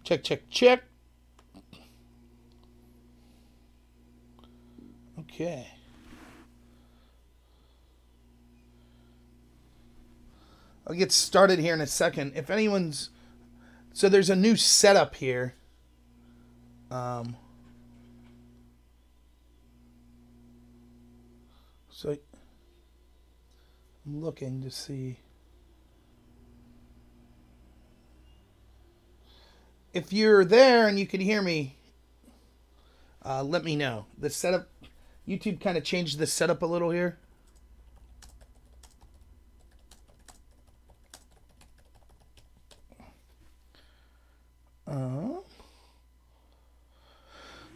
Check, check, check. Okay. I'll get started here in a second. If anyone's... So there's a new setup here. So I'm looking to see... If you're there and you can hear me, let me know. The setup... YouTube kind of changed the setup a little here.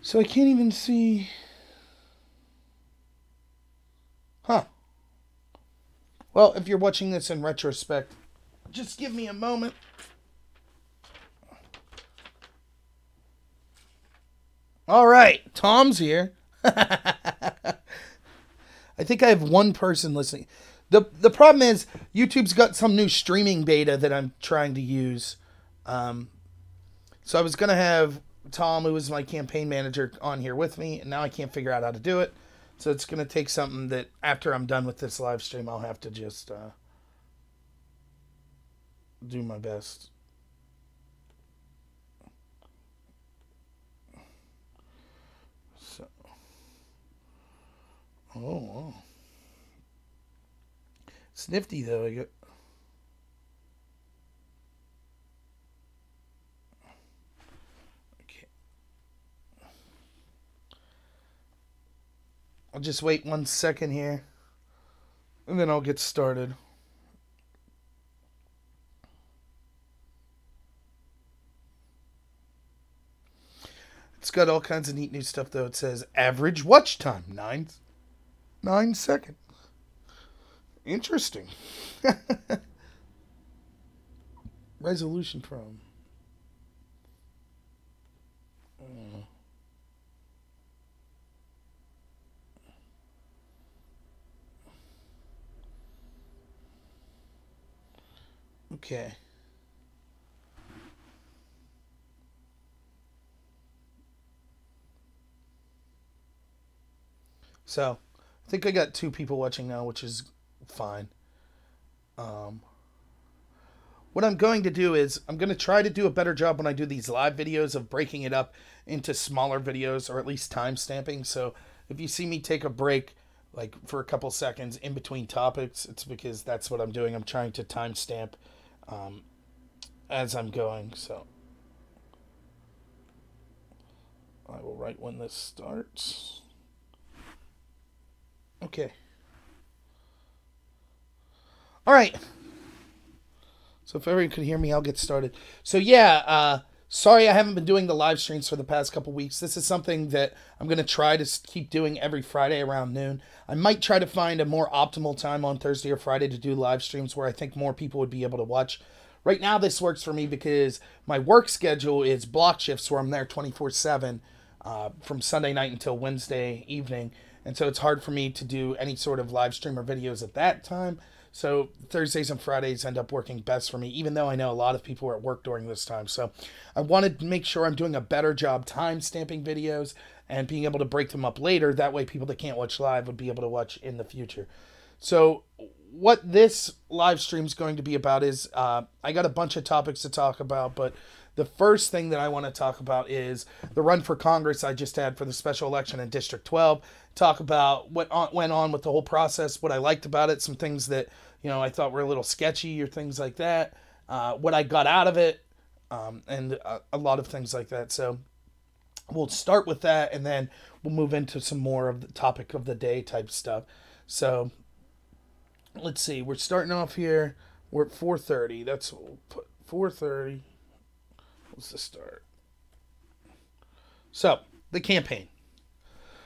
So I can't even see... Huh. Well, if you're watching this in retrospect, just give me a moment. All right, Tom's here. I think I have one person listening. The problem is YouTube's got some new streaming beta that I'm trying to use. So I was going to have Tom, who was my campaign manager, on here with me, and now I can't figure out how to do it. So it's going to take something that after I'm done with this live stream, I'll have to just do my best. So, oh. It's nifty though. I get. I'll just wait 1 second here, and then I'll get started. It's got all kinds of neat new stuff, though. It says average watch time, 9 seconds. Interesting. Resolution from. Okay. So, I think I got 2 people watching now, which is fine. What I'm going to do is, I'm going to try to do a better job when I do these live videos of breaking it up into smaller videos, or at least time stamping. So, if you see me take a break, like for a couple seconds in between topics, it's because that's what I'm doing. I'm trying to timestamp as I'm going. So I will write when this starts. Okay. All right. So if everyone could hear me, I'll get started. So yeah, sorry I haven't been doing the live streams for the past couple weeks. This is something that I'm going to try to keep doing every Friday around noon. I might try to find a more optimal time on Thursday or Friday to do live streams where I think more people would be able to watch. Right now, this works for me because my work schedule is block shifts where I'm there 24/7 from Sunday night until Wednesday evening. And so it's hard for me to do any sort of live stream or videos at that time. So Thursdays and Fridays end up working best for me, even though I know a lot of people are at work during this time. So I wanted to make sure I'm doing a better job time stamping videos and being able to break them up later. That way people that can't watch live would be able to watch in the future. So what this live stream is going to be about is I got a bunch of topics to talk about, but the first thing that I want to talk about is the run for Congress I just had for the special election in District 12. Talk about what went on with the whole process, what I liked about it, some things that I thought were a little sketchy or things like that, what I got out of it, and a lot of things like that. So we'll start with that, and then we'll move into some more of the topic of the day type stuff. So let's see. We're starting off here. We're at 4:30. That's what we'll put. 4:30. What's the start? So, the campaign.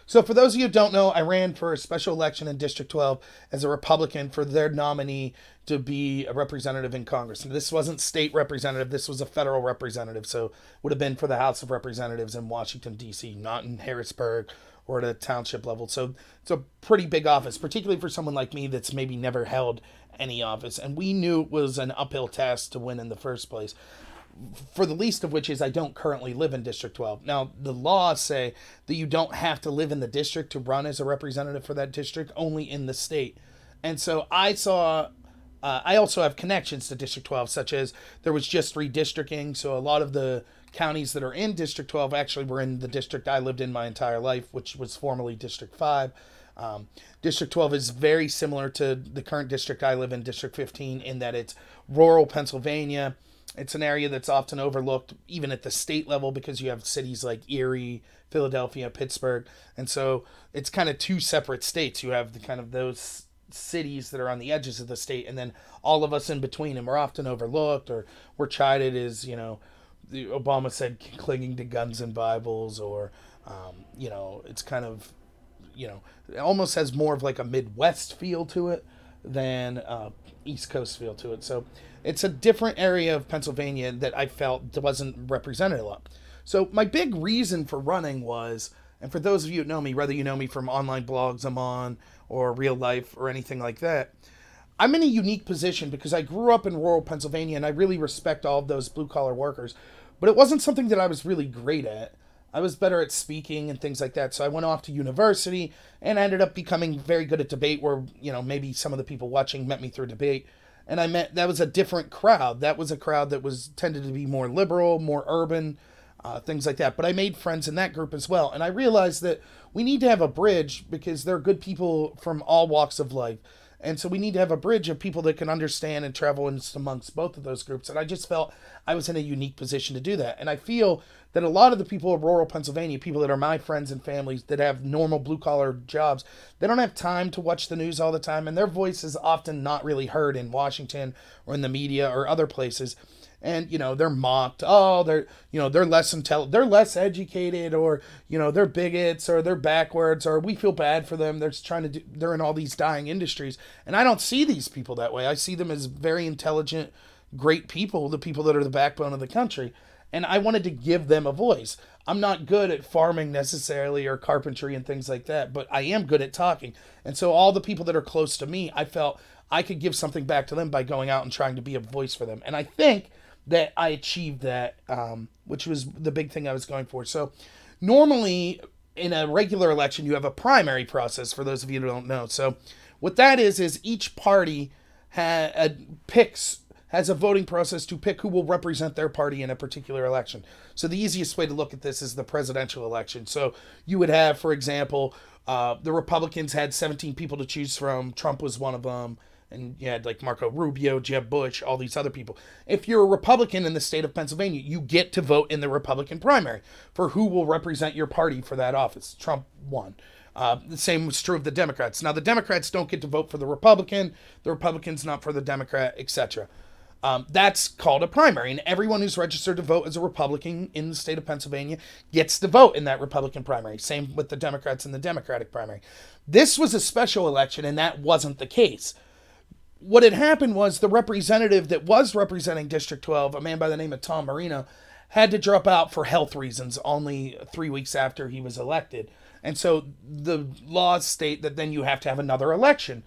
So, for those of you who don't know, I ran for a special election in District 12 as a Republican for their nominee to be a representative in Congress. And this wasn't state representative. This was a federal representative. So, it would have been for the House of Representatives in Washington, D.C., not in Harrisburg or at a township level. So, it's a pretty big office, particularly for someone like me that's maybe never held any office. And we knew it was an uphill task to win in the first place. for the least of which is I don't currently live in District 12. Now, the laws say that you don't have to live in the district to run as a representative for that district, only in the state. And so I also have connections to District 12, such as there was just redistricting. So a lot of the counties that are in District 12 actually were in the district I lived in my entire life, which was formerly District 5. District 12 is very similar to the current district I live in, District 15, in that it's rural Pennsylvania. It's an area that's often overlooked, even at the state level, because you have cities like Erie, Philadelphia, Pittsburgh. And so it's kind of two separate states. You have the kind of those cities that are on the edges of the state, and then all of us in between, and we're often overlooked, or we're chided as, Obama said, clinging to guns and Bibles, or, it's kind of, it almost has more of like a Midwest feel to it than East Coast feel to it. So it's a different area of Pennsylvania that I felt wasn't represented a lot. So my big reason for running was, and for those of you who know me, whether you know me from online blogs I'm on or real life or anything like that, I'm in a unique position because I grew up in rural Pennsylvania and I really respect all of those blue-collar workers, but it wasn't something that I was really great at. I was better at speaking and things like that, so I went off to university and I ended up becoming very good at debate, where, maybe some of the people watching met me through debate, and that was a different crowd. That was a crowd that was tended to be more liberal, more urban, things like that. But I made friends in that group as well. And I realized that we need to have a bridge because there are good people from all walks of life. And so we need to have a bridge of people that can understand and travel amongst both of those groups. And I just felt I was in a unique position to do that. And I feel that a lot of the people of rural Pennsylvania, people that are my friends and families that have normal blue-collar jobs, they don't have time to watch the news all the time. And their voice is often not really heard in Washington or in the media or other places. And, they're mocked. Oh, they're less they're less educated, or, they're bigots, or they're backwards, or we feel bad for them. They're in all these dying industries. And I don't see these people that way. I see them as very intelligent, great people, the people that are the backbone of the country. And I wanted to give them a voice. I'm not good at farming necessarily, or carpentry and things like that, but I am good at talking. And so all the people that are close to me, I felt I could give something back to them by going out and trying to be a voice for them. And I think that I achieved that, which was the big thing I was going for. So normally in a regular election, you have a primary process, for those of you who don't know. So what that is each party has a voting process to pick who will represent their party in a particular election. So the easiest way to look at this is the presidential election. So you would have, for example, the Republicans had 17 people to choose from. Trump was one of them. And you had like Marco Rubio, Jeb Bush, all these other people. If you're a Republican in the state of Pennsylvania, you get to vote in the Republican primary for who will represent your party for that office. Trump won. The same was true of the Democrats. Now, the Democrats don't get to vote for the Republicans not for the Democrat, etc. That's called a primary, and everyone who's registered to vote as a Republican in the state of Pennsylvania gets to vote in that Republican primary. Same with the Democrats in the Democratic primary. This was a special election, and that wasn't the case. What had happened was the representative that was representing District 12, a man by the name of Tom Marino, had to drop out for health reasons only 3 weeks after he was elected. And so the laws state that then you have to have another election.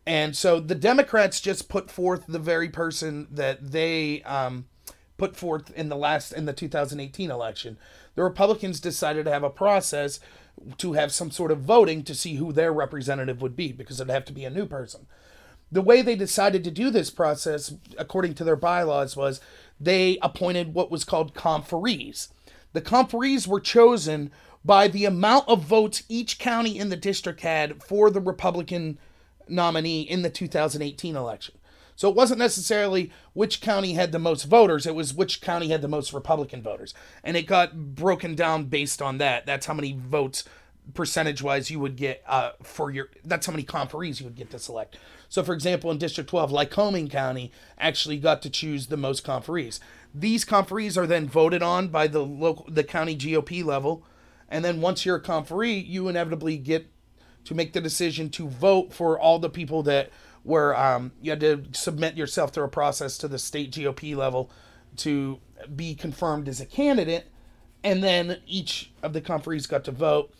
And so the Democrats just put forth the very person that they put forth in the 2018 election. The Republicans decided to have a process to have some sort of voting to see who their representative would be, because it'd have to be a new person. The way they decided to do this process, according to their bylaws, was they appointed what was called conferees. The conferees were chosen by the amount of votes each county in the district had for the Republican nominee in the 2018 election. So it wasn't necessarily which county had the most voters, it was which county had the most Republican voters. And it got broken down based on that. That's how many votes percentage-wise you would get that's how many conferees you would get to select. So, for example, in District 12, Lycoming County actually got to choose the most conferees. These conferees are then voted on by the county GOP level, and then once you're a conferee, you inevitably get to make the decision to vote for all the people that were, you had to submit yourself through a process to the state GOP level to be confirmed as a candidate, and then each of the conferees got to vote.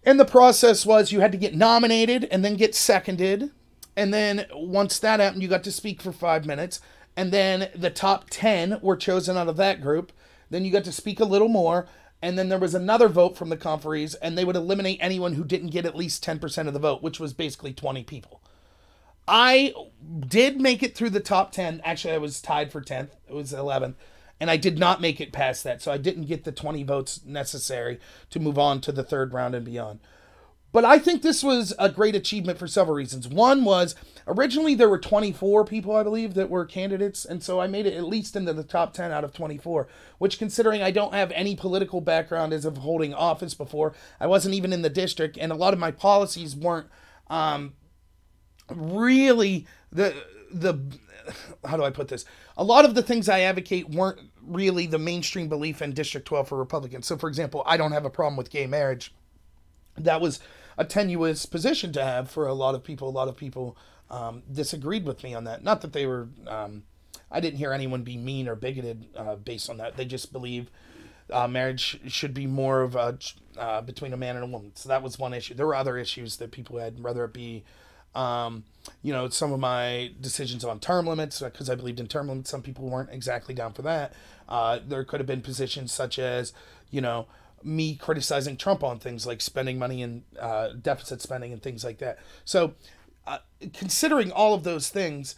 And the process was you had to get nominated and then get seconded. And then once that happened, you got to speak for 5 minutes. And then the top 10 were chosen out of that group. Then you got to speak a little more. And then there was another vote from the conferees, and they would eliminate anyone who didn't get at least 10% of the vote, which was basically 20 people. I did make it through the top 10. Actually, I was tied for 10th. It was 11th. And I did not make it past that, so I didn't get the 20 votes necessary to move on to the third round and beyond. But I think this was a great achievement for several reasons. One was, originally there were 24 people, I believe, that were candidates, and so I made it at least into the top 10 out of 24, which, considering I don't have any political background as of holding office before, I wasn't even in the district, and a lot of my policies weren't really how do I put this? A lot of the things I advocate weren't really the mainstream belief in District 12 for Republicans. So, for example, I don't have a problem with gay marriage. That was a tenuous position to have for a lot of people. A lot of people disagreed with me on that. Not that they were, I didn't hear anyone be mean or bigoted based on that. They just believe marriage should be more of between a man and a woman. So that was one issue. There were other issues that people had, whether it be, some of my decisions on term limits, because I believed in term limits. Some people weren't exactly down for that. There could have been positions such as, me criticizing Trump on things like spending money and deficit spending and things like that. So considering all of those things,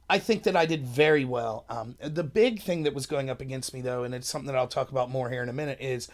I think that I did very well. The big thing that was going up against me, though, and it's something that I'll talk about more here in a minute, is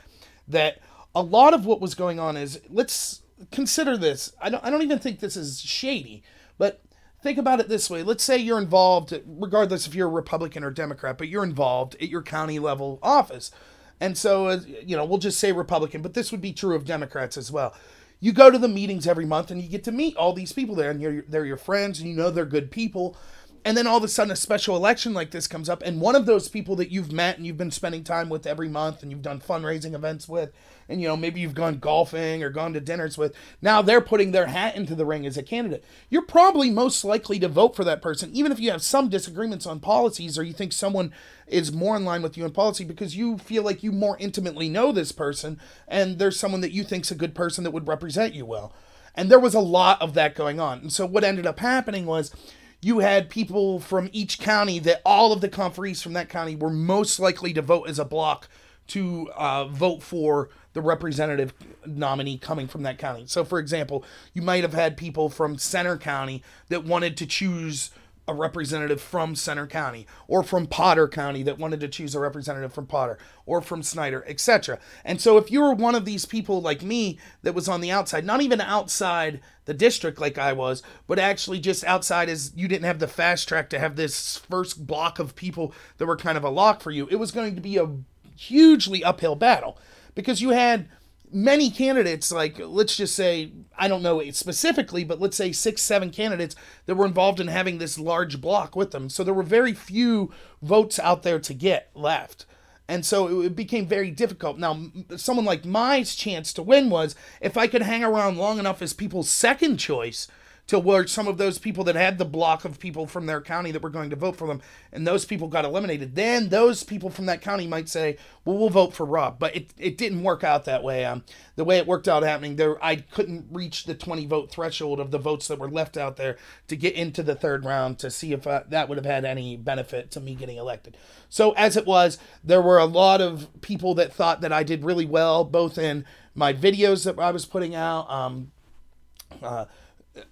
that a lot of what was going on is, let's consider this. I don't even think this is shady, but think about it this way. Let's say you're involved, regardless if you're a Republican or Democrat, but you're involved at your county level office. And so, we'll just say Republican, but this would be true of Democrats as well. You go to the meetings every month and you get to meet all these people there, and they're your friends, and they're good people. And then all of a sudden a special election like this comes up, and one of those people that you've met and you've been spending time with every month and you've done fundraising events with, and maybe you've gone golfing or gone to dinners with, now they're putting their hat into the ring as a candidate. You're probably most likely to vote for that person, even if you have some disagreements on policies or you think someone is more in line with you in policy, because you feel like you more intimately know this person and there's someone that you think's a good person that would represent you well. And there was a lot of that going on. And so what ended up happening was, you had people from each county that all of the conferees from that county were most likely to vote as a block to vote for the representative nominee coming from that county. So, for example, you might have had people from Center County that wanted to choose a representative from Center County, or from Potter County that wanted to choose a representative from Potter, or from Snyder, etc. And so if you were one of these people like me that was on the outside, not even outside the district like I was, but actually just outside, as you didn't have the fast track to have this first block of people that were kind of a lock for you, it was going to be a hugely uphill battle, because you had many candidates, like, let's just say, I don't know specifically, but let's say 6-7 candidates that were involved in having this large block with them. So there were very few votes out there to get left. And so it became very difficult. Now, someone like my chance to win was if I could hang around long enough as people's second choice, to where some of those people that had the block of people from their county that were going to vote for them, and those people got eliminated, then those people from that county might say, well, we'll vote for Rob. But it didn't work out that way. The way it worked out happening there, I couldn't reach the 20 vote threshold of the votes that were left out there to get into the third round to see if that would have had any benefit to me getting elected. So as it was, there were a lot of people that thought that I did really well, both in my videos that I was putting out,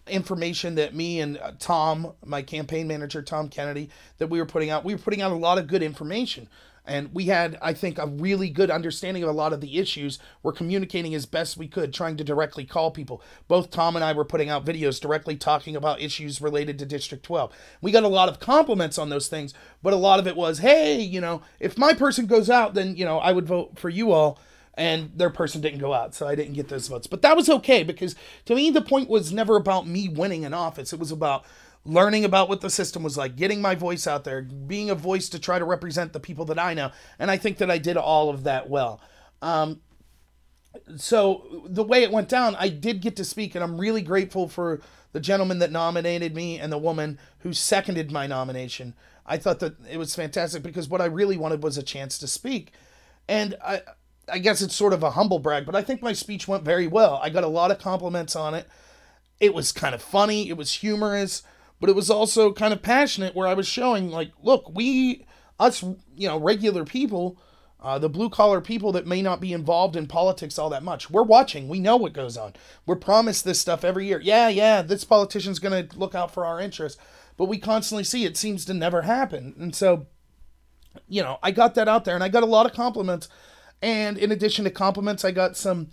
information that me and Tom, my campaign manager, Tom Kennedy, that we were putting out. We were putting out a lot of good information. And we had, I think, a really good understanding of a lot of the issues. We're communicating as best we could, trying to directly call people. Both Tom and I were putting out videos directly talking about issues related to District 12. We got a lot of compliments on those things, but a lot of it was, hey, if my person goes out, then, I would vote for you all. And their person didn't go out, so I didn't get those votes. But that was okay, because to me, the point was never about me winning an office. It was about learning about what the system was like, getting my voice out there, being a voice to try to represent the people that I know. And I think that I did all of that well. So the way it went down, I did get to speak, and I'm really grateful for the gentleman that nominated me and the woman who seconded my nomination. I thought that it was fantastic, because what I really wanted was a chance to speak. And I guess it's sort of a humble brag, but I think my speech went very well. I got a lot of compliments on it. It was kind of funny. It was humorous. but it was also kind of passionate where I was showing like, look, us, regular people, the blue collar people that may not be involved in politics all that much. We're watching. We know what goes on. We're promised this stuff every year. Yeah, this politician's going to look out for our interests. But we constantly see it seems to never happen. And so, I got that out there and I got a lot of compliments. And in addition to compliments, I got some,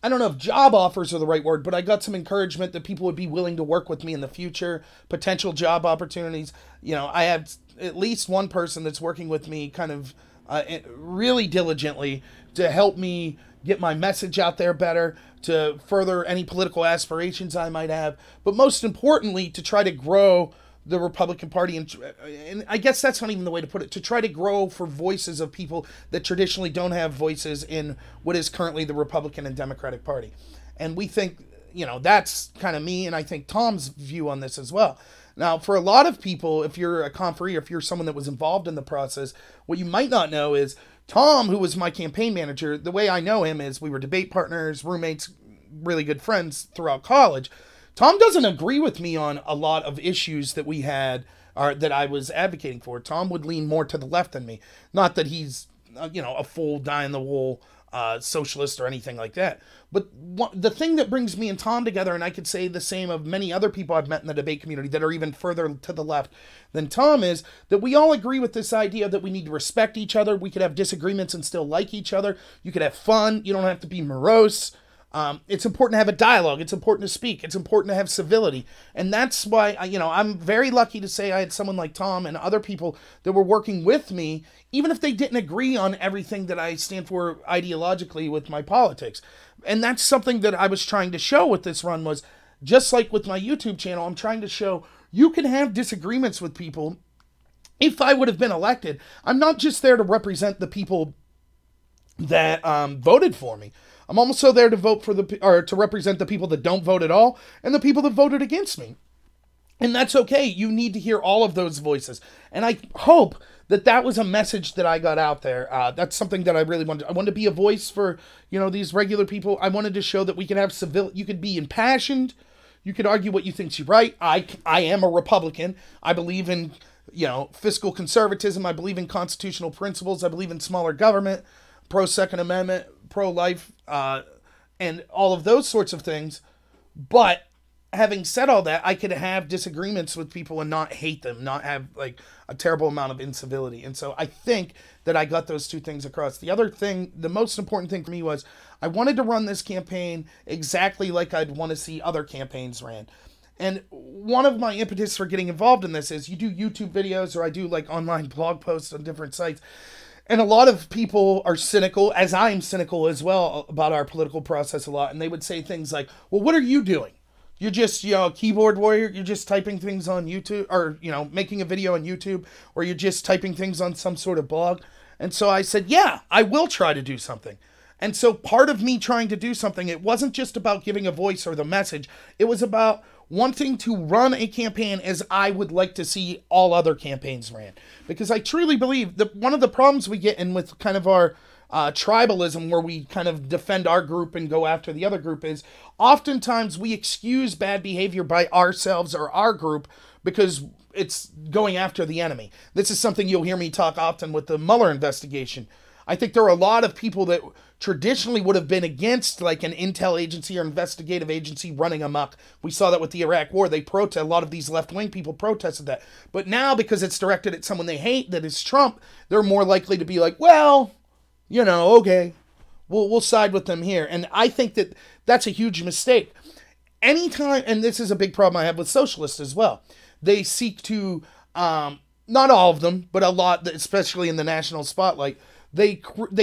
I don't know if job offers are the right word, but I got some encouragement that people would be willing to work with me in the future, potential job opportunities. I have at least one person that's working with me kind of really diligently to help me get my message out there better, to further any political aspirations I might have, but most importantly, to try to grow the Republican Party. And I guess that's not even the way to put it, to try to grow for voices of people that traditionally don't have voices in what is currently the Republican and Democratic Party. And we think, that's kind of me, and I think Tom's view on this as well. Now, for a lot of people, if you're a conferee or if you're someone that was involved in the process, what you might not know is Tom, who was my campaign manager, the way I know him is we were debate partners, roommates, really good friends throughout college. Tom doesn't agree with me on a lot of issues that we had, or that I was advocating for. Tom would lean more to the left than me. Not that he's, a full die-in-the-wool socialist or anything like that. But the thing that brings me and Tom together, and I could say the same of many other people I've met in the debate community that are even further to the left than Tom, is that we all agree with this idea that we need to respect each other. We could have disagreements and still like each other. You could have fun. You don't have to be morose. It's important to have a dialogue. It's important to speak. It's important to have civility. And that's why, I'm very lucky to say I had someone like Tom and other people that were working with me, even if they didn't agree on everything that I stand for ideologically with my politics. And that's something that I was trying to show with this run, was just like with my YouTube channel, I'm trying to show you can have disagreements with people. If I would have been elected, I'm not just there to represent the people that voted for me. I'm also there to to represent the people that don't vote at all and the people that voted against me. And that's okay. You need to hear all of those voices. And I hope that was a message that I got out there. That's something that I really wanted. I wanted to be a voice for, these regular people. I wanted to show that we could have you could be impassioned. You could argue what you think's right. I am a Republican. I believe in, fiscal conservatism. I believe in constitutional principles. I believe in smaller government, pro-Second Amendment, pro-life, and all of those sorts of things. But having said all that, I could have disagreements with people and not hate them, not have like a terrible amount of incivility. And so I think that I got those two things across. The other thing, the most important thing for me, was I wanted to run this campaign exactly like I'd want to see other campaigns ran. And one of my impetus for getting involved in this is you do YouTube videos, or I do like online blog posts on different sites. And a lot of people are cynical, as I'm cynical as well, about our political process a lot. And they would say things like, well, what are you doing? You're just, a keyboard warrior. You're just typing things on YouTube, or, making a video on YouTube, or you're just typing things on some sort of blog. And so I said, yeah, I will try to do something. And so part of me trying to do something, it wasn't just about giving a voice or the message. It was about wanting to run a campaign as I would like to see all other campaigns ran. Because I truly believe that one of the problems we get in with kind of our tribalism, where we kind of defend our group and go after the other group, is oftentimes we excuse bad behavior by ourselves or our group because it's going after the enemy. This is something you'll hear me talk often with the Mueller investigation. I think there are a lot of people that traditionally would have been against like an intel agency or investigative agency running amok. We saw that with the Iraq War. A lot of these left-wing people protested that. But now, because it's directed at someone they hate, that is Trump, they're more likely to be like, well, okay, we'll side with them here. And I think that that's a huge mistake. Anytime, and this is a big problem I have with socialists as well, they seek to, not all of them, but a lot, especially in the national spotlight, they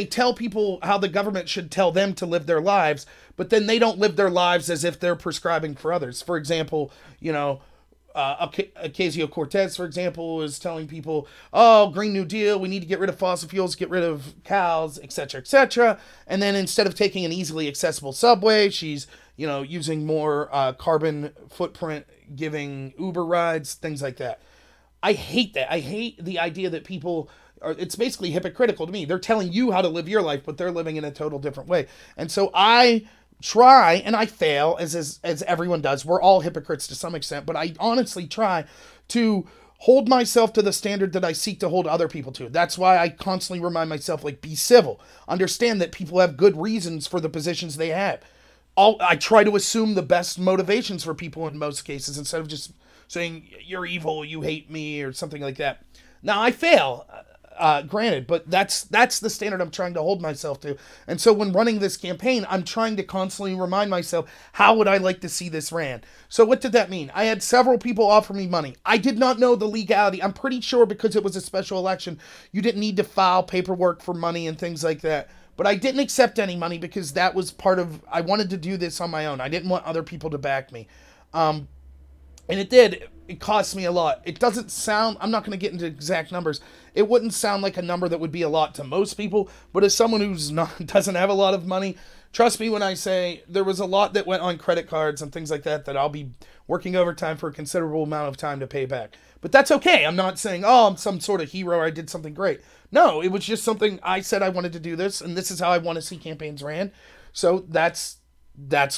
tell people how the government should tell them to live their lives, but then they don't live their lives as if they're prescribing for others. For example, Ocasio-Cortez, for example, is telling people, oh, Green New Deal, we need to get rid of fossil fuels, get rid of cows, etc., etc. And then instead of taking an easily accessible subway, she's, using more carbon footprint, giving Uber rides, things like that. I hate that. I hate the idea that people it's basically hypocritical to me. They're telling you how to live your life, but they're living in a total different way. And so I try, and I fail, as everyone does. We're all hypocrites to some extent, but I honestly try to hold myself to the standard that I seek to hold other people to. That's why I constantly remind myself, like, be civil. Understand that people have good reasons for the positions they have. I try to assume the best motivations for people in most cases instead of just saying, you're evil, you hate me, or something like that. Now, I fail, granted, but that's the standard I'm trying to hold myself to. And so when running this campaign, I'm trying to constantly remind myself, how would I like to see this ran? So what did that mean? I had several people offer me money. I did not know the legality. I'm pretty sure because it was a special election, you didn't need to file paperwork for money and things like that. But I didn't accept any money because that was part of, I wanted to do this on my own. I didn't want other people to back me. And it did. It cost me a lot. It doesn't sound, I'm not going to get into exact numbers. It wouldn't sound like a number that would be a lot to most people, but as someone who's not, doesn't have a lot of money, trust me when I say there was a lot that went on credit cards and things like that I'll be working overtime for a considerable amount of time to pay back. But that's okay. I'm not saying, oh, I'm some sort of hero or I did something great. No, it was just something I said I wanted to do this, and this is how I want to see campaigns ran. So that's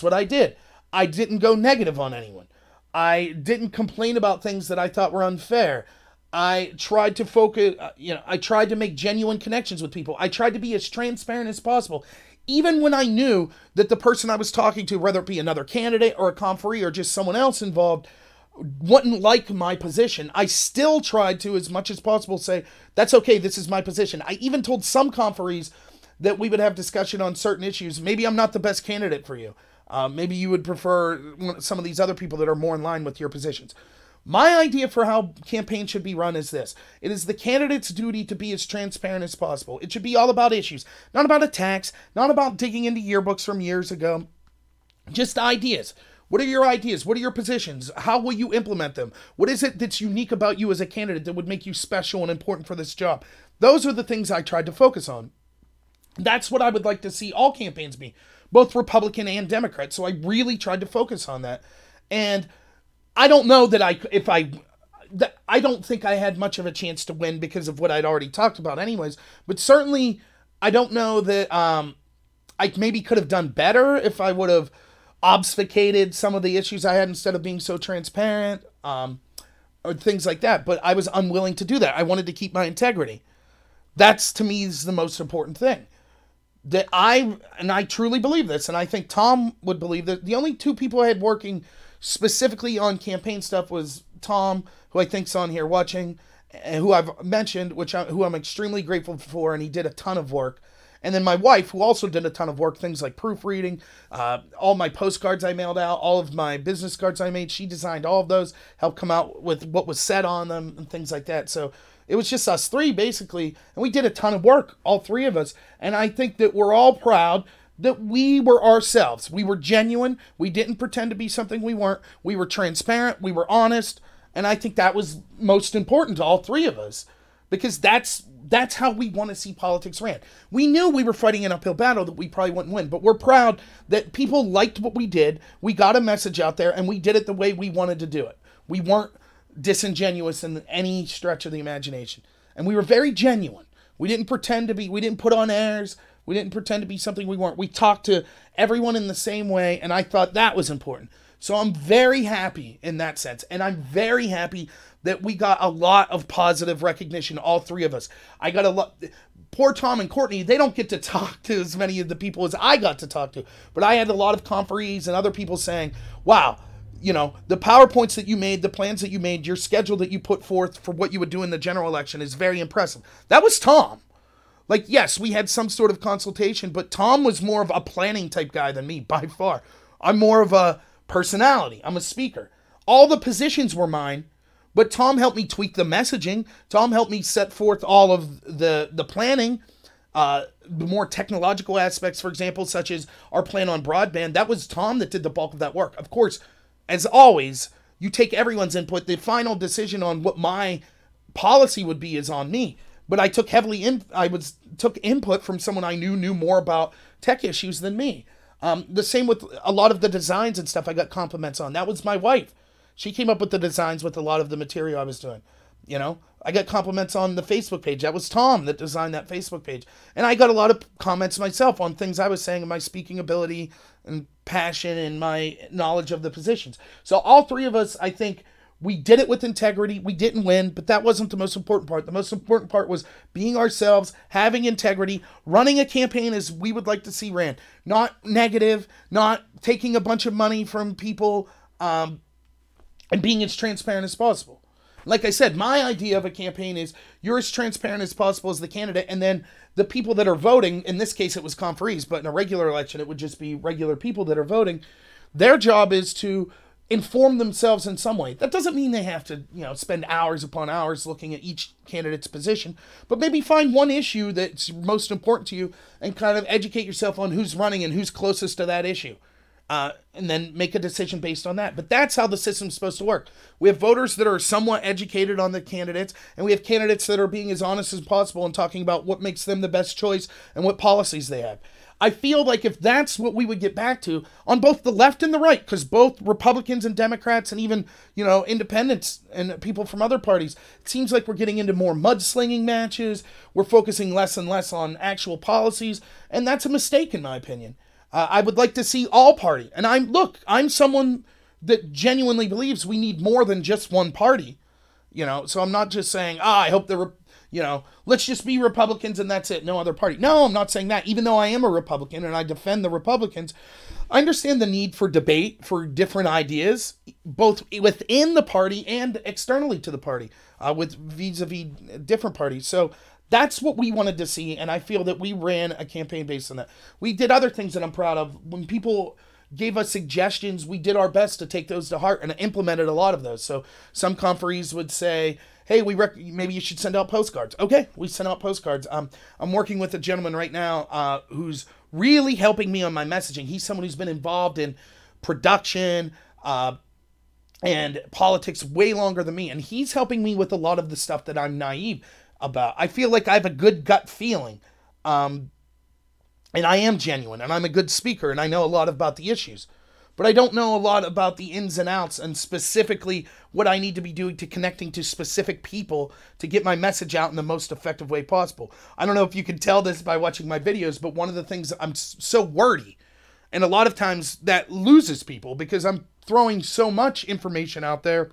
what I did. I didn't go negative on anyone. I didn't complain about things that I thought were unfair. I tried to focus, I tried to make genuine connections with people. I tried to be as transparent as possible. Even when I knew that the person I was talking to, whether it be another candidate or a conferee or just someone else involved, wouldn't like my position, I still tried to, as much as possible, say, that's okay, this is my position. I even told some conferees that we would have discussion on certain issues. Maybe I'm not the best candidate for you. Maybe you would prefer some of these other people that are more in line with your positions. My idea for how campaigns should be run is this. It is the candidate's duty to be as transparent as possible. It should be all about issues, not about attacks, not about digging into yearbooks from years ago. Just ideas. What are your ideas? What are your positions? How will you implement them? What is it that's unique about you as a candidate that would make you special and important for this job? Those are the things I tried to focus on. That's what I would like to see all campaigns be, both Republican and Democrat. So I really tried to focus on that. And I don't know that I don't think I had much of a chance to win because of what I'd already talked about anyways. But certainly, I don't know that I maybe could have done better if I would have obfuscated some of the issues I had instead of being so transparent, or things like that. But I was unwilling to do that. I wanted to keep my integrity. That's, to me, is the most important thing. That I truly believe this, and I think Tom would believe that. The only two people I had working specifically on campaign stuff was Tom, who I think's on here watching, and who I've mentioned, who I'm extremely grateful for, and he did a ton of work. And then my wife, who also did a ton of work, things like proofreading, all my postcards I mailed out, all of my business cards I made, she designed all of those, helped come out with what was said on them, and things like that. So it was just us three, basically, and we did a ton of work, all three of us. And I think that we're all proud that we were ourselves. We were genuine. We didn't pretend to be something we weren't. We were transparent. We were honest. And I think that was most important to all three of us, because that's how we want to see politics ran. We knew we were fighting an uphill battle that we probably wouldn't win, but we're proud that people liked what we did. We got a message out there, and we did it the way we wanted to do it. We weren't disingenuous in any stretch of the imagination. And we were very genuine. We didn't pretend to be, we didn't put on airs. We didn't pretend to be something we weren't. We talked to everyone in the same way, and I thought that was important. So I'm very happy in that sense. And I'm very happy that we got a lot of positive recognition, all three of us. I got a lot. Poor Tom and Courtney, they don't get to talk to as many of the people as I got to talk to. But I had a lot of conferees and other people saying, wow, the PowerPoints that you made, the plans that you made, your schedule that you put forth for what you would do in the general election is very impressive. That was Tom. Like, yes, we had some sort of consultation, but Tom was more of a planning type guy than me, by far. I'm more of a personality. I'm a speaker. All the positions were mine, but Tom helped me tweak the messaging. Tom helped me set forth all of the planning, the more technological aspects, for example, such as our plan on broadband. That was Tom that did the bulk of that work. Of course, as always, you take everyone's input. The final decision on what my policy would be is on me. But I took took input from someone I knew more about tech issues than me. The same with a lot of the designs and stuff I got compliments on. That was my wife. She came up with the designs with a lot of the material I was doing. You know, I got compliments on the Facebook page. That was Tom that designed that Facebook page. And I got a lot of comments myself on things I was saying and my speaking ability and passion and my knowledge of the positions. So all three of us, I think, we did it with integrity. We didn't win, but that wasn't the most important part. The most important part was being ourselves, having integrity, running a campaign as we would like to see ran. Not negative, not taking a bunch of money from people, and being as transparent as possible. Like I said, my idea of a campaign is you're as transparent as possible as the candidate, and then the people that are voting, in this case it was conferees, but in a regular election it would just be regular people that are voting, their job is to inform themselves in some way. That doesn't mean they have to, spend hours upon hours looking at each candidate's position, but maybe find one issue that's most important to you and kind of educate yourself on who's running and who's closest to that issue. And then make a decision based on that. But that's how the system's supposed to work. We have voters that are somewhat educated on the candidates, and we have candidates that are being as honest as possible and talking about what makes them the best choice and what policies they have. I feel like if that's what we would get back to on both the left and the right, because both Republicans and Democrats and even, independents and people from other parties, it seems like we're getting into more mudslinging matches. We're focusing less and less on actual policies, and that's a mistake in my opinion. I would like to see all party. And I'm someone that genuinely believes we need more than just one party. So I'm not just saying, I hope let's just be Republicans and that's it. No other party. No, I'm not saying that. Even though I am a Republican and I defend the Republicans, I understand the need for debate, for different ideas, both within the party and externally to the party, with vis-a-vis different parties. So that's what we wanted to see, and I feel that we ran a campaign based on that. We did other things that I'm proud of. When people gave us suggestions, we did our best to take those to heart and implemented a lot of those. So some conferees would say, hey, maybe you should send out postcards. Okay, we sent out postcards. I'm working with a gentleman right now who's really helping me on my messaging. He's someone who's been involved in production and politics way longer than me, and he's helping me with a lot of the stuff that I'm naive about. I feel like I have a good gut feeling, and I am genuine, and I'm a good speaker, and I know a lot about the issues, but I don't know a lot about the ins and outs, and specifically what I need to be doing to connecting to specific people to get my message out in the most effective way possible. I don't know if you can tell this by watching my videos, but one of the things, I'm so wordy, and a lot of times that loses people because I'm throwing so much information out there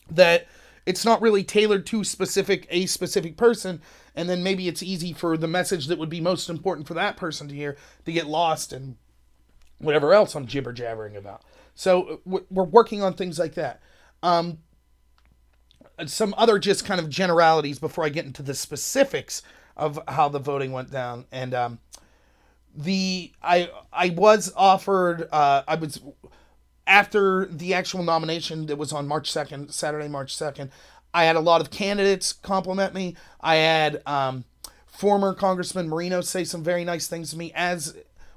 that it's not really tailored to a specific person, and then maybe it's easy for the message that would be most important for that person to hear to get lost in whatever else I'm jibber-jabbering about. So we're working on things like that. Some other just kind of generalities before I get into the specifics of how the voting went down. And I was offered, after the actual nomination that was on March 2nd, Saturday, March 2nd, I had a lot of candidates compliment me. I had former Congressman Marino say some very nice things to me, as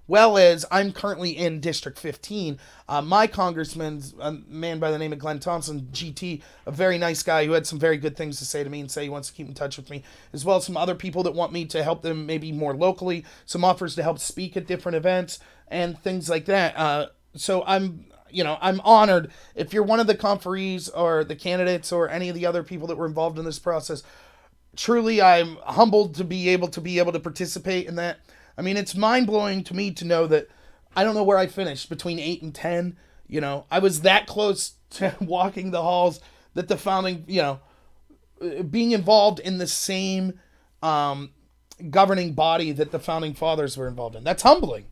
well as I'm currently in District 15. My congressman's a man by the name of Glenn Thompson, GT, a very nice guy who had some very good things to say to me and say he wants to keep in touch with me, as well as some other people that want me to help them maybe more locally, some offers to help speak at different events and things like that. So I'm honored. If you're one of the conferees or the candidates or any of the other people that were involved in this process, truly I'm humbled to be able to participate in that. I mean, it's mind-blowing to me to know that I don't know where I finished, between 8 and 10. I was that close to walking the halls that the founding, being involved in the same governing body that the founding fathers were involved in. That's humbling.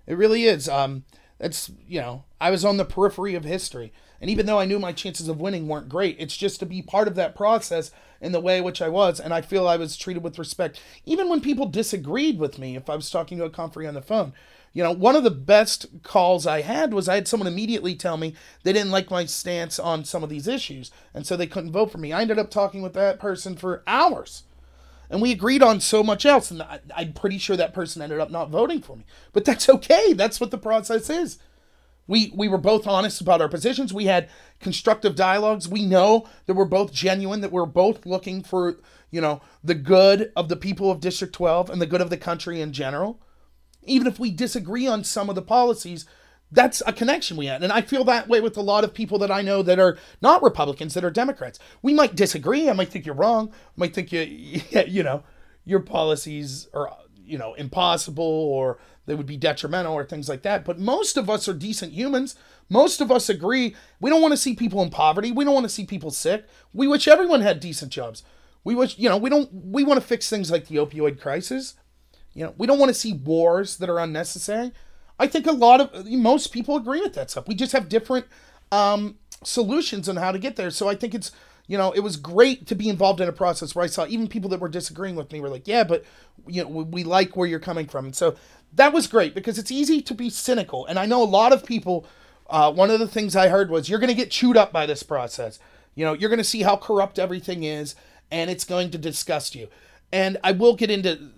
It really is. I was on the periphery of history. And even though I knew my chances of winning weren't great, it's just to be part of that process in the way in which I was. And I feel I was treated with respect. Even when people disagreed with me, if I was talking to a conferee on the phone. One of the best calls I had was I had someone immediately tell me they didn't like my stance on some of these issues. And so they couldn't vote for me. I ended up talking with that person for hours. And we agreed on so much else. And I'm pretty sure that person ended up not voting for me. But that's okay. That's what the process is. We were both honest about our positions. We had constructive dialogues. We know that we're both genuine, that we're both looking for, the good of the people of District 12 and the good of the country in general. Even if we disagree on some of the policies, that's a connection we had. And I feel that way with a lot of people that I know that are not Republicans, that are Democrats. We might disagree. I might think you're wrong. I might think your policies are, impossible, or they would be detrimental, or things like that. But most of us are decent humans. Most of us agree. We don't want to see people in poverty. We don't want to see people sick. We wish everyone had decent jobs. We wish, we want to fix things like the opioid crisis. We don't want to see wars that are unnecessary. I think most people agree with that stuff. We just have different solutions on how to get there. So I think it's, it was great to be involved in a process where I saw even people that were disagreeing with me were like, yeah, but, we like where you're coming from. And so that was great, because it's easy to be cynical. And I know a lot of people, one of the things I heard was, you're going to get chewed up by this process. You're going to see how corrupt everything is, and it's going to disgust you. And I will get into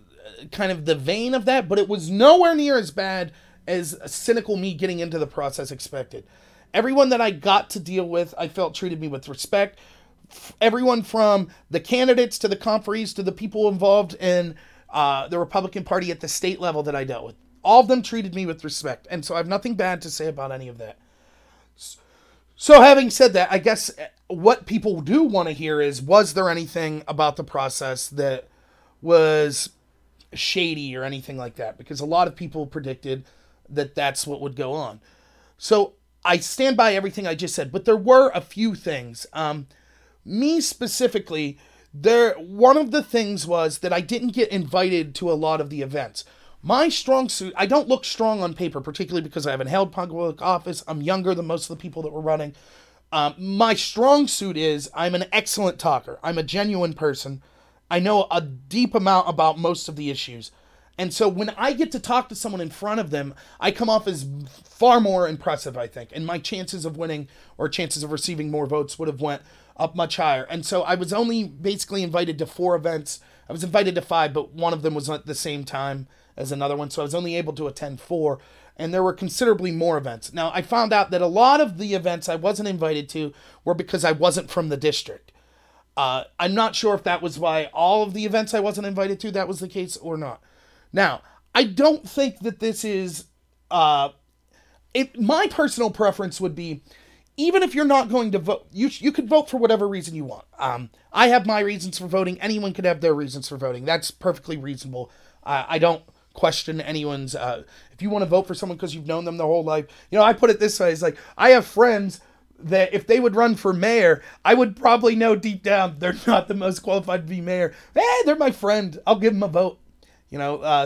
kind of the vein of that, but it was nowhere near as bad as a cynical me getting into the process expected. Everyone that I got to deal with, I felt treated me with respect. Everyone from the candidates to the conferees to the people involved in the Republican Party at the state level that I dealt with, all of them treated me with respect. And so I have nothing bad to say about any of that. So having said that, I guess what people do want to hear is, was there anything about the process that was shady or anything like that? Because a lot of people predicted that that's what would go on. So I stand by everything I just said, but there were a few things. Me specifically, one of the things was that I didn't get invited to a lot of the events. My strong suit, I don't look strong on paper, particularly because I haven't held public office. I'm younger than most of the people that were running. My strong suit is I'm an excellent talker. I'm a genuine person. I know a deep amount about most of the issues. And so when I get to talk to someone in front of them, I come off as far more impressive, I think. And my chances of winning, or chances of receiving more votes, would have went up much higher. And so I was only basically invited to 4 events. I was invited to 5, but one of them was at the same time as another one. So I was only able to attend 4. And there were considerably more events. Now, I found out that a lot of the events I wasn't invited to were because I wasn't from the district. I'm not sure if that was why all of the events I wasn't invited to, that was the case or not. Now, I don't think that this is, my personal preference would be, even if you're not going to vote, you could vote for whatever reason you want. I have my reasons for voting. Anyone could have their reasons for voting. That's perfectly reasonable. I don't question anyone's, if you want to vote for someone because you've known them their whole life. I put it this way. It's like, I have friends that if they would run for mayor, I would probably know deep down they're not the most qualified to be mayor. They're my friend. I'll give them a vote.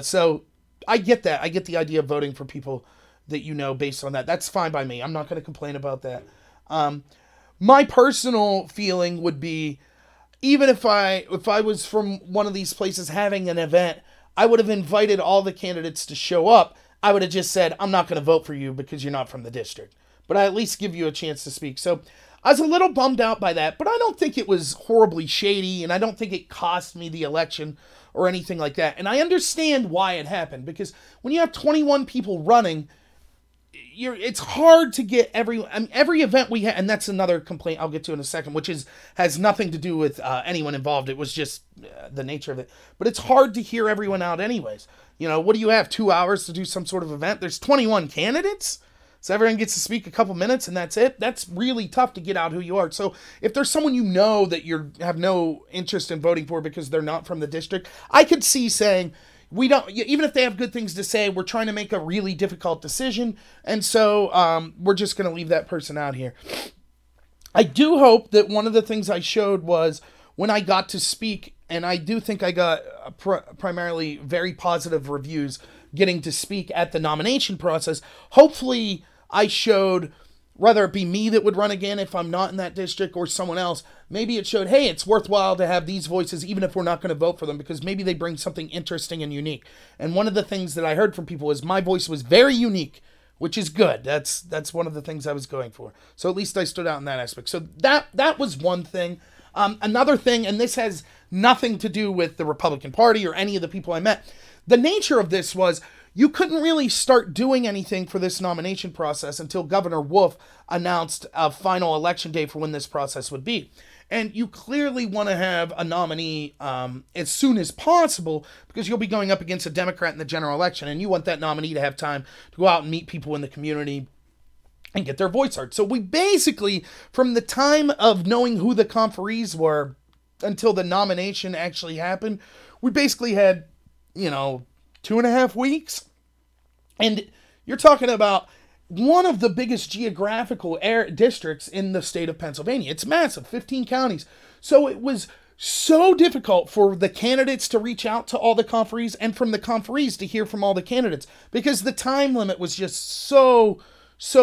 So I get that. I get the idea of voting for people that based on that. That's fine by me. I'm not going to complain about that. My personal feeling would be, even if I was from one of these places having an event, I would have invited all the candidates to show up. I would have just said, I'm not going to vote for you because you're not from the district. But I at least give you a chance to speak. So I was a little bummed out by that, but I don't think it was horribly shady, and I don't think it cost me the election or anything like that. And I understand why it happened, because when you have 21 people running, it's hard to get every event we had, and that's another complaint I'll get to in a second, which has nothing to do with anyone involved. It was just the nature of it. But it's hard to hear everyone out anyways. What do you have, 2 hours to do some sort of event? There's 21 candidates? So everyone gets to speak a couple minutes and that's it? That's really tough to get out who you are. So if there's someone that you have no interest in voting for because they're not from the district, I could see saying, we don't, even if they have good things to say, we're trying to make a really difficult decision. And so we're just going to leave that person out here. I do hope that one of the things I showed was when I got to speak, and I do think I got primarily very positive reviews getting to speak at the nomination process. Hopefully I showed, whether it be me that would run again if I'm not in that district or someone else, maybe it showed, hey, it's worthwhile to have these voices even if we're not going to vote for them, because maybe they bring something interesting and unique. And one of the things that I heard from people is my voice was very unique, which is good. That's one of the things I was going for. So at least I stood out in that aspect. So that was one thing. Another thing, and this has nothing to do with the Republican Party or any of the people I met, the nature of this was, you couldn't really start doing anything for this nomination process until Governor Wolf announced a final election day for when this process would be. And you clearly want to have a nominee as soon as possible, because you'll be going up against a Democrat in the general election, and you want that nominee to have time to go out and meet people in the community, and get their voice heard. So we basically, from the time of knowing who the conferees were until the nomination actually happened, we basically had, 2.5 weeks. And you're talking about one of the biggest geographical districts in the state of Pennsylvania. It's massive, 15 counties. So it was so difficult for the candidates to reach out to all the conferees and from the conferees to hear from all the candidates because the time limit was just so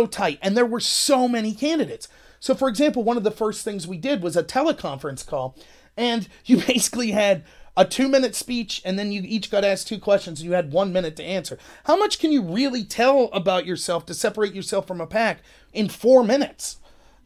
tight and there were so many candidates. So for example, one of the first things we did was a teleconference call, and you basically had a 2-minute speech, and then you each got asked 2 questions, and you had 1 minute to answer. How much can you really tell about yourself to separate yourself from a pack in 4 minutes?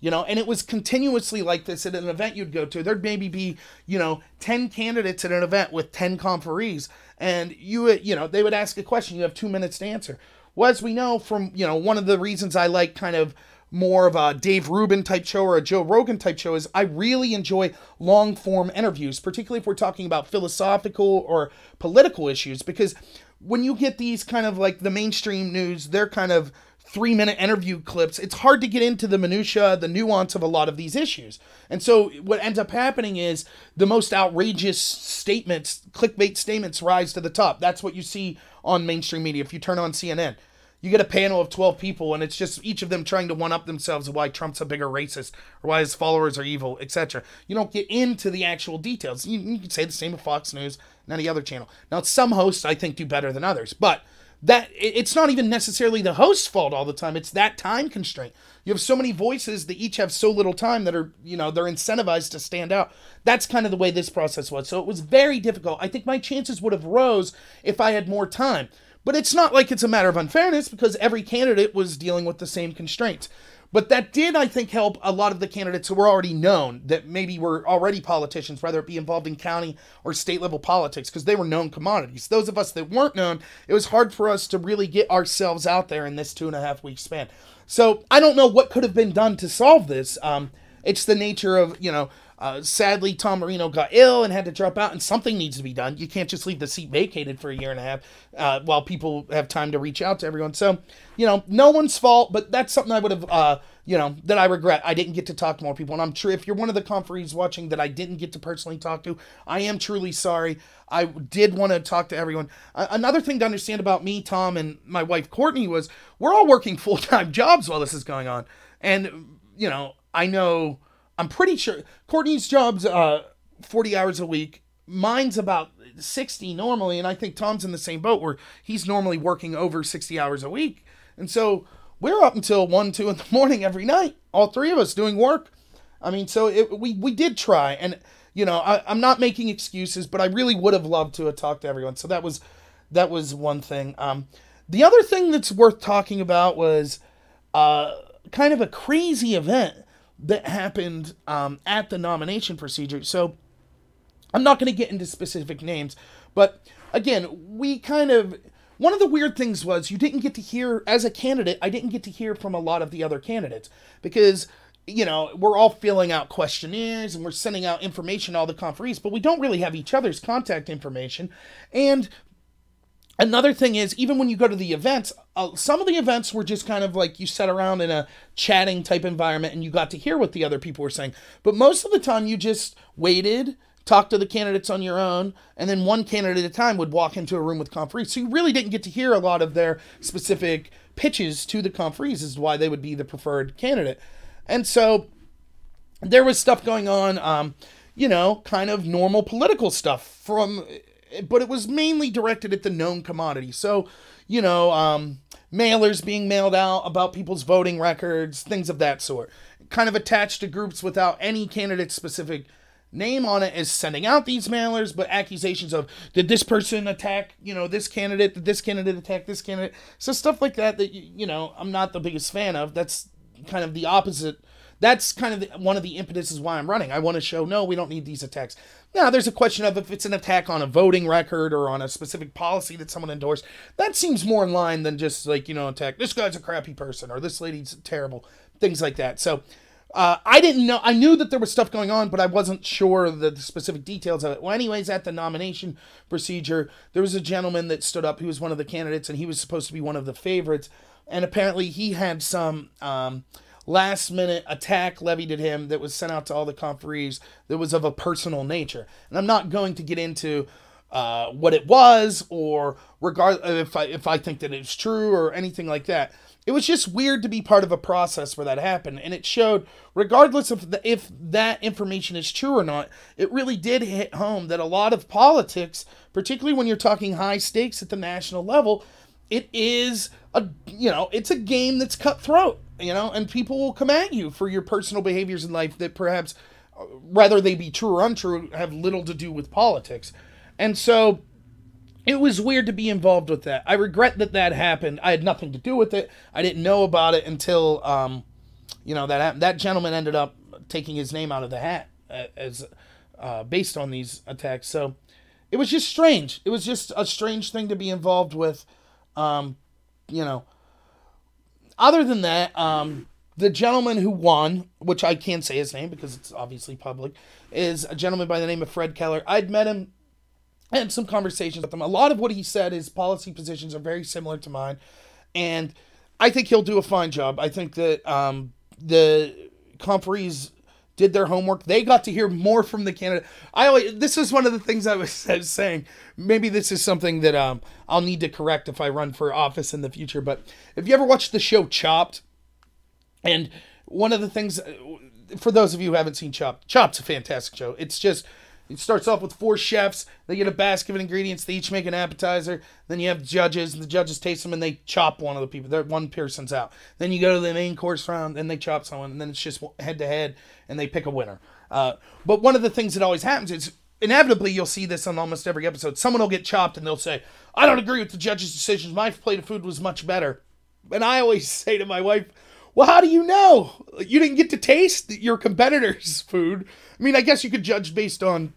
And it was continuously like this at an event you'd go to. There'd maybe be, 10 candidates at an event with 10 conferees, and they would ask a question. You have 2 minutes to answer. Well, as we know from, one of the reasons I like kind of more of a Dave Rubin type show or a Joe Rogan type show is I really enjoy long form interviews, particularly if we're talking about philosophical or political issues, because when you get these kind of like the mainstream news, they're kind of 3-minute interview clips. It's hard to get into the minutia, the nuance of a lot of these issues. And so what ends up happening is the most outrageous statements, clickbait statements, rise to the top. That's what you see on mainstream media. If you turn on CNN, you get a panel of 12 people, and it's just each of them trying to one-up themselves of why Trump's a bigger racist or why his followers are evil, etc. You don't get into the actual details. You can say the same of Fox News and any other channel. Now, some hosts, I think, do better than others, but it's not even necessarily the host's fault all the time. It's that time constraint. You have so many voices that each have so little time that are, they're incentivized to stand out. That's kind of the way this process was. So it was very difficult. I think my chances would have rose if I had more time. But it's not like it's a matter of unfairness because every candidate was dealing with the same constraints. But that did, I think, help a lot of the candidates who were already known, that maybe were already politicians, whether it be involved in county or state level politics, because they were known commodities. Those of us that weren't known, it was hard for us to really get ourselves out there in this 2.5 week span. So I don't know what could have been done to solve this. It's the nature of, sadly, Tom Marino got ill and had to drop out, and something needs to be done. You can't just leave the seat vacated for 1.5 years while people have time to reach out to everyone. So, no one's fault, but that's something I would have, that I regret. I didn't get to talk to more people, and I'm sure if you're one of the conferees watching that I didn't get to personally talk to, I am truly sorry. I did want to talk to everyone. Another thing to understand about me, Tom, and my wife, Courtney, was we're all working full-time jobs while this is going on. And, I'm pretty sure Courtney's job's 40 hours a week. Mine's about 60 normally, and I think Tom's in the same boat where he's normally working over 60 hours a week. And so we're up until 1, 2 in the morning every night, all 3 of us doing work. I mean, so we did try, and I'm not making excuses, but I really would have loved to have talked to everyone. So that was one thing. The other thing that's worth talking about was kind of a crazy event that happened at the nomination procedure. So I'm not going to get into specific names, but again, one of the weird things was you didn't get to hear, as a candidate, I didn't get to hear from a lot of the other candidates because, we're all filling out questionnaires and we're sending out information to all the conferees, but we don't really have each other's contact information. And another thing is, even when you go to the events, some of the events were just kind of like you sat around in a chatting type environment and you got to hear what the other people were saying. But most of the time you just waited, talked to the candidates on your own, and then one candidate at a time would walk into a room with conferees. So you really didn't get to hear a lot of their specific pitches to the conferees as to why they would be the preferred candidate. And so there was stuff going on, kind of normal political stuff but it was mainly directed at the known commodity. So, mailers being mailed out about people's voting records, things of that sort. Kind of attached to groups without any candidate-specific name on it as sending out these mailers, but accusations of, did this person attack, this candidate? Did this candidate attack this candidate? So stuff like that, I'm not the biggest fan of. That's kind of the opposite. That's kind of one of the impetuses why I'm running. I want to show, no, we don't need these attacks. Now, there's a question of if it's an attack on a voting record or on a specific policy that someone endorsed. That seems more in line than just attack, this guy's a crappy person or this lady's terrible, things like that. So I didn't know. I knew that there was stuff going on, but I wasn't sure the specific details of it. Well, anyways, at the nomination procedure, there was a gentleman that stood up. He was one of the candidates, and he was supposed to be one of the favorites. and apparently he had some last-minute attack levied at him that was sent out to all the conferees that was of a personal nature. And I'm not going to get into what it was, or if I think that it's true or anything like that. It was just weird to be part of a process where that happened, and it showed, regardless of if that information is true or not, it really did hit home that a lot of politics, particularly when you're talking high stakes at the national level, it is it's a game that's cutthroat, and people will come at you for your personal behaviors in life that perhaps, whether they be true or untrue, have little to do with politics. And so it was weird to be involved with that. I regret that happened. I had nothing to do with it. I didn't know about it until, that happened. That gentleman ended up taking his name out of the hat as based on these attacks. So it was just strange. It was just a strange thing to be involved with. Other than that, the gentleman who won, which I can't say his name because it's obviously public, is a gentleman by the name of Fred Keller. I'd met him. I had some conversations with him. A lot of what he said, his policy positions are very similar to mine, and I think he'll do a fine job. I think that the conferees did their homework. They got to hear more from the candidate. This is one of the things I was saying. Maybe this is something that I'll need to correct if I run for office in the future. But if you ever watched the show Chopped, and one of the things, for those of you who haven't seen Chopped, Chopked's a fantastic show. It starts off with 4 chefs. They get a basket of ingredients. They each make an appetizer. Then you have judges, and the judges taste them, and they chop one of the people. One person's out. Then you go to the main course round, and they chop someone, and then it's just head-to-head, and they pick a winner. But one of the things that always happens is, inevitably, you'll see this on almost every episode. Someone will get chopped, and they'll say, I don't agree with the judge's decisions. My plate of food was much better. And I always say to my wife, well, how do you know? You didn't get to taste your competitor's food. I mean, I guess you could judge based on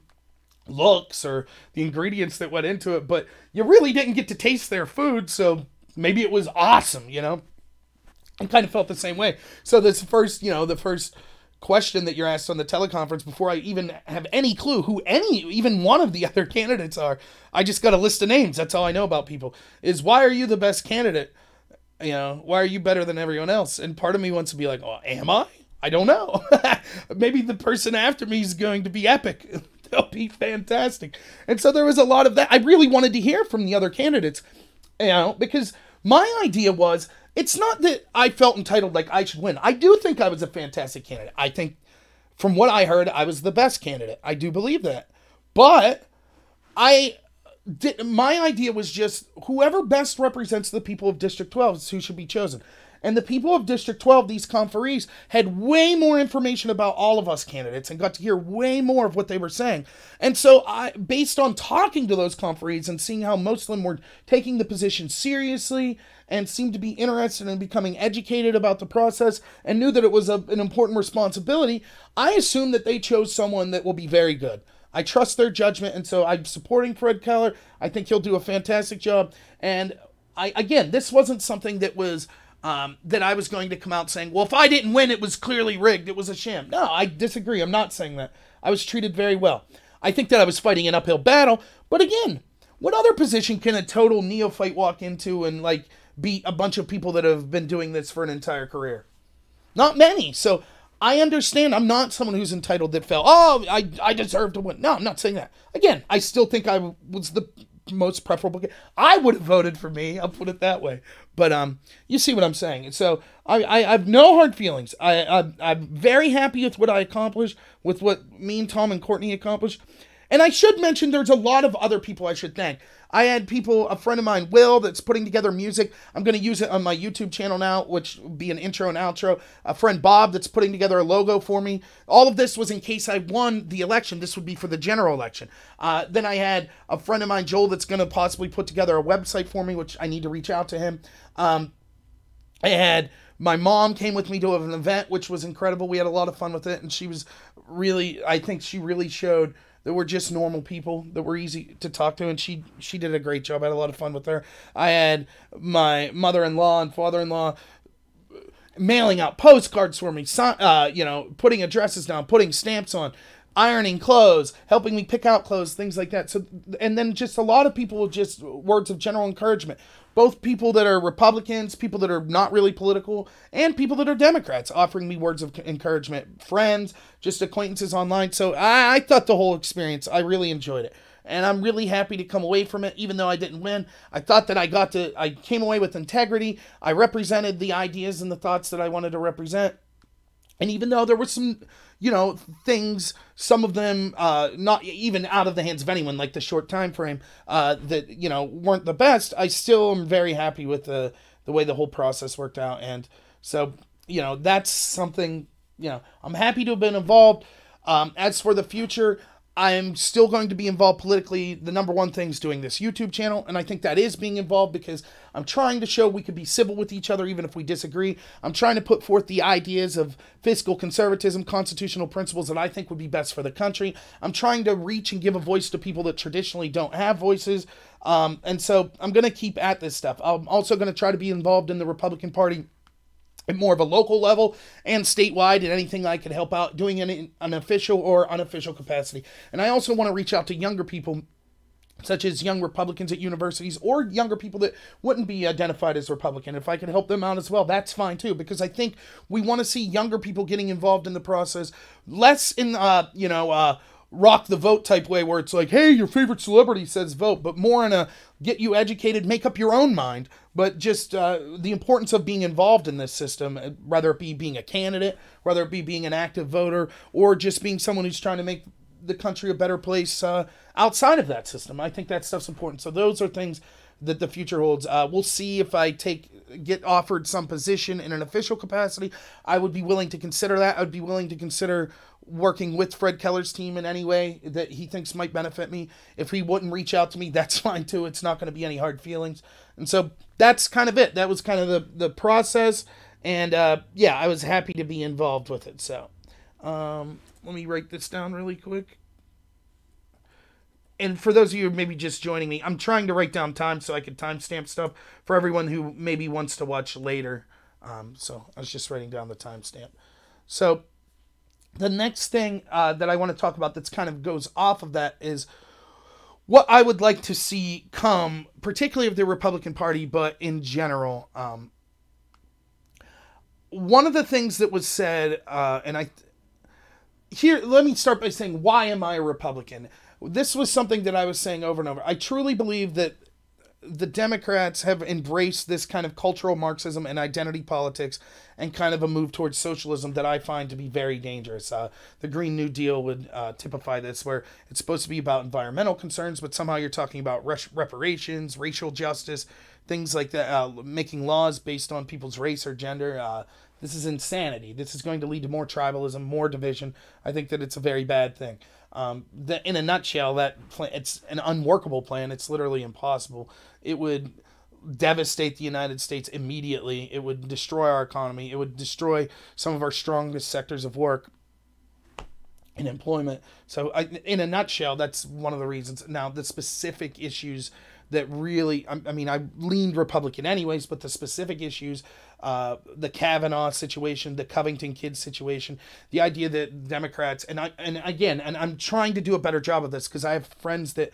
looks or the ingredients that went into it, but you really didn't get to taste their food, so maybe it was awesome, I kind of felt the same way. So the first question that you're asked on the teleconference, before I even have any clue who even one of the other candidates are, I just got a list of names. That's all I know about people, is why are you the best candidate? Why are you better than everyone else? And part of me wants to be like, oh, am I? I don't know. Maybe the person after me is going to be epic. They'll be fantastic. And so there was a lot of that. I really wanted to hear from the other candidates, because my idea was, it's not that I felt entitled like I should win. I do think I was a fantastic candidate. I think, from what I heard, I was the best candidate. I do believe that. But my idea was just whoever best represents the people of District 12 is who should be chosen. And the people of District 12, these conferees, had way more information about all of us candidates and got to hear way more of what they were saying. And so based on talking to those conferees and seeing how most of them were taking the position seriously and seemed to be interested in becoming educated about the process and knew that it was an important responsibility, I assumed that they chose someone that will be very good. I trust their judgment, and so I'm supporting Fred Keller. I think he'll do a fantastic job. And again, this wasn't something that was that I was going to come out saying, well, if I didn't win, it was clearly rigged. It was a sham. No, I disagree. I'm not saying that. I was treated very well. I think that I was fighting an uphill battle. But again, what other position can a total neophyte walk into and beat a bunch of people that have been doing this for an entire career? Not many. So I understand. I'm not someone who's entitled that fell. Oh, I deserve to win. No, I'm not saying that. Again, I still think I was the most preferable. I would have voted for me. I'll put it that way. But you see what I'm saying. And so I have no hard feelings. I'm very happy with what I accomplished, with what me and Tom and Courtney accomplished. And I should mention there's a lot of other people I should thank. I had a friend of mine, Will, that's putting together music. I'm going to use it on my YouTube channel now, which will be an intro and outro. A friend, Bob, that's putting together a logo for me. All of this was in case I won the election. This would be for the general election. Then I had a friend of mine, Joel, that's going to possibly put together a website for me, which I need to reach out to him. I had my mom came with me to an event, which was incredible. We had a lot of fun with it, and she was really, I think she really showed that we're just normal people, that were easy to talk to, and she did a great job. I had a lot of fun with her. I had my mother-in-law and father-in-law mailing out postcards for me, putting addresses down, putting stamps on, ironing clothes, helping me pick out clothes, things like that. So, and then just a lot of people with just words of general encouragement. both people that are Republicans, people that are not really political, and people that are Democrats offering me words of encouragement, friends, just acquaintances online. So I thought the whole experience, I really enjoyed it. And I'm really happy to come away from it, even though I didn't win. I thought that I came away with integrity. I represented the ideas and the thoughts that I wanted to represent. And even though there were some, things, some of them not even out of the hands of anyone, like the short time frame, that, weren't the best, I still am very happy with the way the whole process worked out. And so, that's something, I'm happy to have been involved. As for the future, I'm still going to be involved politically. The number one thing is doing this YouTube channel, and I think that is being involved because I'm trying to show we could be civil with each other even if we disagree. I'm trying to put forth the ideas of fiscal conservatism, constitutional principles that I think would be best for the country. I'm trying to reach and give a voice to people that traditionally don't have voices, and so I'm going to keep at this stuff. I'm also going to try to be involved in the Republican Party at more of a local level and statewide, and anything I can help out doing in an official or unofficial capacity. And I also want to reach out to younger people, such as young Republicans at universities or younger people that wouldn't be identified as Republican. If I can help them out as well, that's fine too, because I think we want to see younger people getting involved in the process, less in, rock the vote type way where it's like, hey, your favorite celebrity says vote, but more in a get you educated, make up your own mind, but just the importance of being involved in this system, whether it be being a candidate, whether it be being an active voter, or just being someone who's trying to make the country a better place outside of that system. I think that stuff's important. So those are things that the future holds. We'll see if I get offered some position in an official capacity. I would be willing to consider that. I would be willing to consider working with Fred Keller's team in any way that he thinks might benefit me. If he wouldn't reach out to me, that's fine too. It's not going to be any hard feelings. And so that's kind of it. That was kind of the process. And I was happy to be involved with it. So let me write this down really quick. And for those of you who maybe just joining me, I'm trying to write down time so I can timestamp stuff for everyone who maybe wants to watch later. So I was just writing down the timestamp. So the next thing that I want to talk about that's kind of goes off of that is what I would like to see come, particularly of the Republican Party, but in general. One of the things that was said, let me start by saying, why am I a Republican? This was something that I was saying over and over. I truly believe that the Democrats have embraced this kind of cultural Marxism and identity politics and kind of a move towards socialism that I find to be very dangerous. The Green New Deal would typify this, where it's supposed to be about environmental concerns, but somehow you're talking about reparations, racial justice, things like that, making laws based on people's race or gender. This is insanity. This is going to lead to more tribalism, more division. I think that it's a very bad thing. In a nutshell, that plan, it's an unworkable plan. It's literally impossible. It would devastate the United States immediately. It would destroy our economy. It would destroy some of our strongest sectors of work and employment. So in a nutshell, that's one of the reasons. Now, the specific issues that really, I leaned Republican anyways, but the specific issues, the Kavanaugh situation, the Covington kids situation, the idea that Democrats, and I'm trying to do a better job of this because I have friends that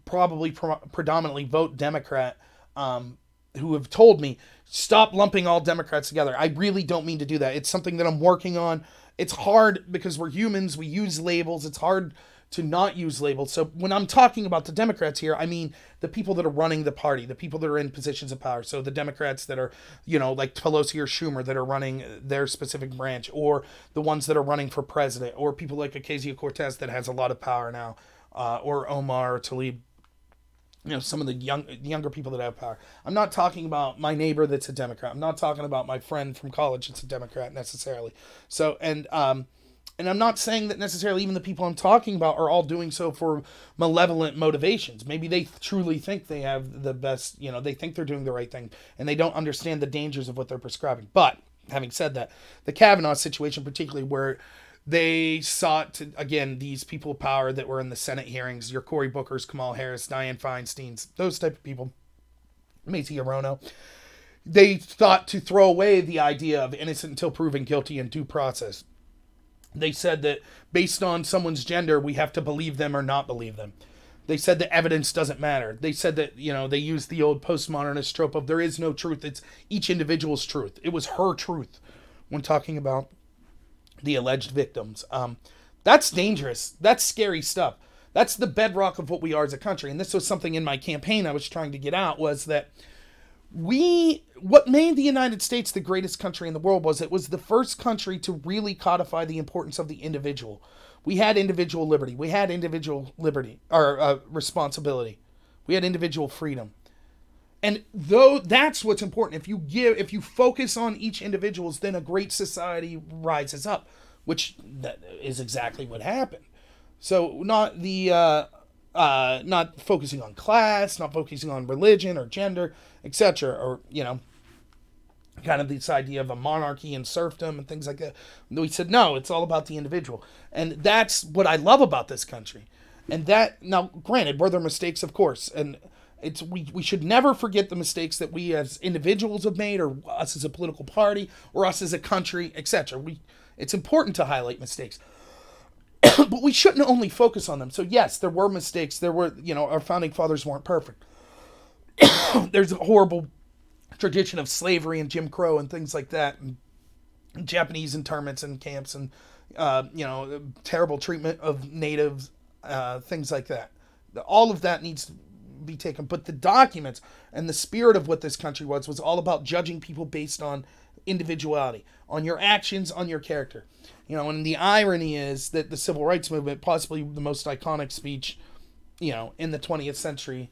probably predominantly vote Democrat, who have told me, stop lumping all Democrats together. I really don't mean to do that. It's something that I'm working on. It's hard because we're humans. We use labels. It's hard to not use labels. So when I'm talking about the Democrats here, I mean the people that are running the party, the people that are in positions of power. So the Democrats that are, like Pelosi or Schumer that are running their specific branch, or the ones that are running for president, or people like Ocasio-Cortez that has a lot of power now, or Omar or Tlaib. Some of the younger people that have power. I'm not talking about my neighbor that's a Democrat. I'm not talking about my friend from college that's a Democrat necessarily. So, and I'm not saying that necessarily even the people I'm talking about are all doing so for malevolent motivations. Maybe they truly think they have the best, they think they're doing the right thing, and they don't understand the dangers of what they're prescribing. But having said that, the Kavanaugh situation particularly, where they sought to, again, these people of power that were in the Senate hearings, your Cory Bookers, Kamala Harris, Dianne Feinsteins, those type of people, Mazie Hirono, they thought to throw away the idea of innocent until proven guilty in due process. They said that based on someone's gender, we have to believe them or not believe them. They said that evidence doesn't matter. They said that, they used the old postmodernist trope of there is no truth. It's each individual's truth. It was her truth when talking about the alleged victims. That's dangerous. That's scary stuff. That's the bedrock of what we are as a country. And this was something in my campaign I was trying to get out, was that what made the United States the greatest country in the world was it was the first country to really codify the importance of the individual. We had individual liberty. We had individual liberty, or responsibility. We had individual freedom. And though that's what's important, if you focus on each individual's, then a great society rises up, which that is exactly what happened. So not focusing on class, not focusing on religion or gender, etc., or kind of this idea of a monarchy and serfdom and things like that. We said, no, it's all about the individual. And that's what I love about this country. And that, now, granted, were there mistakes? Of course. And we should never forget the mistakes that we as individuals have made, or us as a political party, or us as a country, etc. It's important to highlight mistakes. But we shouldn't only focus on them. So yes, there were mistakes. There were, our founding fathers weren't perfect. There's a horrible tradition of slavery and Jim Crow and things like that, and Japanese internments and camps, and terrible treatment of natives, things like that. All of that needs to be taken. But the documents and the spirit of what this country was all about judging people based on individuality, on your actions, on your character. And the irony is that the Civil Rights Movement, possibly the most iconic speech, in the 20th century,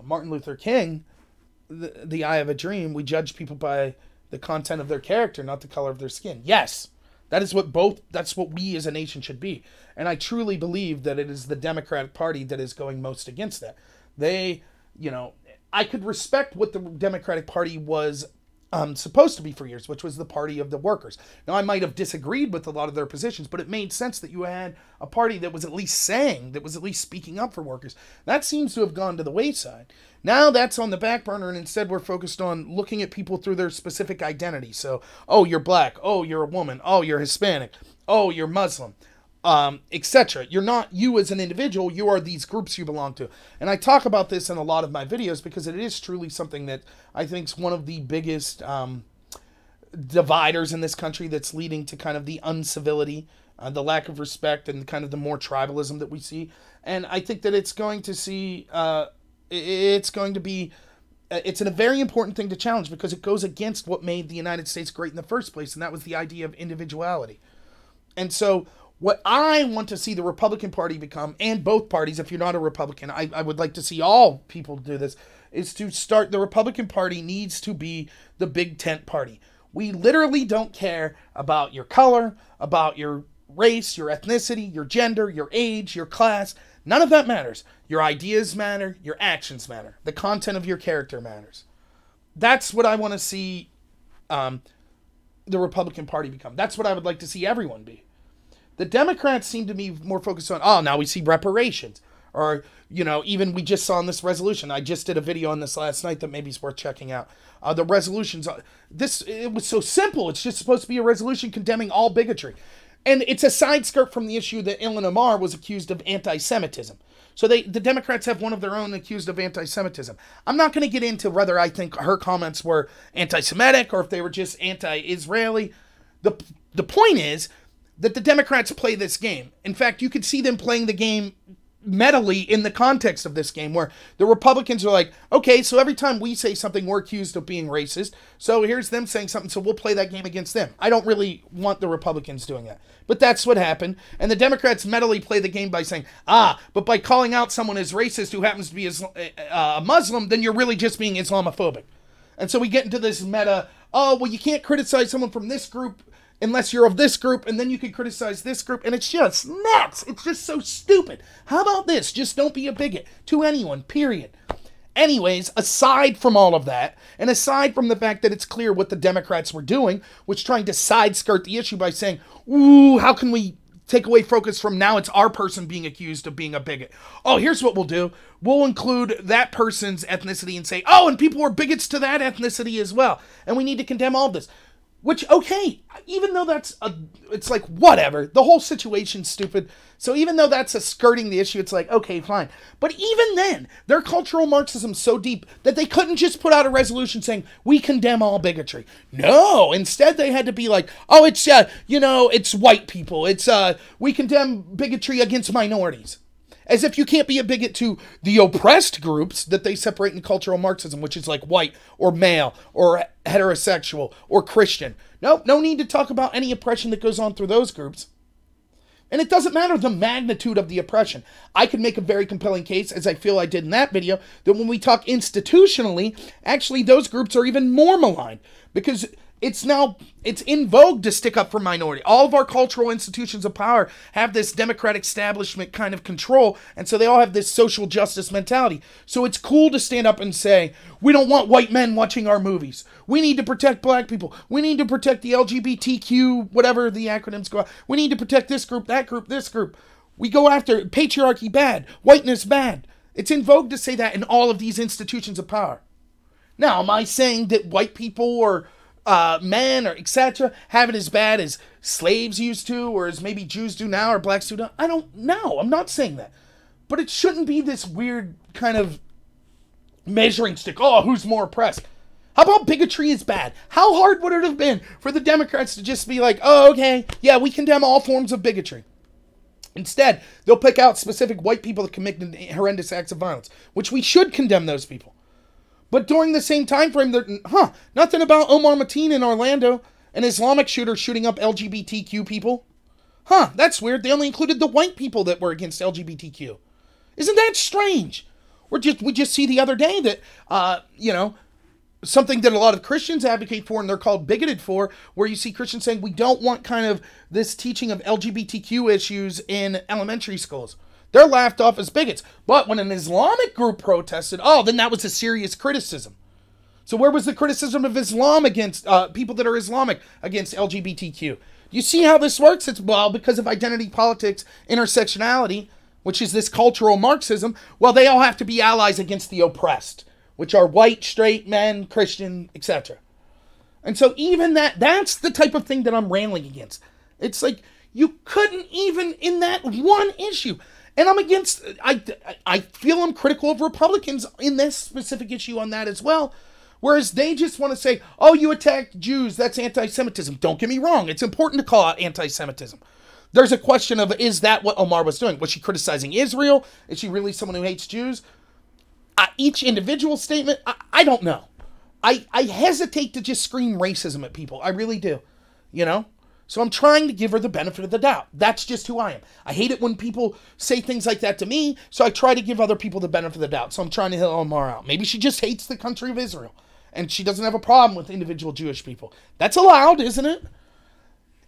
Martin Luther King, the I Have a Dream, we judge people by the content of their character, not the color of their skin. Yes, that's what we as a nation should be. And I truly believe that it is the Democratic Party that is going most against that. I could respect what the Democratic Party was supposed to be for years, which was the party of the workers. Now, I might have disagreed with a lot of their positions, but it made sense that you had a party that was at least speaking up for workers. That seems to have gone to the wayside. Now that's on the back burner, and instead we're focused on looking at people through their specific identity. So, oh, you're black. Oh, you're a woman. Oh, you're Hispanic. Oh, you're Muslim. Etc. You're not you as an individual. You are these groups you belong to. And I talk about this in a lot of my videos because it is truly something that I think is one of the biggest dividers in this country, that's leading to kind of the uncivility, the lack of respect, and kind of the more tribalism that we see. And I think that it's a very important thing to challenge, because it goes against what made the United States great in the first place, and that was the idea of individuality. And so what I want to see the Republican Party become, and both parties, if you're not a Republican, I would like to see all people do this, is to start, the Republican Party needs to be the big tent party. We literally don't care about your color, about your race, your ethnicity, your gender, your age, your class. None of that matters. Your ideas matter, your actions matter. The content of your character matters. That's what I want to see the Republican Party become. That's what I would like to see everyone be. The Democrats seem to be more focused on, now we see reparations. Or, even we just saw in this resolution. I just did a video on this last night that maybe is worth checking out. The resolutions, it was so simple. It's just supposed to be a resolution condemning all bigotry. And it's a side skirt from the issue that Ilhan Omar was accused of anti-Semitism. So the Democrats have one of their own accused of anti-Semitism. I'm not going to get into whether I think her comments were anti-Semitic or if they were just anti-Israeli. The point is that the Democrats play this game. In fact, you could see them playing the game metally in the context of this game, where the Republicans are like, okay, so every time we say something, we're accused of being racist. So here's them saying something, so we'll play that game against them. I don't really want the Republicans doing that. But that's what happened. And the Democrats mentally play the game by saying, but by calling out someone as racist who happens to be a Muslim, then you're really just being Islamophobic. And so we get into this meta, you can't criticize someone from this group unless you're of this group, and then you can criticize this group, and it's just nuts. It's just so stupid. How about this? Just don't be a bigot to anyone, period. Anyways, aside from all of that, and aside from the fact that it's clear what the Democrats were doing, which trying to side skirt the issue by saying, ooh, how can we take away focus from now it's our person being accused of being a bigot? Oh, here's what we'll do. We'll include that person's ethnicity and say, and people were bigots to that ethnicity as well, and we need to condemn all of this. Which, okay, even though it's like, whatever. The whole situation's stupid. So even though that's a skirting the issue, it's like, okay, fine. But even then, their cultural Marxism's so deep that they couldn't just put out a resolution saying, we condemn all bigotry. No, instead they had to be like, oh, it's, it's white people. It's, we condemn bigotry against minorities. As if you can't be a bigot to the oppressed groups that they separate in cultural Marxism, which is like white or male or heterosexual or Christian. Nope, no need to talk about any oppression that goes on through those groups. And it doesn't matter the magnitude of the oppression. I could make a very compelling case, as I feel I did in that video, that when we talk institutionally, actually those groups are even more maligned. Because it's in vogue to stick up for minority. All of our cultural institutions of power have this democratic establishment kind of control, and so they all have this social justice mentality. So it's cool to stand up and say, we don't want white men watching our movies. We need to protect black people. We need to protect the LGBTQ, whatever the acronyms go. We need to protect this group, that group, this group. We go after patriarchy bad, whiteness bad. It's in vogue to say that in all of these institutions of power. Now, am I saying that white people or men or etc. have it as bad as slaves used to, or as maybe Jews do now, or blacks do now? I don't know. I'm not saying that. But it shouldn't be this weird kind of measuring stick. Oh, who's more oppressed? How about bigotry is bad? How hard would it have been for the Democrats to just be like, oh, okay, yeah, we condemn all forms of bigotry. Instead, they'll pick out specific white people that commit horrendous acts of violence, which we should condemn those people. But during the same time frame, nothing about Omar Mateen in Orlando, an Islamic shooter shooting up LGBTQ people. That's weird. They only included the white people that were against LGBTQ. Isn't that strange? We just see the other day that, something that a lot of Christians advocate for and they're called bigoted for, where you see Christians saying we don't want kind of this teaching of LGBTQ issues in elementary schools. They're laughed off as bigots. But when an Islamic group protested, then that was a serious criticism. So where was the criticism of Islam against people that are Islamic against LGBTQ? Do you see how this works? It's, because of identity politics, intersectionality, which is this cultural Marxism, they all have to be allies against the oppressed, which are white, straight, men, Christian, etc. And so even that's the type of thing that I'm railing against. It's like, you couldn't even in that one issue. And I'm against, I feel I'm critical of Republicans in this specific issue on that as well. Whereas they just want to say, oh, you attacked Jews, that's anti-Semitism. Don't get me wrong. It's important to call out anti-Semitism. There's a question of, is that what Omar was doing? Was she criticizing Israel? Is she really someone who hates Jews? Each individual statement, I don't know. I hesitate to just scream racism at people. I really do. So I'm trying to give her the benefit of the doubt. That's just who I am. I hate it when people say things like that to me, so I try to give other people the benefit of the doubt. So I'm trying to hit Omar out. Maybe she just hates the country of Israel, and she doesn't have a problem with individual Jewish people. That's allowed, isn't it?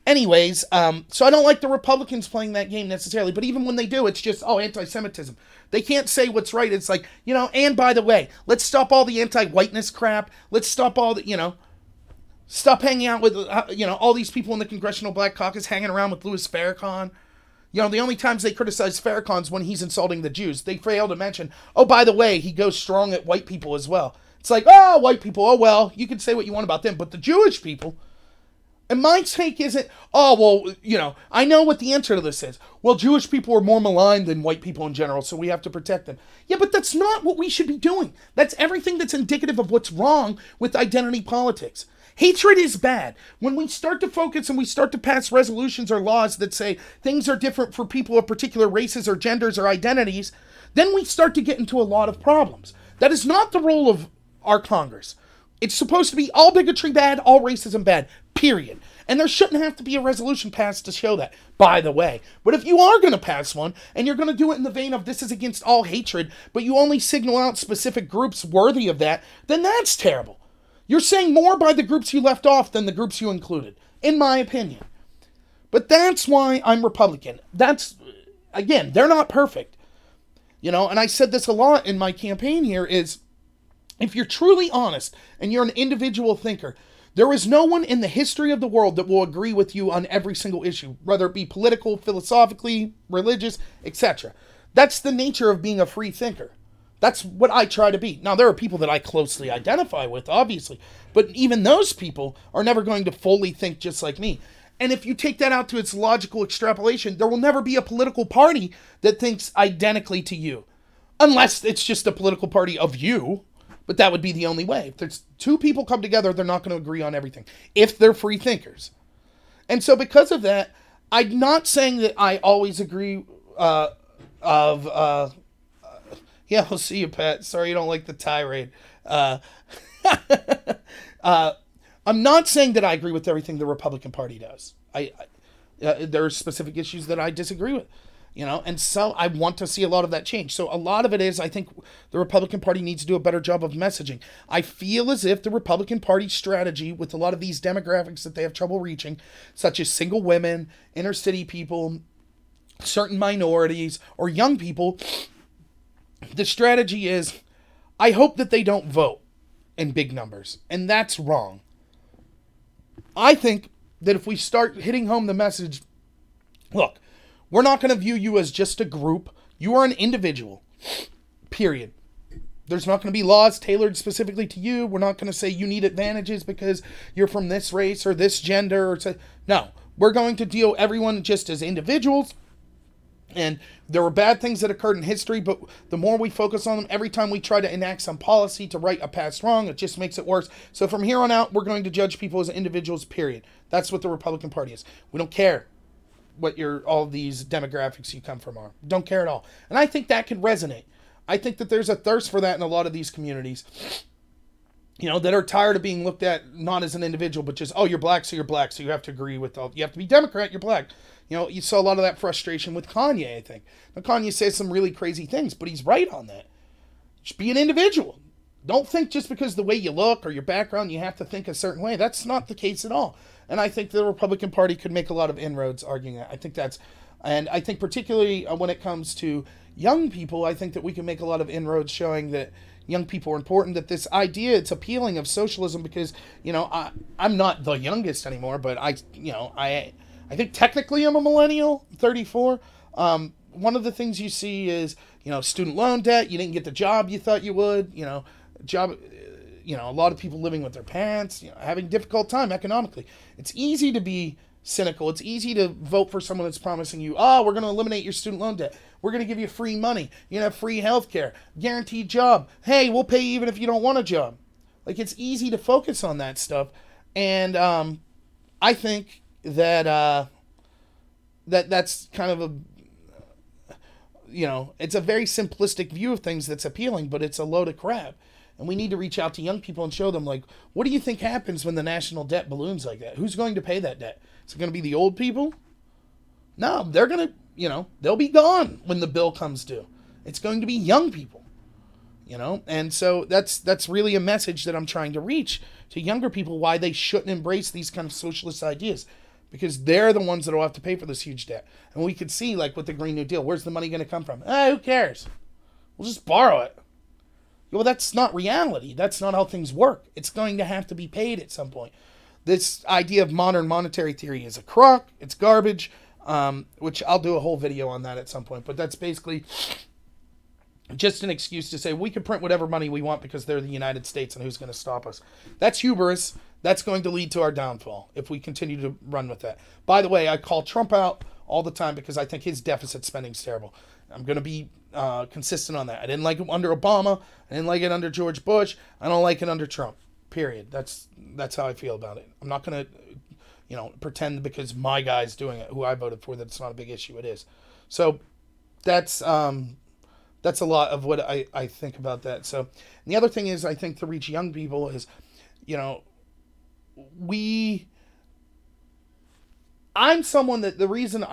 Anyways, so I don't like the Republicans playing that game necessarily, but even when they do, it's just, anti-Semitism. They can't say what's right. It's like, and by the way, let's stop all the anti-whiteness crap. Let's stop all the, stop hanging out with, all these people in the Congressional Black Caucus hanging around with Louis Farrakhan. The only times they criticize Farrakhan is when he's insulting the Jews. They fail to mention, by the way, he goes strong at white people as well. It's like, white people, you can say what you want about them, but the Jewish people. And my take isn't, I know what the answer to this is. Well, Jewish people are more maligned than white people in general, so we have to protect them. Yeah, but that's not what we should be doing. That's everything that's indicative of what's wrong with identity politics. Hatred is bad. When we start to focus and we start to pass resolutions or laws that say things are different for people of particular races or genders or identities, then we start to get into a lot of problems. That is not the role of our Congress. It's supposed to be all bigotry bad, all racism bad, period. And there shouldn't have to be a resolution passed to show that, by the way. But if you are going to pass one, and you're going to do it in the vein of this is against all hatred, but you only signal out specific groups worthy of that, then that's terrible. You're saying more by the groups you left off than the groups you included, in my opinion. But that's why I'm Republican. Again, they're not perfect. And I said this a lot in my campaign here is, if you're truly honest and you're an individual thinker, there is no one in the history of the world that will agree with you on every single issue, whether it be political, philosophically, religious, etc. That's the nature of being a free thinker. That's what I try to be. Now, there are people that I closely identify with, obviously, but even those people are never going to fully think just like me. And if you take that out to its logical extrapolation, there will never be a political party that thinks identically to you. Unless it's just a political party of you. But that would be the only way. If there's two people come together, they're not going to agree on everything. If they're free thinkers. And so because of that, I'm not saying that I always agree yeah, we'll see you, Pat. Sorry you don't like the tirade. I'm not saying that I agree with everything the Republican Party does. There are specific issues that I disagree with, and so I want to see a lot of that change. So a lot of it is, I think the Republican Party needs to do a better job of messaging. I feel as if the Republican Party strategy with a lot of these demographics that they have trouble reaching, such as single women, inner city people, certain minorities, or young people, the strategy is, I hope that they don't vote in big numbers. And that's wrong. I think that if we start hitting home the message, look, we're not going to view you as just a group. You are an individual. Period. There's not going to be laws tailored specifically to you. We're not going to say you need advantages because you're from this race or this gender. No, we're going to deal everyone just as individuals. And there were bad things that occurred in history, but the more we focus on them, every time we try to enact some policy to right a past wrong, it just makes it worse. So from here on out, we're going to judge people as individuals, period. That's what the Republican Party is. We don't care what all these demographics you come from are. Don't care at all. And I think that can resonate. I think that there's a thirst for that in a lot of these communities, that are tired of being looked at not as an individual, but just, oh, you're black, so you have to agree with all. You have to be Democrat, you're black. You saw a lot of that frustration with Kanye, I think. Now, Kanye says some really crazy things, but he's right on that. Just be an individual. Don't think just because the way you look or your background, you have to think a certain way. That's not the case at all. And I think the Republican Party could make a lot of inroads arguing that. And I think particularly when it comes to young people, I think that we can make a lot of inroads showing that young people are important, that this idea, it's appealing of socialism because, I'm not the youngest anymore, but I think technically I'm a millennial, 34. One of the things you see is, student loan debt. You didn't get the job you thought you would, a lot of people living with their parents, having a difficult time economically. It's easy to be cynical. It's easy to vote for someone that's promising you, oh, we're going to eliminate your student loan debt. We're going to give you free money. You're going to have free health care, guaranteed job. Hey, we'll pay you even if you don't want a job. Like, it's easy to focus on that stuff. And I think that that's kind of it's a very simplistic view of things that's appealing, but it's a load of crap. And we need to reach out to young people and show them, like, what do you think happens when the national debt balloons like that? Who's going to pay that debt? Is it going to be the old people? No, they're going to, they'll be gone when the bill comes due. It's going to be young people, And so that's really a message that I'm trying to reach to younger people, why they shouldn't embrace these kind of socialist ideas. Because they're the ones that will have to pay for this huge debt. And we could see, like, with the Green New Deal, where's the money going to come from? Who cares? We'll just borrow it. Well, that's not reality. That's not how things work. It's going to have to be paid at some point. This idea of modern monetary theory is a crock. It's garbage, which I'll do a whole video on that at some point. But that's basically just an excuse to say we can print whatever money we want because they're the United States and who's going to stop us. That's hubris. That's going to lead to our downfall if we continue to run with that. By the way, I call Trump out all the time because I think his deficit spending is terrible. I'm going to be consistent on that. I didn't like it under Obama. I didn't like it under George Bush. I don't like it under Trump. Period. That's how I feel about it. I'm not going to, pretend because my guy's doing it, who I voted for, that it's not a big issue. It is. So that's a lot of what I think about that. So and the other thing is, I think to reach young people is, I'm someone that the reason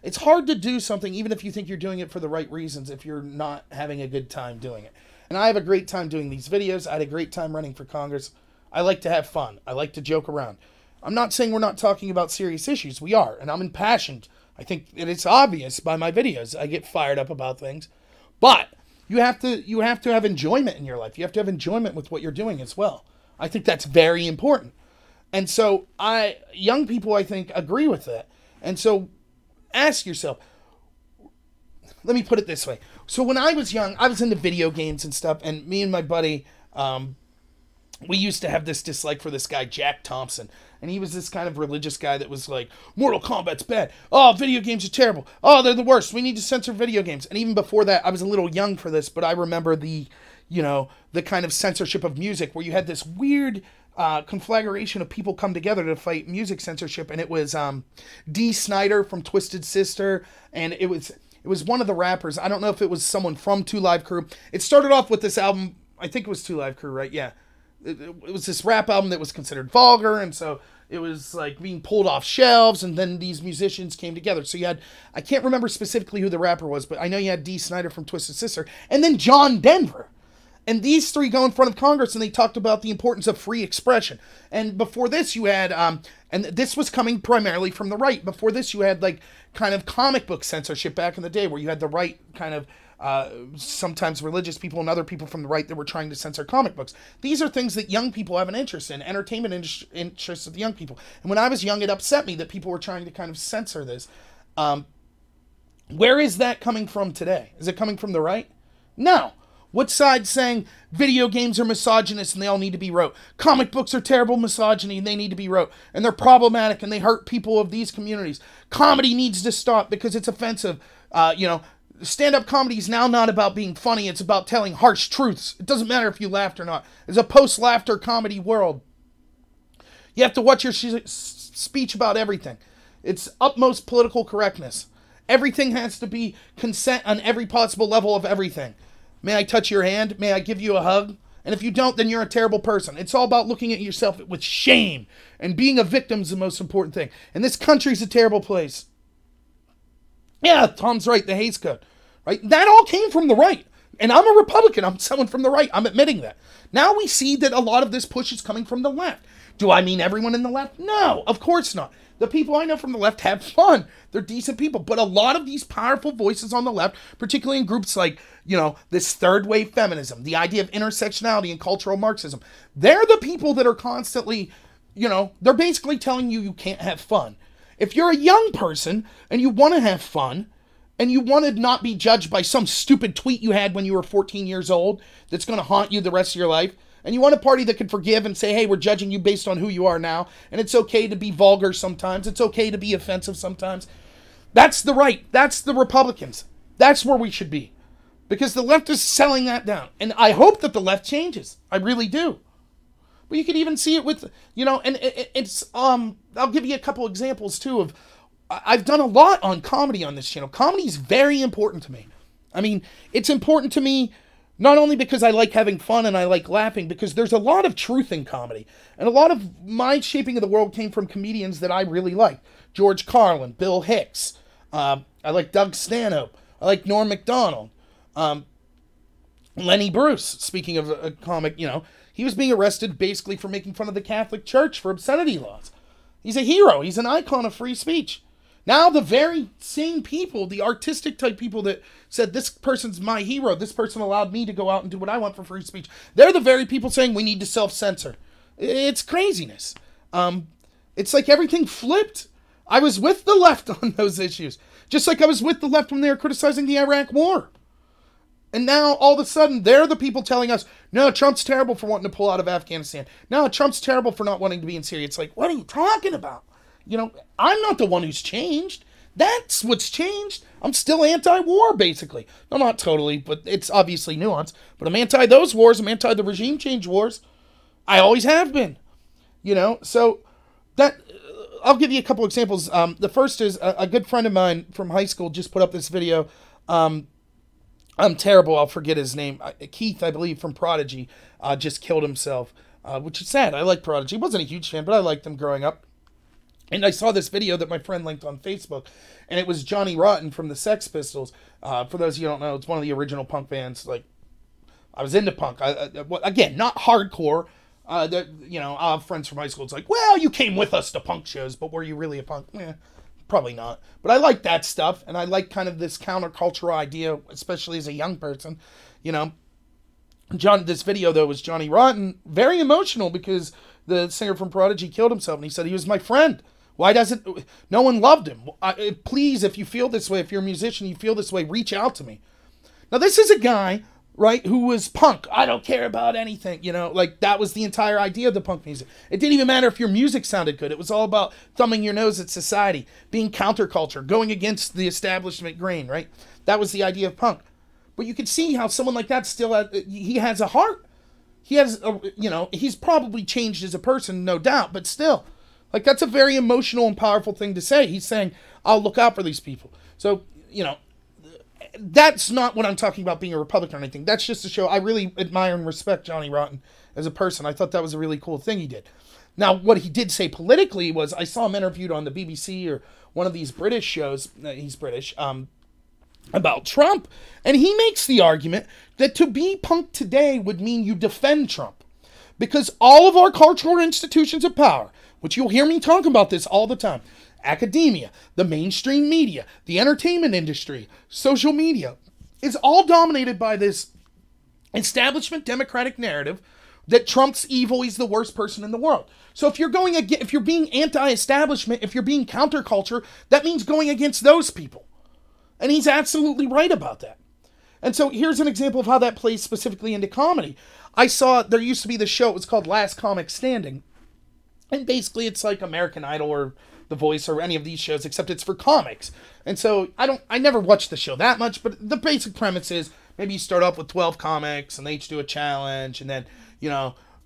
it's hard to do something even if you think you're doing it for the right reasons if you're not having a good time doing it. And I have a great time doing these videos. I had a great time running for Congress. I like to have fun. I like to joke around. I'm not saying we're not talking about serious issues. We are, and I'm impassioned. I think it's obvious by my videos. I get fired up about things. But you have to have enjoyment in your life. You have to have enjoyment with what you're doing as well. I think that's very important. And so young people, I think, agree with that. And so ask yourself, let me put it this way. So when I was young, I was into video games and stuff, and me and my buddy, we used to have this dislike for this guy, Jack Thompson. And he was this kind of religious guy that was like, Mortal Kombat's bad. Oh, video games are terrible. Oh, they're the worst. We need to censor video games. And even before that, I was a little young for this, but I remember the kind of censorship of music where you had this weird conflagration of people come together to fight music censorship. And it was Dee Snider from Twisted Sister. And it was one of the rappers. I don't know if it was someone from 2 Live Crew. It started off with this album. I think it was 2 Live Crew, right? Yeah. It was this rap album that was considered vulgar, and so it was like being pulled off shelves, and then these musicians came together. So you had, I can't remember specifically who the rapper was, but I know you had Dee Snider from Twisted Sister, and then John Denver. And these 3 go in front of Congress, and they talked about the importance of free expression. And before this, you had, and this was coming primarily from the right. Before this, you had like kind of comic book censorship back in the day, where you had the right kind of sometimes religious people and other people from the right that were trying to censor comic books. These are things that young people have an interest in, entertainment interests of the young people. And when I was young, it upset me that people were trying to kind of censor this. Where is that coming from today? Is it coming from the right? No. What side's saying video games are misogynist and they all need to be wrote? Comic books are terrible misogyny and they need to be wrote. And they're problematic and they hurt people of these communities. Comedy needs to stop because it's offensive. Stand-up comedy is now not about being funny. It's about telling harsh truths. It doesn't matter if you laughed or not. It's a post-laughter comedy world. You have to watch your speech about everything. It's utmost political correctness. Everything has to be consent on every possible level of everything. May I touch your hand? May I give you a hug? And if you don't, then you're a terrible person. It's all about looking at yourself with shame. And being a victim is the most important thing. And this country's a terrible place. Yeah, Tom's right, the Hays Code. Right? That all came from the right. And I'm a Republican. I'm someone from the right. I'm admitting that. Now we see that a lot of this push is coming from the left. Do I mean everyone in the left? No, of course not. The people I know from the left have fun. They're decent people. But a lot of these powerful voices on the left, particularly in groups like, this third wave feminism, the idea of intersectionality and cultural Marxism, they're the people that are constantly, they're basically telling you can't have fun. If you're a young person and you want to have fun and you want to not be judged by some stupid tweet you had when you were 14 years old that's going to haunt you the rest of your life, and you want a party that can forgive and say, hey, we're judging you based on who you are now, and it's okay to be vulgar sometimes, it's okay to be offensive sometimes, that's the right. That's the Republicans. That's where we should be. Because the left is selling that down. And I hope that the left changes. I really do. But you can even see it with, and it's, I'll give you a couple examples too of, I've done a lot on comedy on this channel. Comedy is very important to me. I mean, it's important to me not only because I like having fun and I like laughing, because there's a lot of truth in comedy. And a lot of my shaping of the world came from comedians that I really like. George Carlin, Bill Hicks. I like Doug Stanhope. I like Norm Macdonald. Lenny Bruce, speaking of a comic, he was being arrested basically for making fun of the Catholic Church for obscenity laws. He's a hero. He's an icon of free speech. Now the very same people, the artistic type people that said this person's my hero, this person allowed me to go out and do what I want for free speech, they're the very people saying we need to self-censor. It's craziness. It's like everything flipped. I was with the left on those issues, just like I was with the left when they were criticizing the Iraq War. And now, all of a sudden, they're the people telling us, no, Trump's terrible for wanting to pull out of Afghanistan. No, Trump's terrible for not wanting to be in Syria. It's like, what are you talking about? I'm not the one who's changed. That's what's changed. I'm still anti-war, basically. No, not totally, but it's obviously nuanced. But I'm anti those wars. I'm anti the regime change wars. I always have been. So that... I'll give you a couple examples. The first is a good friend of mine from high school just put up this video. I'm terrible. I'll forget his name. Keith, I believe, from Prodigy, just killed himself, which is sad. I like Prodigy. Wasn't a huge fan, but I liked them growing up. And I saw this video that my friend linked on Facebook, and it was Johnny Rotten from the Sex Pistols. For those of you who don't know, it's one of the original punk bands. Like, I was into punk. Again, not hardcore. I have friends from high school. It's like, well, you came with us to punk shows, but were you really a punk? Probably not. But I like that stuff, and I like kind of this countercultural idea, especially as a young person. This video, though, was Johnny Rotten. Very emotional because the singer from Prodigy killed himself, and he said he was my friend. Why doesn't... No one loved him. Please, if you feel this way, if you're a musician, you feel this way, reach out to me. Now, this is a guy, right, who was punk. I don't care about anything, you know, like that was the entire idea of the punk music. It didn't even matter if your music sounded good. It was all about thumbing your nose at society, being counterculture, going against the establishment grain, right? That was the idea of punk. But you can see how someone like that still, he has a heart. He has, he's probably changed as a person, no doubt, but still. Like, that's a very emotional and powerful thing to say. He's saying, I'll look out for these people. So, that's not what I'm talking about being a Republican or anything. That's just to show I really admire and respect Johnny Rotten as a person. I thought that was a really cool thing he did. Now, what he did say politically was, I saw him interviewed on the BBC or one of these British shows, he's British, about Trump. And he makes the argument that to be punk today would mean you defend Trump. Because all of our cultural institutions of power, which you'll hear me talk about this all the time, academia, the mainstream media, the entertainment industry, social media, is all dominated by this establishment democratic narrative that Trump's evil, he's the worst person in the world. So if you're being anti-establishment, if you're being counterculture, that means going against those people. And he's absolutely right about that. And so here's an example of how that plays specifically into comedy. I saw, there used to be this show, it was called Last Comic Standing. And basically it's like American Idol or The Voice or any of these shows, except it's for comics. And so I never watched the show that much, but the basic premise is maybe you start off with 12 comics and they each do a challenge, and then,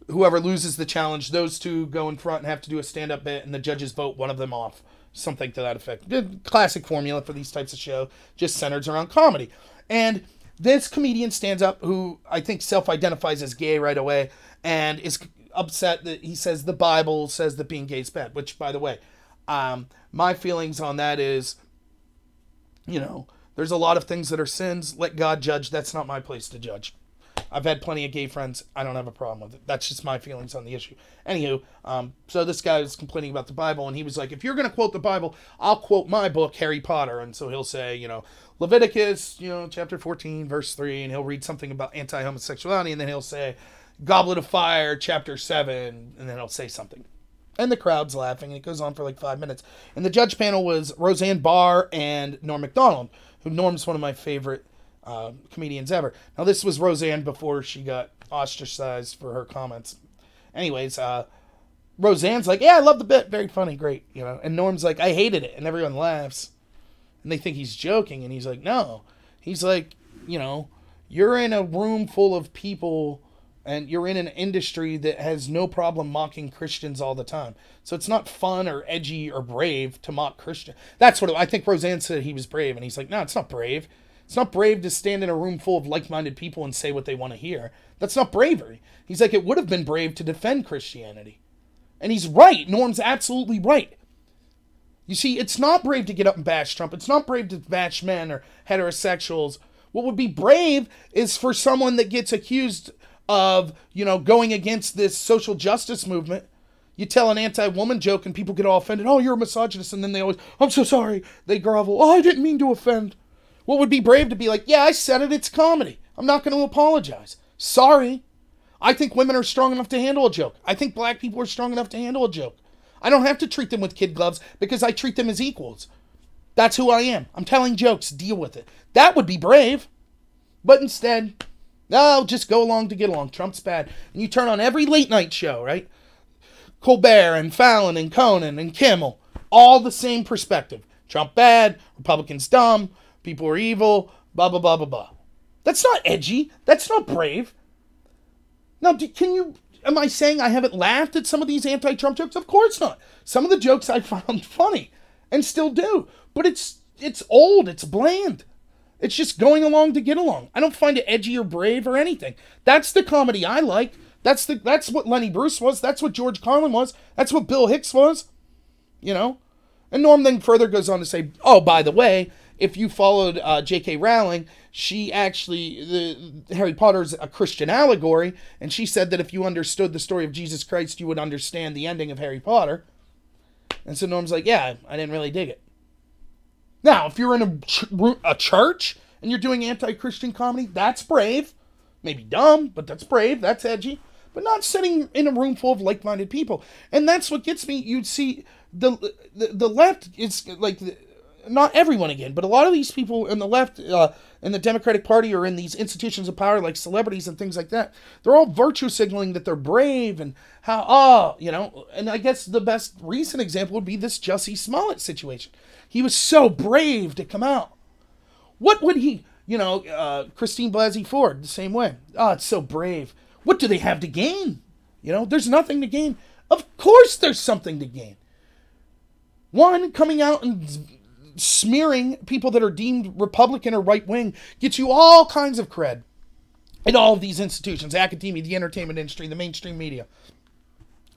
whoever loses the challenge, those two go in front and have to do a stand-up bit, and the judges vote one of them off. Something to that effect. Good classic formula for these types of shows, just centered around comedy. And this comedian stands up who I think self-identifies as gay right away and is upset that he says the Bible says that being gay is bad, which, by the way, my feelings on that is, there's a lot of things that are sins. Let God judge. That's not my place to judge. I've had plenty of gay friends. I don't have a problem with it. That's just my feelings on the issue. Anywho, so this guy was complaining about the Bible, and he was like, if you're going to quote the Bible, I'll quote my book, Harry Potter. And so he'll say, Leviticus, chapter 14, verse 3, and he'll read something about anti-homosexuality, and then he'll say, Goblet of Fire, chapter 7, and then he'll say something. And the crowd's laughing, and it goes on for like 5 minutes. And the judge panel was Roseanne Barr and Norm Macdonald, who Norm's one of my favorite comedians ever. Now, this was Roseanne before she got ostracized for her comments. Anyways, Roseanne's like, yeah, I love the bit. Very funny. Great. And Norm's like, I hated it. And everyone laughs. And they think he's joking. And he's like, no. He's like, you're in a room full of people and you're in an industry that has no problem mocking Christians all the time. So it's not fun or edgy or brave to mock Christians. That's what I think Roseanne said he was brave. And he's like, no, it's not brave. It's not brave to stand in a room full of like-minded people and say what they want to hear. That's not bravery. He's like, it would have been brave to defend Christianity. And he's right. Norm's absolutely right. You see, it's not brave to get up and bash Trump. It's not brave to bash men or heterosexuals. What would be brave is for someone that gets accused of, going against this social justice movement. You tell an anti-woman joke and people get all offended. Oh, you're a misogynist. And then they always, I'm so sorry. They grovel. Oh, I didn't mean to offend. What would be brave to be like, yeah, I said it, it's comedy. I'm not going to apologize. Sorry. I think women are strong enough to handle a joke. I think black people are strong enough to handle a joke. I don't have to treat them with kid gloves because I treat them as equals. That's who I am. I'm telling jokes. Deal with it. That would be brave. But instead, no, just go along to get along. Trump's bad. And you turn on every late night show, right? Colbert and Fallon and Cohen and Kimmel. All the same perspective. Trump bad. Republicans dumb. People are evil, blah, blah, blah, blah, blah. That's not edgy. That's not brave. Now, am I saying I haven't laughed at some of these anti-Trump jokes? Of course not. Some of the jokes I found funny and still do. But it's old. It's bland. It's just going along to get along. I don't find it edgy or brave or anything. That's the comedy I like. That's what Lenny Bruce was. That's what George Carlin was. That's what Bill Hicks was. And Norm then further goes on to say, oh, by the way, if you followed J.K. Rowling, she actually, Harry Potter's a Christian allegory, and she said that if you understood the story of Jesus Christ, you would understand the ending of Harry Potter. And so Norm's like, yeah, I didn't really dig it. Now, if you're in a church and you're doing anti-Christian comedy, that's brave. Maybe dumb, but that's brave, that's edgy. But not sitting in a room full of like-minded people. And that's what gets me. You'd see the left is like, not everyone again, but a lot of these people in the left, in the Democratic Party, or in these institutions of power like celebrities and things like that, they're all virtue signaling that they're brave and how, and I guess the best recent example would be this Jussie Smollett situation. He was so brave to come out. What would he, Christine Blasey Ford, the same way. Oh, it's so brave. What do they have to gain? There's nothing to gain. Of course there's something to gain. One, coming out and smearing people that are deemed Republican or right-wing gets you all kinds of cred in all of these institutions, academia, the entertainment industry, the mainstream media,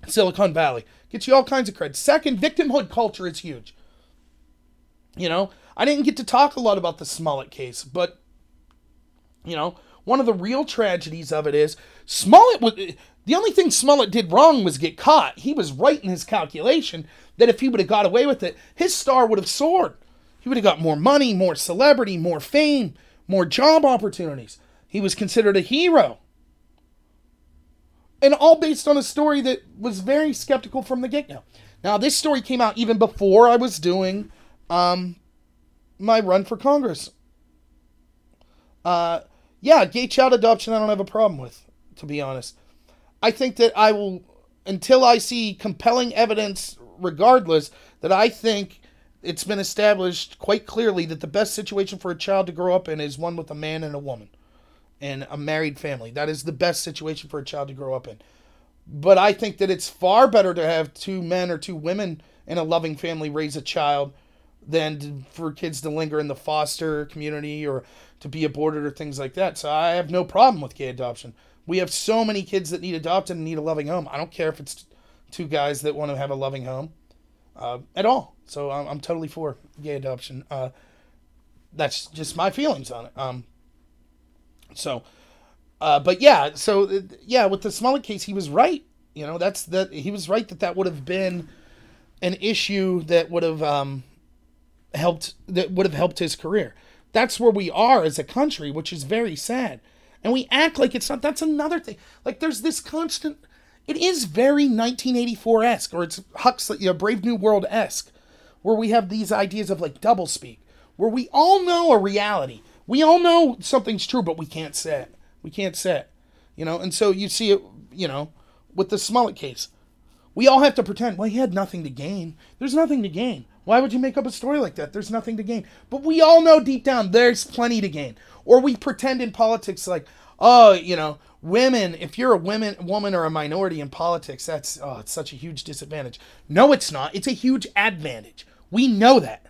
Silicon Valley. Gets you all kinds of cred. Second, victimhood culture is huge. I didn't get to talk a lot about the Smollett case, but, one of the real tragedies of it is the only thing Smollett did wrong was get caught. He was right in his calculation that if he would have got away with it, his star would have soared. He would have got more money, more celebrity, more fame, more job opportunities. He was considered a hero. And all based on a story that was very skeptical from the get-go. Now, this story came out even before I was doing my run for Congress. Gay child adoption I don't have a problem with, to be honest. I think that I will, until I see compelling evidence regardless, that I think it's been established quite clearly that the best situation for a child to grow up in is one with a man and a woman and a married family. That is the best situation for a child to grow up in. But I think that it's far better to have two men or two women in a loving family raise a child than for kids to linger in the foster community or to be aborted or things like that. So I have no problem with gay adoption. We have so many kids that need adopted and need a loving home. I don't care if it's two guys that want to have a loving home at all. So I'm totally for gay adoption. That's just my feelings on it. With the Smollett case, he was right. He was right that would have been an issue that would have helped his career. That's where we are as a country, which is very sad. And we act like it's not. That's another thing. Like, there's this constant. It is very 1984-esque, or it's Huxley, Brave New World-esque, where we have these ideas of like doublespeak, where we all know a reality. We all know something's true, but we can't say it. We can't say it. And so you see it, with the Smollett case. We all have to pretend, well, he had nothing to gain. There's nothing to gain. Why would you make up a story like that? There's nothing to gain. But we all know deep down there's plenty to gain. Or we pretend in politics like, women, if you're a woman or a minority in politics, it's such a huge disadvantage. No, it's not. It's a huge advantage. We know that.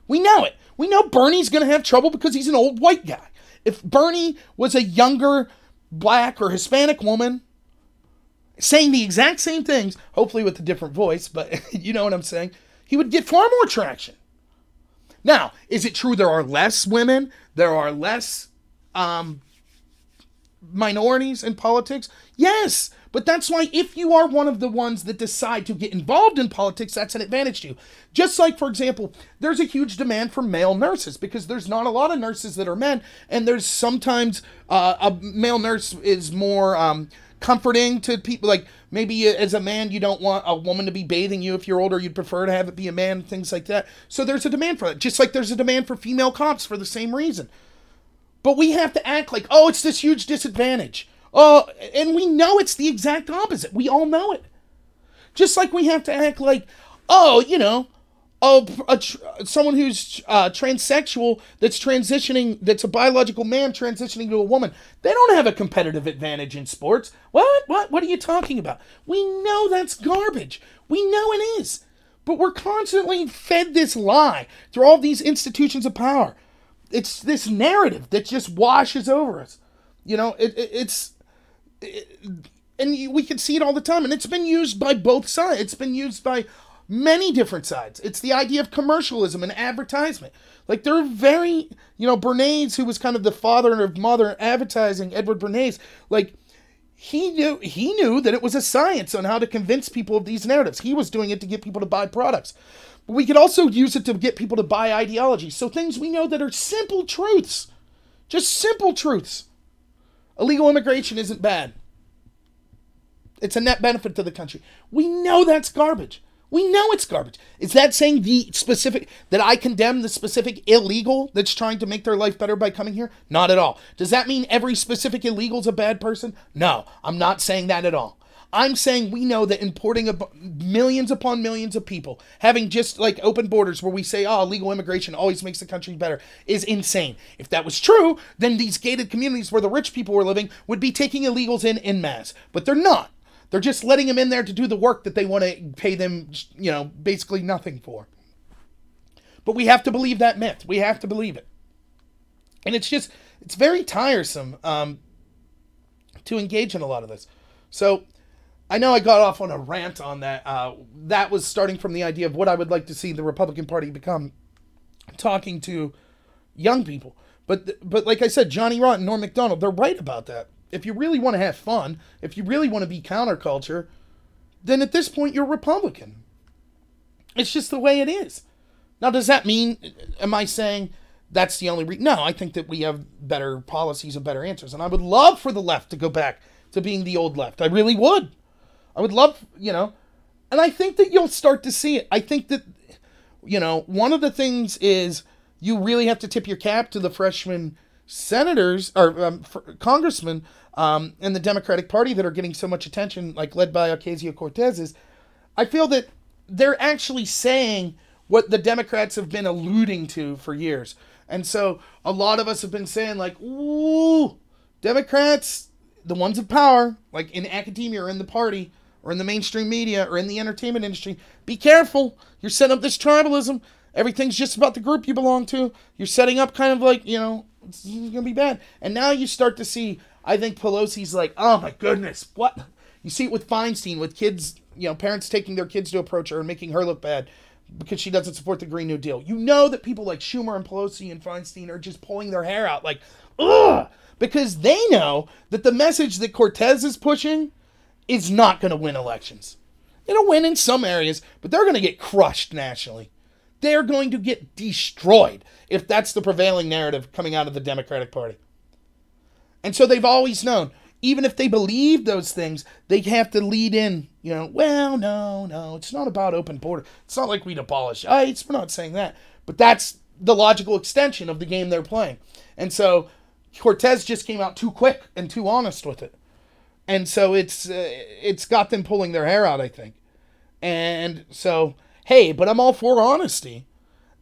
We know it. We know Bernie's going to have trouble because he's an old white guy. If Bernie was a younger black or Hispanic woman saying the exact same things, hopefully with a different voice, but you know what I'm saying, he would get far more traction. Now, is it true there are less women? There are less minorities in politics? Yes, but that's why if you are one of the ones that decide to get involved in politics, that's an advantage to you. Just like, for example, there's a huge demand for male nurses because there's not a lot of nurses that are men, and there's sometimes a male nurse is more comforting to people. Like, maybe as a man, you don't want a woman to be bathing you if you're older. You'd prefer to have it be a man, things like that. So there's a demand for that. Just like there's a demand for female cops for the same reason. But we have to act like, it's this huge disadvantage. And we know it's the exact opposite. We all know it. Just like we have to act like, someone who's transsexual that's transitioning, that's a biological man transitioning to a woman, they don't have a competitive advantage in sports. What are you talking about? We know that's garbage. We know it is. But we're constantly fed this lie through all these institutions of power. It's this narrative that just washes over us. And we can see it all the time. And it's been used by both sides. It's been used by many different sides. It's the idea of commercialism and advertisement. Like, they're very, Bernays, who was kind of the father of modern advertising, Edward Bernays, like, he knew that it was a science on how to convince people of these narratives. He was doing it to get people to buy products. But we could also use it to get people to buy ideology. So things we know that are simple truths. Just simple truths. Illegal immigration isn't bad. It's a net benefit to the country. We know that's garbage. We know it's garbage. Is that saying that I condemn the specific illegal that's trying to make their life better by coming here? Not at all. Does that mean every specific illegal is a bad person? No, I'm not saying that at all. I'm saying we know that importing millions upon millions of people, having just like open borders where we say, oh, legal immigration always makes the country better, is insane. If that was true, then these gated communities where the rich people were living would be taking illegals in masse. But they're not. They're just letting them in there to do the work that they want to pay them, basically nothing for. But we have to believe that myth. We have to believe it. And it's very tiresome to engage in a lot of this. So I know I got off on a rant on that. That was starting from the idea of what I would like to see the Republican Party become, talking to young people. But like I said, Johnny Rott and Norm Macdonald, they're right about that. If you really want to have fun, if you really want to be counterculture, then at this point you're Republican. It's just the way it is. Now, does that mean, am I saying that's the only reason? No, I think that we have better policies and better answers. And I would love for the left to go back to being the old left. I really would. I would love, and I think that you'll start to see it. I think that, one of the things is you really have to tip your cap to the freshman senators or congressmen in the Democratic Party that are getting so much attention, like led by Ocasio-Cortez. Is I feel that they're actually saying what the Democrats have been alluding to for years. And so a lot of us have been saying like, ooh, Democrats, the ones in power, like in academia or in the party or in the mainstream media or in the entertainment industry, be careful. You're setting up this tribalism. Everything's just about the group you belong to. You're setting up kind of like, it's going to be bad. And now you start to see, I think Pelosi's like, oh my goodness, what? You see it with Feinstein, with kids, parents taking their kids to approach her and making her look bad because she doesn't support the Green New Deal. You know that people like Schumer and Pelosi and Feinstein are just pulling their hair out like, ugh, because they know that the message that Cortez is pushing is not going to win elections. It'll win in some areas, but they're going to get crushed nationally. They're going to get destroyed if that's the prevailing narrative coming out of the Democratic Party. And so they've always known, even if they believe those things, they have to lead in, well, no, it's not about open border. It's not like we'd abolish ICE. We're not saying that. But that's the logical extension of the game they're playing. And so Cortez just came out too quick and too honest with it. And so it's got them pulling their hair out, I think. And so, hey, but I'm all for honesty.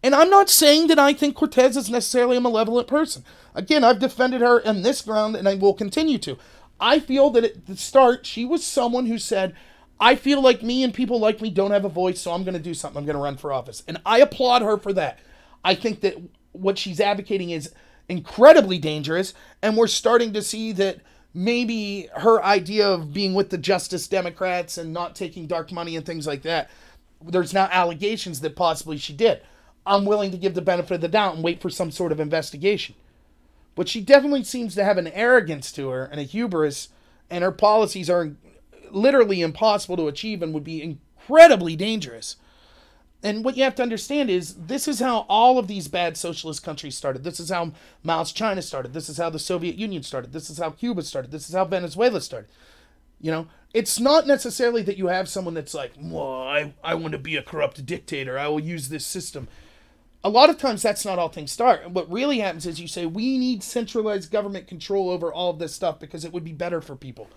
And I'm not saying that I think Cortez is necessarily a malevolent person. Again, I've defended her on this ground, and I will continue to. I feel that at the start, she was someone who said, I feel like me and people like me don't have a voice, so I'm going to do something. I'm going to run for office. And I applaud her for that. I think that what she's advocating is incredibly dangerous, and we're starting to see that maybe her idea of being with the Justice Democrats and not taking dark money and things like that, there's now allegations that possibly she did. I'm willing to give the benefit of the doubt and wait for some sort of investigation. But she definitely seems to have an arrogance to her and a hubris, and her policies are literally impossible to achieve and would be incredibly dangerous. And what you have to understand is this is how all of these bad socialist countries started. This is how Mao's China started. This is how the Soviet Union started. This is how Cuba started. This is how Venezuela started. It's not necessarily that you have someone that's like, well, I want to be a corrupt dictator. I will use this system. A lot of times that's not how things start. What really happens is you say, we need centralized government control over all of this stuff because it would be better for people.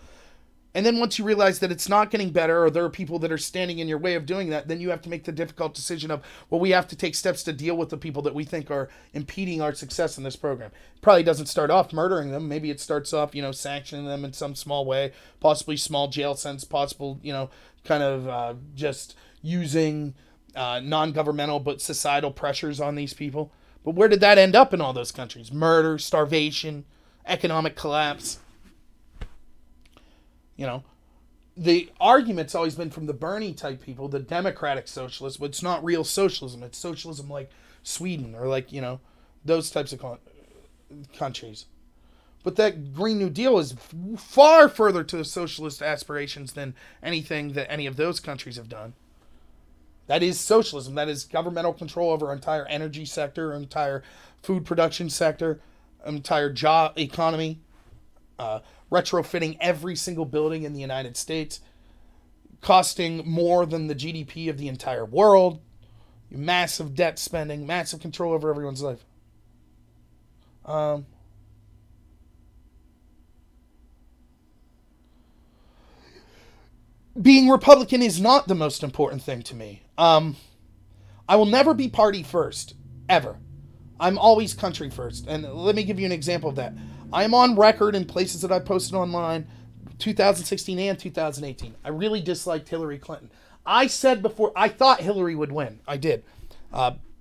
And then once you realize that it's not getting better, or there are people that are standing in your way of doing that, then you have to make the difficult decision of, well, we have to take steps to deal with the people that we think are impeding our success in this program. It probably doesn't start off murdering them. Maybe it starts off, sanctioning them in some small way, possibly small jail sentence, possible, just using non-governmental but societal pressures on these people. But where did that end up in all those countries? Murder, starvation, economic collapse. The argument's always been from the Bernie type people, the democratic socialists, but it's not real socialism. It's socialism like Sweden or like, those types of countries. But that Green New Deal is far further to socialist aspirations than anything that any of those countries have done. That is socialism. That is governmental control over our entire energy sector, entire food production sector, entire job economy, retrofitting every single building in the United States, costing more than the GDP of the entire world, massive debt spending, massive control over everyone's life. Being Republican is not the most important thing to me. I will never be party first, ever. I'm always country first. And let me give you an example of that. I am on record in places that I posted online, 2016 and 2018. I really disliked Hillary Clinton. I said before, I thought Hillary would win. I did.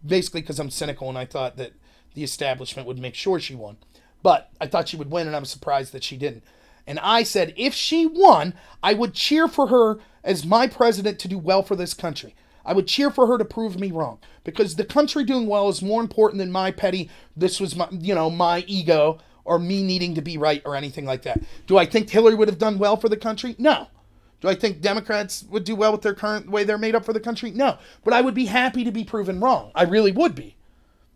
Basically because I'm cynical and I thought that the establishment would make sure she won. But I thought she would win and I was surprised that she didn't. And I said if she won, I would cheer for her as my president to do well for this country. I would cheer for her to prove me wrong. Because the country doing well is more important than my petty, this was my, my ego or me needing to be right or anything like that. Do I think Hillary would have done well for the country? No. Do I think Democrats would do well with their current way they're made up for the country? No. But I would be happy to be proven wrong. I really would be.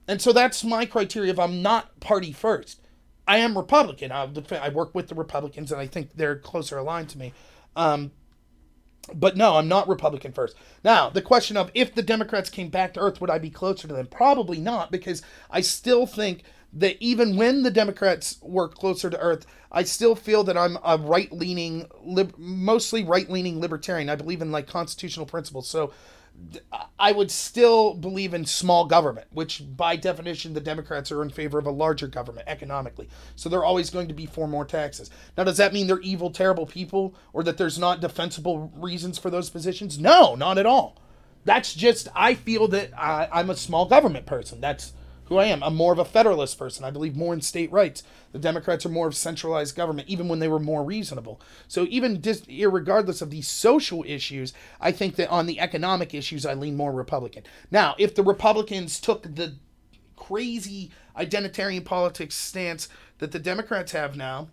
And so that's my criteria if I'm not party first. I am Republican. I work with the Republicans, and I think they're closer aligned to me. But no, I'm not Republican first. Now, the question of if the Democrats came back to earth, would I be closer to them? Probably not, because I still think that even when the Democrats were closer to earth, I still feel that I'm a right-leaning, mostly right-leaning libertarian. I believe in like constitutional principles. So I would still believe in small government, which by definition, the Democrats are in favor of a larger government economically. So they're always going to be for more taxes. Now, does that mean they're evil, terrible people or that there's not defensible reasons for those positions? No, not at all. That's just, I feel that I'm a small government person. That's who I am. I'm more of a federalist person. I believe more in state rights. The Democrats are more of centralized government, even when they were more reasonable. So even irregardless of these social issues, I think that on the economic issues, I lean more Republican. Now, if the Republicans took the crazy identitarian politics stance that the Democrats have now,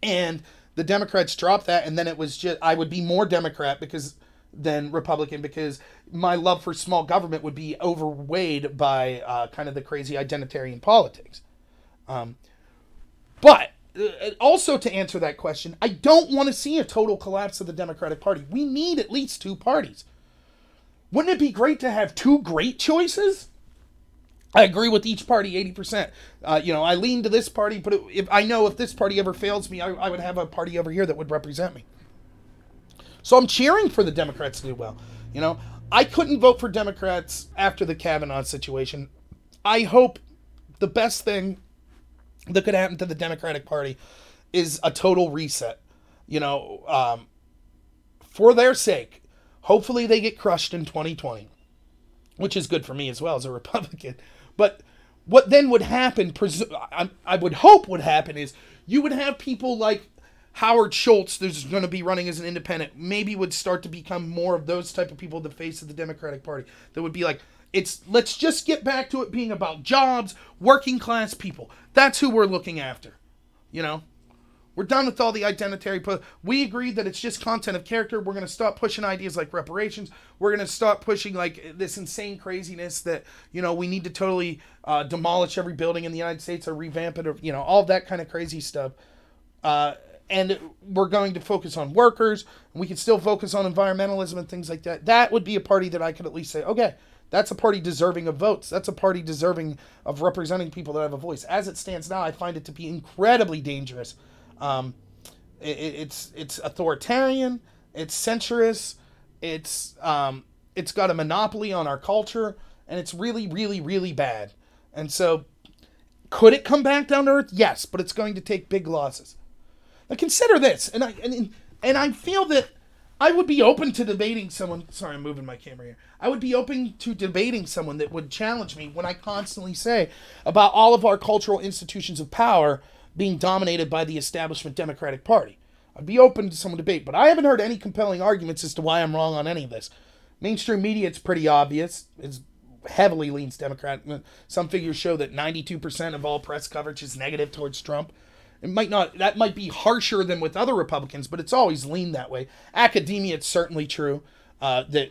and the Democrats dropped that, and then it was just, I would be more Democrat than Republican because my love for small government would be overweighed by kind of the crazy identitarian politics. But also to answer that question, I don't want to see a total collapse of the Democratic Party. We need at least two parties. Wouldn't it be great to have two great choices? I agree with each party 80%. I lean to this party, but if this party ever fails me, I would have a party over here that would represent me. So I'm cheering for the Democrats to do well. I couldn't vote for Democrats after the Kavanaugh situation. I hope the best thing that could happen to the Democratic Party is a total reset. For their sake, hopefully they get crushed in 2020, which is good for me as well as a Republican. But what then would happen, I would hope would happen, is you would have people like Howard Schultz, there's going to be running as an independent, maybe would start to become more of those type of people, the face of the Democratic Party, that would be like, let's just get back to it being about jobs, working class people. That's who we're looking after. We're done with all the identitarian. We agreed that it's just content of character. We're going to stop pushing ideas like reparations. We're going to stop pushing like this insane craziness that, we need to totally demolish every building in the United States or revamp it or, all that kind of crazy stuff. And we're going to focus on workers. And we can still focus on environmentalism and things like that. That would be a party that I could at least say, okay, that's a party deserving of votes. That's a party deserving of representing people that have a voice. As it stands now, I find it to be incredibly dangerous. It's authoritarian. It's centrist. It's got a monopoly on our culture, and it's really, really, really bad. And so, could it come back down to earth? Yes, but it's going to take big losses. Now consider this, and I feel that I would be open to debating someone. Sorry, I'm moving my camera here. I would be open to debating someone that would challenge me when I constantly say about all of our cultural institutions of power being dominated by the establishment Democratic Party. I'd be open to some debate, but I haven't heard any compelling arguments as to why I'm wrong on any of this. Mainstream media, it's pretty obvious. It heavily leans Democrat. Some figures show that 92% of all press coverage is negative towards Trump. That might be harsher than with other Republicans, but it's always leaned that way. Academia, it's certainly true that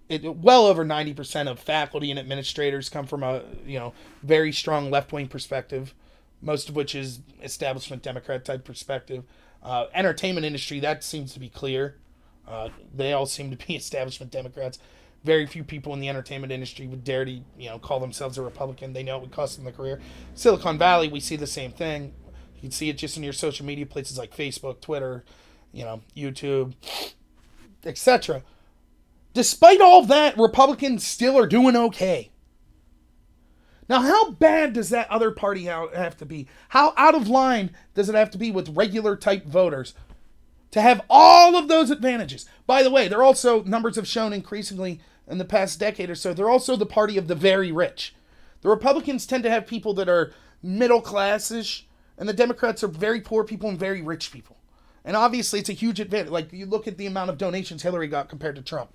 well over 90% of faculty and administrators come from a very strong left-wing perspective, most of which is establishment Democrat type perspective. Entertainment industry, that seems to be clear. They all seem to be establishment Democrats. Very few people in the entertainment industry would dare to, call themselves a Republican. They know it would cost them their career. Silicon Valley, we see the same thing. You can see it just in your social media places like Facebook, Twitter, YouTube, etc. Despite all that, Republicans still are doing okay. Now, how bad does that other party have to be? How out of line does it have to be with regular type voters to have all of those advantages? By the way, they're also, numbers have shown increasingly in the past decade or so, they're also the party of the very rich. The Republicans tend to have people that are middle class-ish, and the Democrats are very poor people and very rich people. And obviously, it's a huge advantage. Like, you look at the amount of donations Hillary got compared to Trump.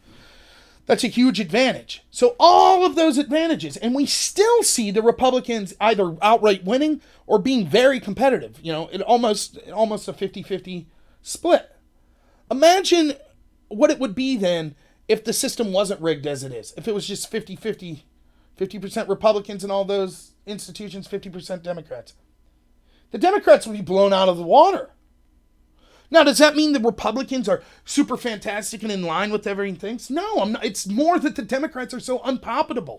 That's a huge advantage. So all of those advantages, and we still see the Republicans either outright winning or being very competitive. It almost a 50-50 split. Imagine what it would be then if the system wasn't rigged as it is. If it was just 50-50, 50% Republicans in all those institutions, 50% Democrats. The Democrats would be blown out of the water. Now, does that mean the Republicans are super fantastic and in line with everything? No, I'm not. It's more that the Democrats are so unpopular.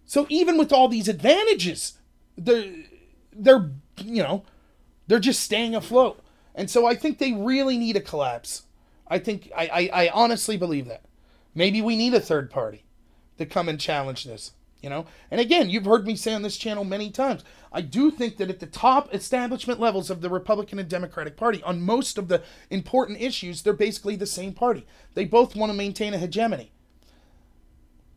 So even with all these advantages, they're just staying afloat. And so I think they really need a collapse. I honestly believe that. Maybe we need a third party to come and challenge this. And again, you've heard me say on this channel many times, I do think that at the top establishment levels of the Republican and Democratic Party, on most of the important issues, they're basically the same party. They both want to maintain a hegemony.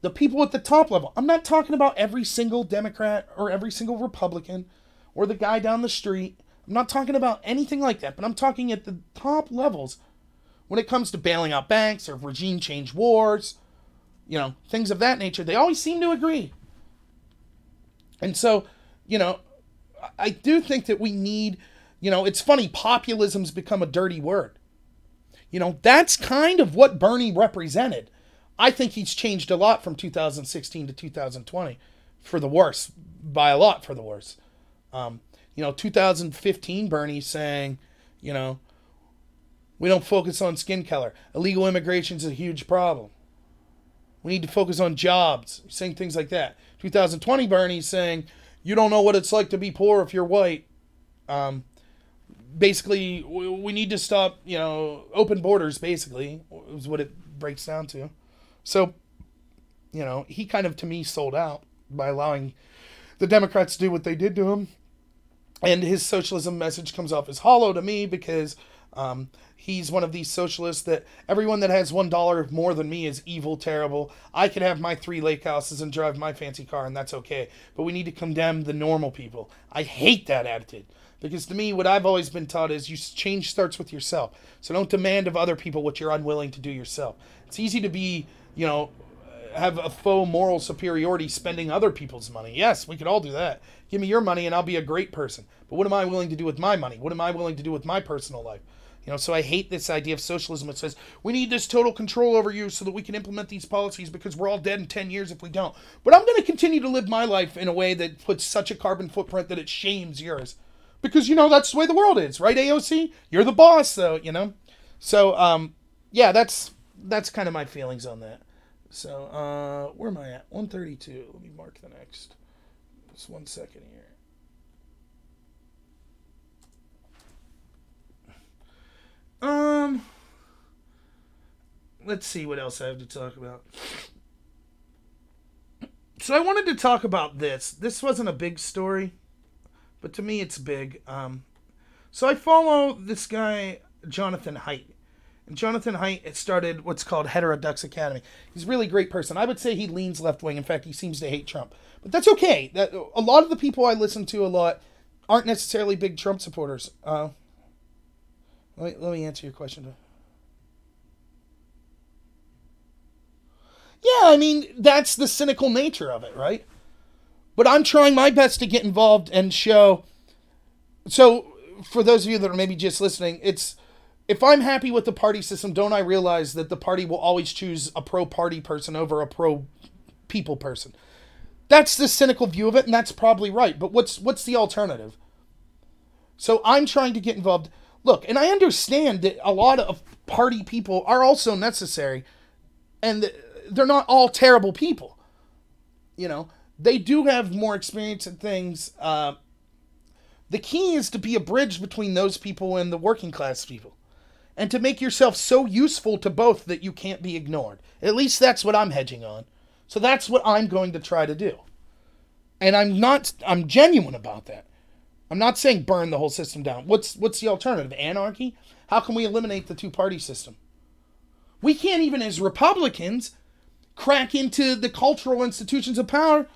The people at the top level, I'm not talking about every single Democrat or every single Republican or the guy down the street. I'm not talking about anything like that, but I'm talking at the top levels when it comes to bailing out banks or regime change wars, things of that nature. They always seem to agree. And so, I do think that we need, it's funny, populism's become a dirty word. That's kind of what Bernie represented. I think he's changed a lot from 2016 to 2020 for the worse, by a lot for the worse. 2015 Bernie saying, we don't focus on skin color. Illegal immigration is a huge problem. We need to focus on jobs, saying things like that. 2020 Bernie's saying, you don't know what it's like to be poor if you're white. Basically, we need to stop, open borders, basically, is what it breaks down to. So, he kind of, to me, sold out by allowing the Democrats to do what they did to him. And his socialism message comes off as hollow to me because he's one of these socialists that everyone that has $1 more than me is evil, terrible. I could have my 3 lake houses and drive my fancy car, and that's okay. But we need to condemn the normal people. I hate that attitude. Because to me, what I've always been taught is change starts with yourself. So don't demand of other people what you're unwilling to do yourself. It's easy to be, have a faux moral superiority spending other people's money. Yes, we could all do that. Give me your money and I'll be a great person. But what am I willing to do with my money? What am I willing to do with my personal life? So I hate this idea of socialism. It says, we need this total control over you so that we can implement these policies because we're all dead in 10 years if we don't. But I'm going to continue to live my life in a way that puts such a carbon footprint that it shames yours. Because, that's the way the world is, right, AOC? You're the boss, though, So, yeah, that's kind of my feelings on that. So, where am I at? 132. Let me mark the next. Just 1 second here. Let's see what else I have to talk about. So I wanted to talk about this. This wasn't a big story, but to me it's big. So I follow this guy, Jonathan Haidt. And Jonathan Haidt started what's called Heterodox Academy. He's a really great person. I would say he leans left-wing. In fact, he seems to hate Trump. But that's okay. A lot of the people I listen to a lot aren't necessarily big Trump supporters. Let me answer your question. Yeah, I mean, that's the cynical nature of it, right? But I'm trying my best to get involved and show. So, for those of you that are maybe just listening, it's, if I'm happy with the party system, don't I realize that the party will always choose a pro-party person over a pro-people person? That's the cynical view of it, and that's probably right. But what's the alternative? So I'm trying to get involved. look, and I understand that a lot of party people are also necessary, and they're not all terrible people. You know, they do have more experience in things. The key is to be a bridge between those people and the working class people, and to make yourself so useful to both that you can't be ignored. At least that's what I'm hedging on. So that's what I'm going to try to do. And I'm genuine about that. I'm not saying burn the whole system down. What's the alternative? Anarchy? How can we eliminate the two-party system? We can't even, as Republicans, crack into the cultural institutions of power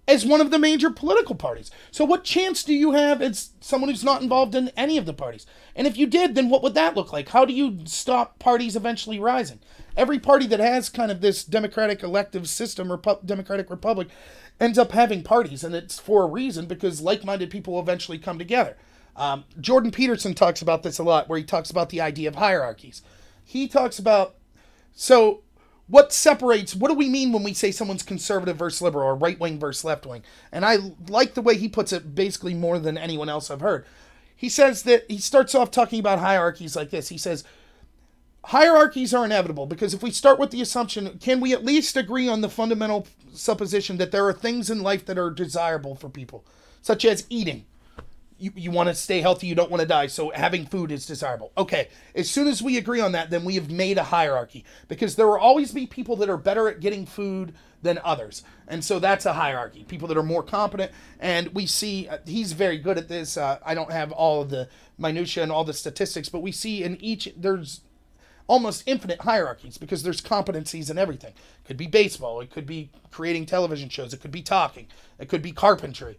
as one of the major political parties. So what chance do you have as someone who's not involved in any of the parties? And if you did, then what would that look like? How do you stop parties eventually rising? Every party that has kind of this democratic elective system or democratic republic ends up having parties, and it's for a reason, because like-minded people will eventually come together. Jordan Peterson talks about this a lot, where he talks about the idea of hierarchies. He talks about, so what do we mean when we say someone's conservative versus liberal, or right-wing versus left-wing? And I like the way he puts it basically more than anyone else I've heard. He says that, he starts off talking about hierarchies like this. He says, hierarchies are inevitable because if we start with the assumption, can we at least agree on the fundamental supposition that there are things in life that are desirable for people, such as eating? You want to stay healthy, you don't want to die, so having food is desirable. Okay, as soon as we agree on that, then we have made a hierarchy, because there will always be people that are better at getting food than others. And so that's a hierarchy. People that are more competent, and we see, he's very good at this. I don't have all of the minutia and all the statistics, but we see in each, there's almost infinite hierarchies, because there's competencies in everything. It could be baseball, it could be creating television shows, it could be talking, it could be carpentry,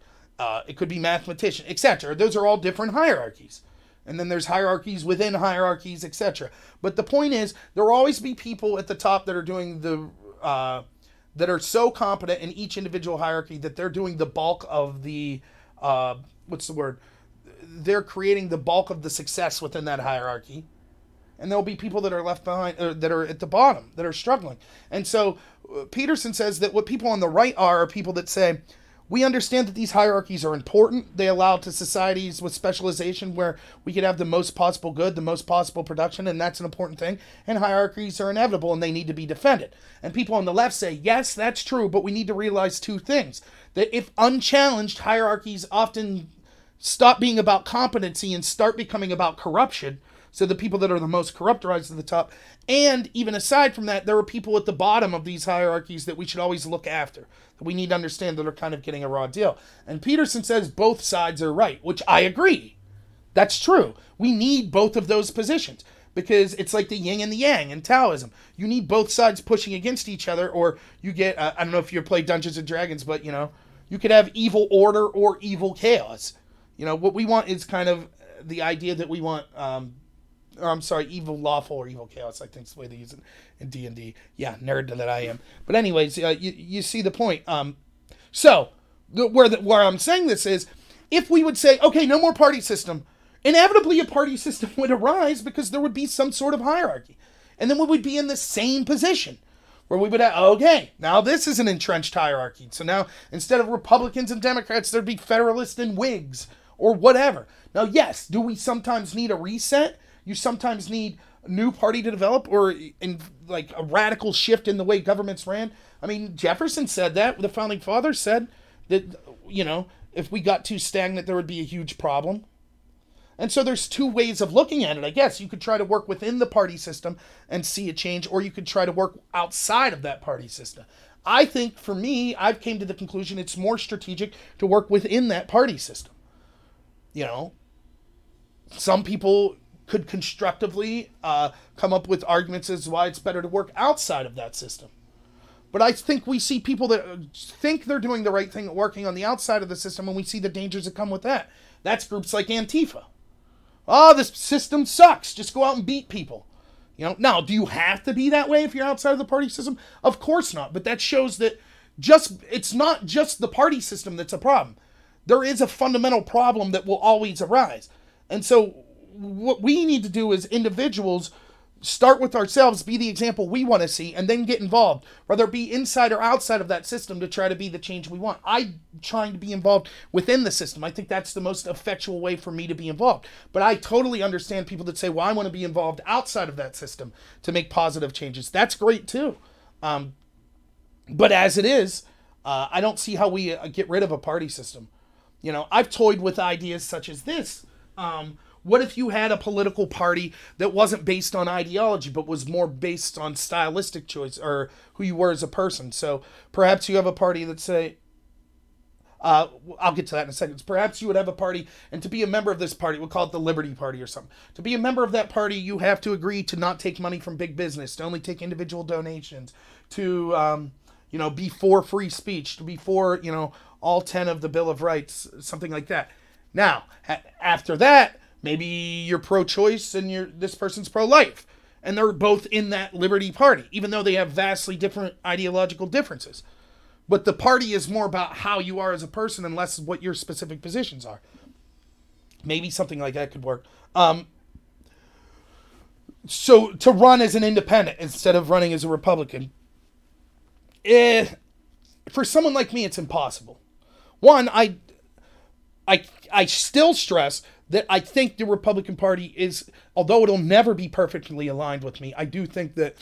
it could be mathematician, etc. Those are all different hierarchies. And then there's hierarchies within hierarchies, etc. But the point is, there will always be people at the top that are doing the, that are so competent in each individual hierarchy that they're doing the bulk of the, what's the word? They're creating the bulk of the success within that hierarchy. And there'll be people that are left behind, or that are at the bottom, that are struggling. And so Peterson says that what people on the right are people that say, we understand that these hierarchies are important. They allow to societies with specialization where we could have the most possible good, the most possible production, and that's an important thing. And hierarchies are inevitable, and they need to be defended. And people on the left say, yes, that's true, but we need to realize two things. That if unchallenged, hierarchies often stop being about competency and start becoming about corruption. So the people that are the most corrupt rise to the top. And even aside from that, there are people at the bottom of these hierarchies that we should always look after, that we need to understand that are kind of getting a raw deal. And Peterson says both sides are right, which I agree. That's true. We need both of those positions, because it's like the yin and the yang in Taoism. You need both sides pushing against each other, or you get, I don't know if you play Dungeons and Dragons, but, you know, you could have evil order or evil chaos. You know, what we want is kind of the idea that we want, or I'm sorry, evil lawful or evil chaos, I think is the way they use it in D&D. Yeah, nerd that I am. But anyways, you see the point. So, where I'm saying this is, if we would say, okay, no more party system, inevitably a party system would arise, because there would be some sort of hierarchy. And then we would be in the same position, where we would have, okay, now this is an entrenched hierarchy. So now, instead of Republicans and Democrats, there'd be Federalists and Whigs, or whatever. Now, yes, do we sometimes need a reset? You sometimes need a new party to develop, or in like a radical shift in the way governments ran. I mean, Jefferson said that. The Founding Fathers said that, you know, if we got too stagnant, there would be a huge problem. And so there's two ways of looking at it, I guess. You could try to work within the party system and see a change, or you could try to work outside of that party system. I think, for me, I've came to the conclusion it's more strategic to work within that party system. You know, some people could constructively come up with arguments as to why it's better to work outside of that system. But I think we see people that think they're doing the right thing working on the outside of the system, and we see the dangers that come with that. That's groups like Antifa. Oh, this system sucks. Just go out and beat people. You know, now, do you have to be that way if you're outside of the party system? Of course not. But that shows that it's not just the party system that's a problem. There is a fundamental problem that will always arise. And so what we need to do as individuals start with ourselves, be the example we want to see, and then get involved, whether it be inside or outside of that system, to try to be the change we want. I'm trying to be involved within the system. I think that's the most effectual way for me to be involved. But I totally understand people that say, well, I want to be involved outside of that system to make positive changes. That's great too. But as it is, I don't see how we get rid of a party system. You know, I've toyed with ideas such as this. What if you had a political party that wasn't based on ideology, but was more based on stylistic choice or who you were as a person? So perhaps you have a party that say, I'll get to that in a second. Perhaps you would have a party, and to be a member of this party, we'll call it the Liberty Party or something. To be a member of that party, you have to agree to not take money from big business, to only take individual donations, to, be for free speech, to be for, all 10 of the Bill of Rights, something like that. Now, after that, maybe you're pro-choice and this person's pro-life. And they're both in that Liberty Party, even though they have vastly different ideological differences. But the party is more about how you are as a person and less what your specific positions are. Maybe something like that could work. So to run as an independent instead of running as a Republican, for someone like me, it's impossible. One, I still stress that I think the Republican Party is, although it'll never be perfectly aligned with me, I do think that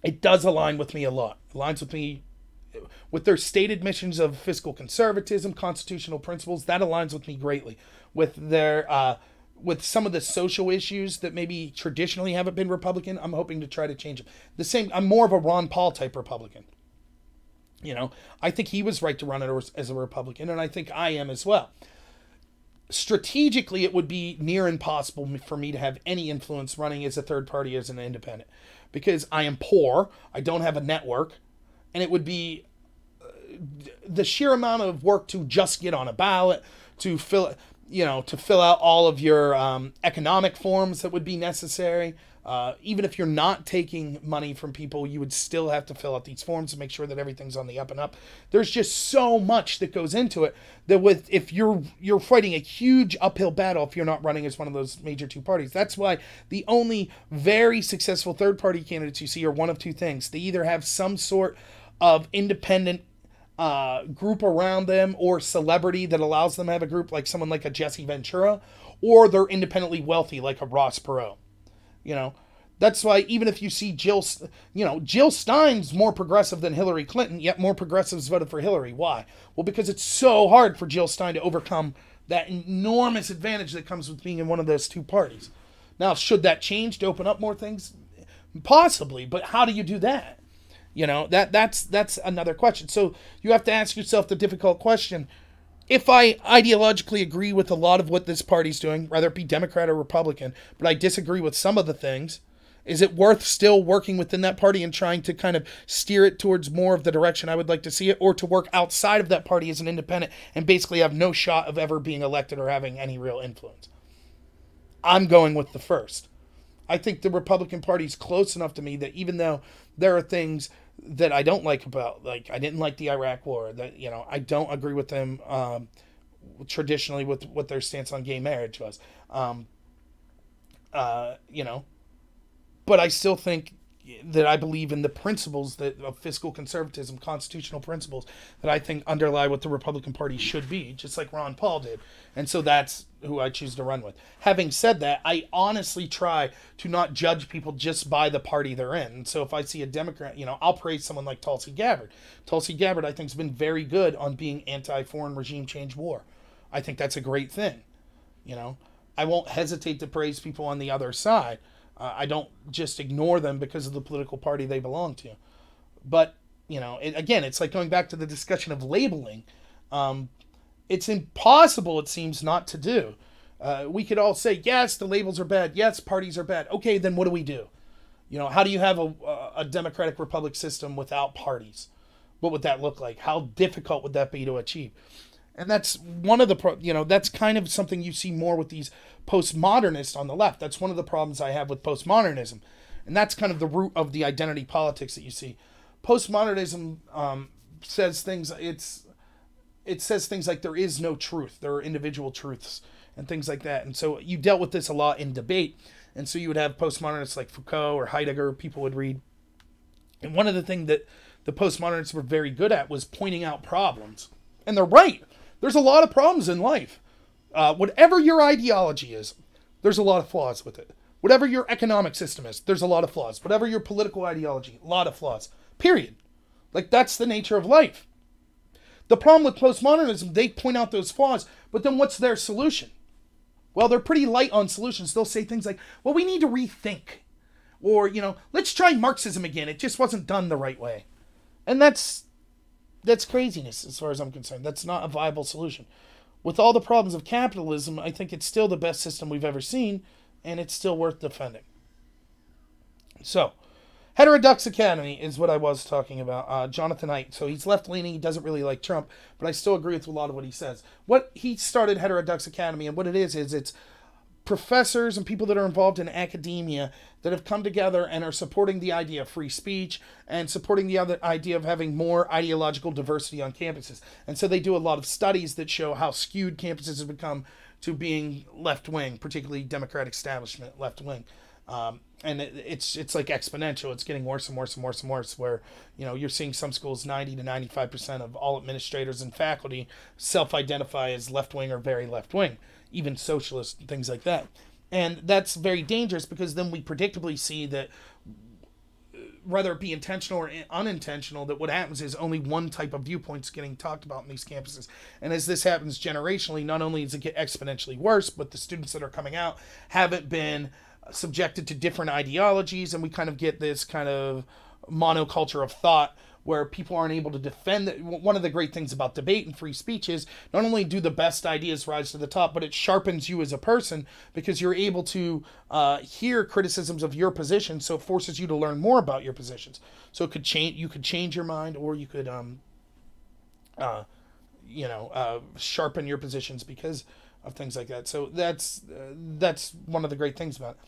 it does align with me a lot. It aligns with me with their stated missions of fiscal conservatism, constitutional principles. That aligns with me greatly. With their with some of the social issues that maybe traditionally haven't been Republican, I'm hoping to try to change them. I'm more of a Ron Paul type Republican. I think he was right to run as a Republican, and I think I am as well. Strategically, it would be near impossible for me to have any influence running as a third party as an independent, because I am poor, I don't have a network, and it would be the sheer amount of work to just get on a ballot, to fill out all of your economic forms that would be necessary. Even if you're not taking money from people, you would still have to fill out these forms to make sure that everything's on the up and up. There's just so much that goes into it that if you're fighting a huge uphill battle if you're not running as one of those major two parties. That's why the only very successful third party candidates you see are one of two things. They either have some sort of independent group around them or celebrity that allows them to have a group, like someone like a Jesse Ventura, or they're independently wealthy like a Ross Perot. That's why even if you see Jill Stein's more progressive than Hillary Clinton, yet more progressives voted for Hillary. Why? Well, because it's so hard for Jill Stein to overcome that enormous advantage that comes with being in one of those two parties. Now, should that change to open up more things? Possibly, but how do you do that? That's another question. So you have to ask yourself the difficult question. If I ideologically agree with a lot of what this party's doing, whether it be Democrat or Republican, but I disagree with some of the things, is it worth still working within that party and trying to kind of steer it towards more of the direction I would like to see it, or to work outside of that party as an independent and basically have no shot of ever being elected or having any real influence? I'm going with the first. I think the Republican Party is close enough to me that even though there are things that I don't like about, like I didn't like the Iraq War, that I don't agree with them traditionally with what their stance on gay marriage was, but I still think that I believe in the principles of fiscal conservatism, constitutional principles that I think underlie what the Republican Party should be, just like Ron Paul did. And so that's who I choose to run with. Having said that, I honestly try to not judge people just by the party they're in. And so if I see a Democrat, I'll praise someone like Tulsi Gabbard. Tulsi Gabbard, I think, has been very good on being anti-foreign regime change war. I think that's a great thing. I won't hesitate to praise people on the other side. I don't just ignore them because of the political party they belong to. But, again, it's like going back to the discussion of labeling. It's impossible, it seems, not to do. We could all say, yes, the labels are bad. Yes, parties are bad. Okay, then what do we do? How do you have a democratic republic system without parties? What would that look like? How difficult would that be to achieve? And that's one of the, that's kind of something you see more with these postmodernists on the left. That's one of the problems I have with postmodernism. And that's kind of the root of the identity politics that you see. Postmodernism says things, it says things like there is no truth. There are individual truths and things like that. And so you dealt with this a lot in debate. And so you would have postmodernists like Foucault or Heidegger, people would read. And one of the things that the postmodernists were very good at was pointing out problems. And they're right. There's a lot of problems in life. Whatever your ideology is, there's a lot of flaws with it. Whatever your economic system is, there's a lot of flaws. Whatever your political ideology, a lot of flaws. Period. Like, that's the nature of life. The problem with postmodernism, they point out those flaws, but then what's their solution? Well, they're pretty light on solutions. They'll say things like, well, we need to rethink. Or, let's try Marxism again. It just wasn't done the right way. And that's craziness as far as I'm concerned. That's not a viable solution. With all the problems of capitalism, I think it's still the best system we've ever seen, and it's still worth defending. So, Heterodox Academy is what I was talking about. Jonathan Haidt. So he's left-leaning. He doesn't really like Trump, but I still agree with a lot of what he says. What he started Heterodox Academy, and what it is it's professors and people that are involved in academia that have come together and are supporting the idea of free speech and supporting the other idea of having more ideological diversity on campuses. And so they do a lot of studies that show how skewed campuses have become to being left-wing, particularly Democratic establishment left-wing. And it's like exponential. It's getting worse and worse and worse and worse, where, you're seeing some schools 90 to 95% of all administrators and faculty self-identify as left-wing or very left-wing, even socialists and things like that. And that's very dangerous, because then we predictably see that, whether it be intentional or unintentional, that what happens is only one type of viewpoints getting talked about in these campuses. And as this happens generationally, not only does it get exponentially worse, but the students that are coming out haven't been subjected to different ideologies, and we kind of get this kind of monoculture of thought where people aren't able to defend it. One of the great things about debate and free speech is not only do the best ideas rise to the top, but it sharpens you as a person, because you're able to hear criticisms of your position, so it forces you to learn more about your positions. So it could change. You could change your mind, or you could sharpen your positions because of things like that. So that's one of the great things about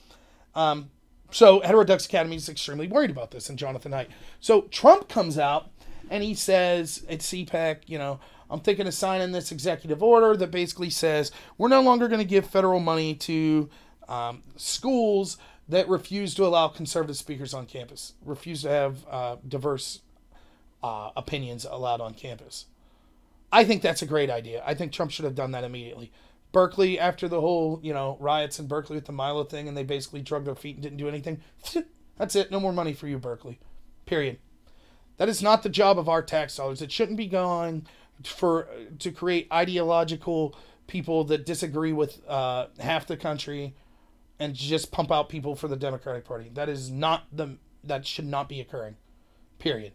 it. So Heterodox Academy is extremely worried about this, and Jonathan Haidt. So Trump comes out and he says at CPAC, I'm thinking of signing this executive order that basically says we're no longer going to give federal money to schools that refuse to allow conservative speakers on campus, refuse to have diverse opinions allowed on campus. I think that's a great idea. I think Trump should have done that immediately. Berkeley, after the whole, riots in Berkeley with the Milo thing, and they basically drug their feet and didn't do anything. That's it. No more money for you, Berkeley. Period. That is not the job of our tax dollars. It shouldn't be going to create ideological people that disagree with half the country and just pump out people for the Democratic Party. That should not be occurring. Period.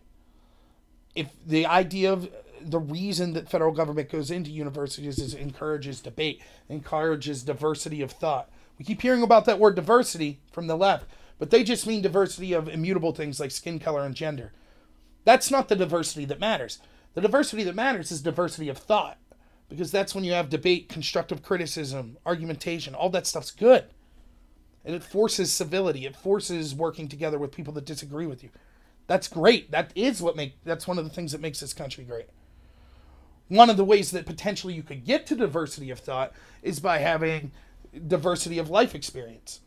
If the idea of the reason that federal government goes into universities is encourages debate, encourages diversity of thought. We keep hearing about that word diversity from the left, but they just mean diversity of immutable things like skin color and gender. That's not the diversity that matters. The diversity that matters is diversity of thought, because that's when you have debate, constructive criticism, argumentation. All that stuff's good. And it forces civility. It forces working together with people that disagree with you. That's great. That's one of the things that makes this country great. One of the ways that potentially you could get to diversity of thought is by having diversity of life experience.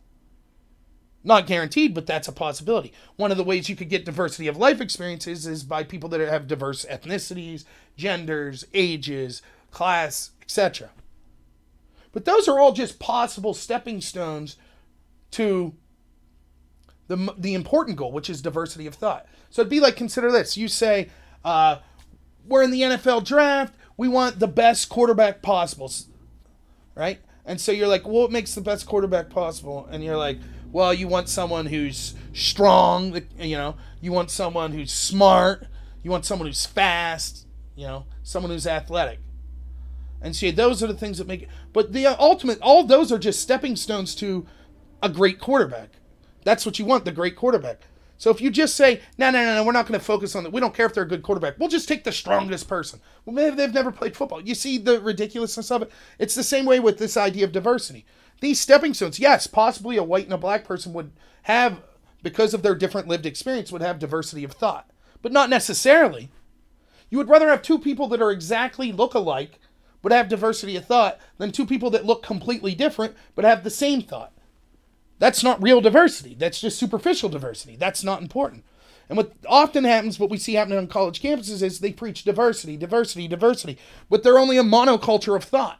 Not guaranteed, but that's a possibility. One of the ways you could get diversity of life experiences is by people that have diverse ethnicities, genders, ages, class, etc. But those are all just possible stepping stones to the important goal, which is diversity of thought. So it'd be like, consider this. You say, we're in the NFL draft. We want the best quarterback possible, right? And so you're like, well, what makes the best quarterback possible? And you're like, well, you want someone who's strong, you want someone who's smart, you want someone who's fast, someone who's athletic. And so those are the things that make it. But the ultimate, all those are just stepping stones to a great quarterback. That's what you want, the great quarterback. So if you just say, no, we're not going to focus on that. We don't care if they're a good quarterback. We'll just take the strongest person. Well, maybe they've never played football. You see the ridiculousness of it? It's the same way with this idea of diversity. These stepping stones, yes, possibly a white and a black person would have, because of their different lived experience, would have diversity of thought. But not necessarily. You would rather have two people that are exactly look alike, but have diversity of thought, than two people that look completely different, but have the same thought. That's not real diversity. That's just superficial diversity. That's not important. And what often happens, what we see happening on college campuses, is they preach diversity, diversity, diversity, but they're only a monoculture of thought.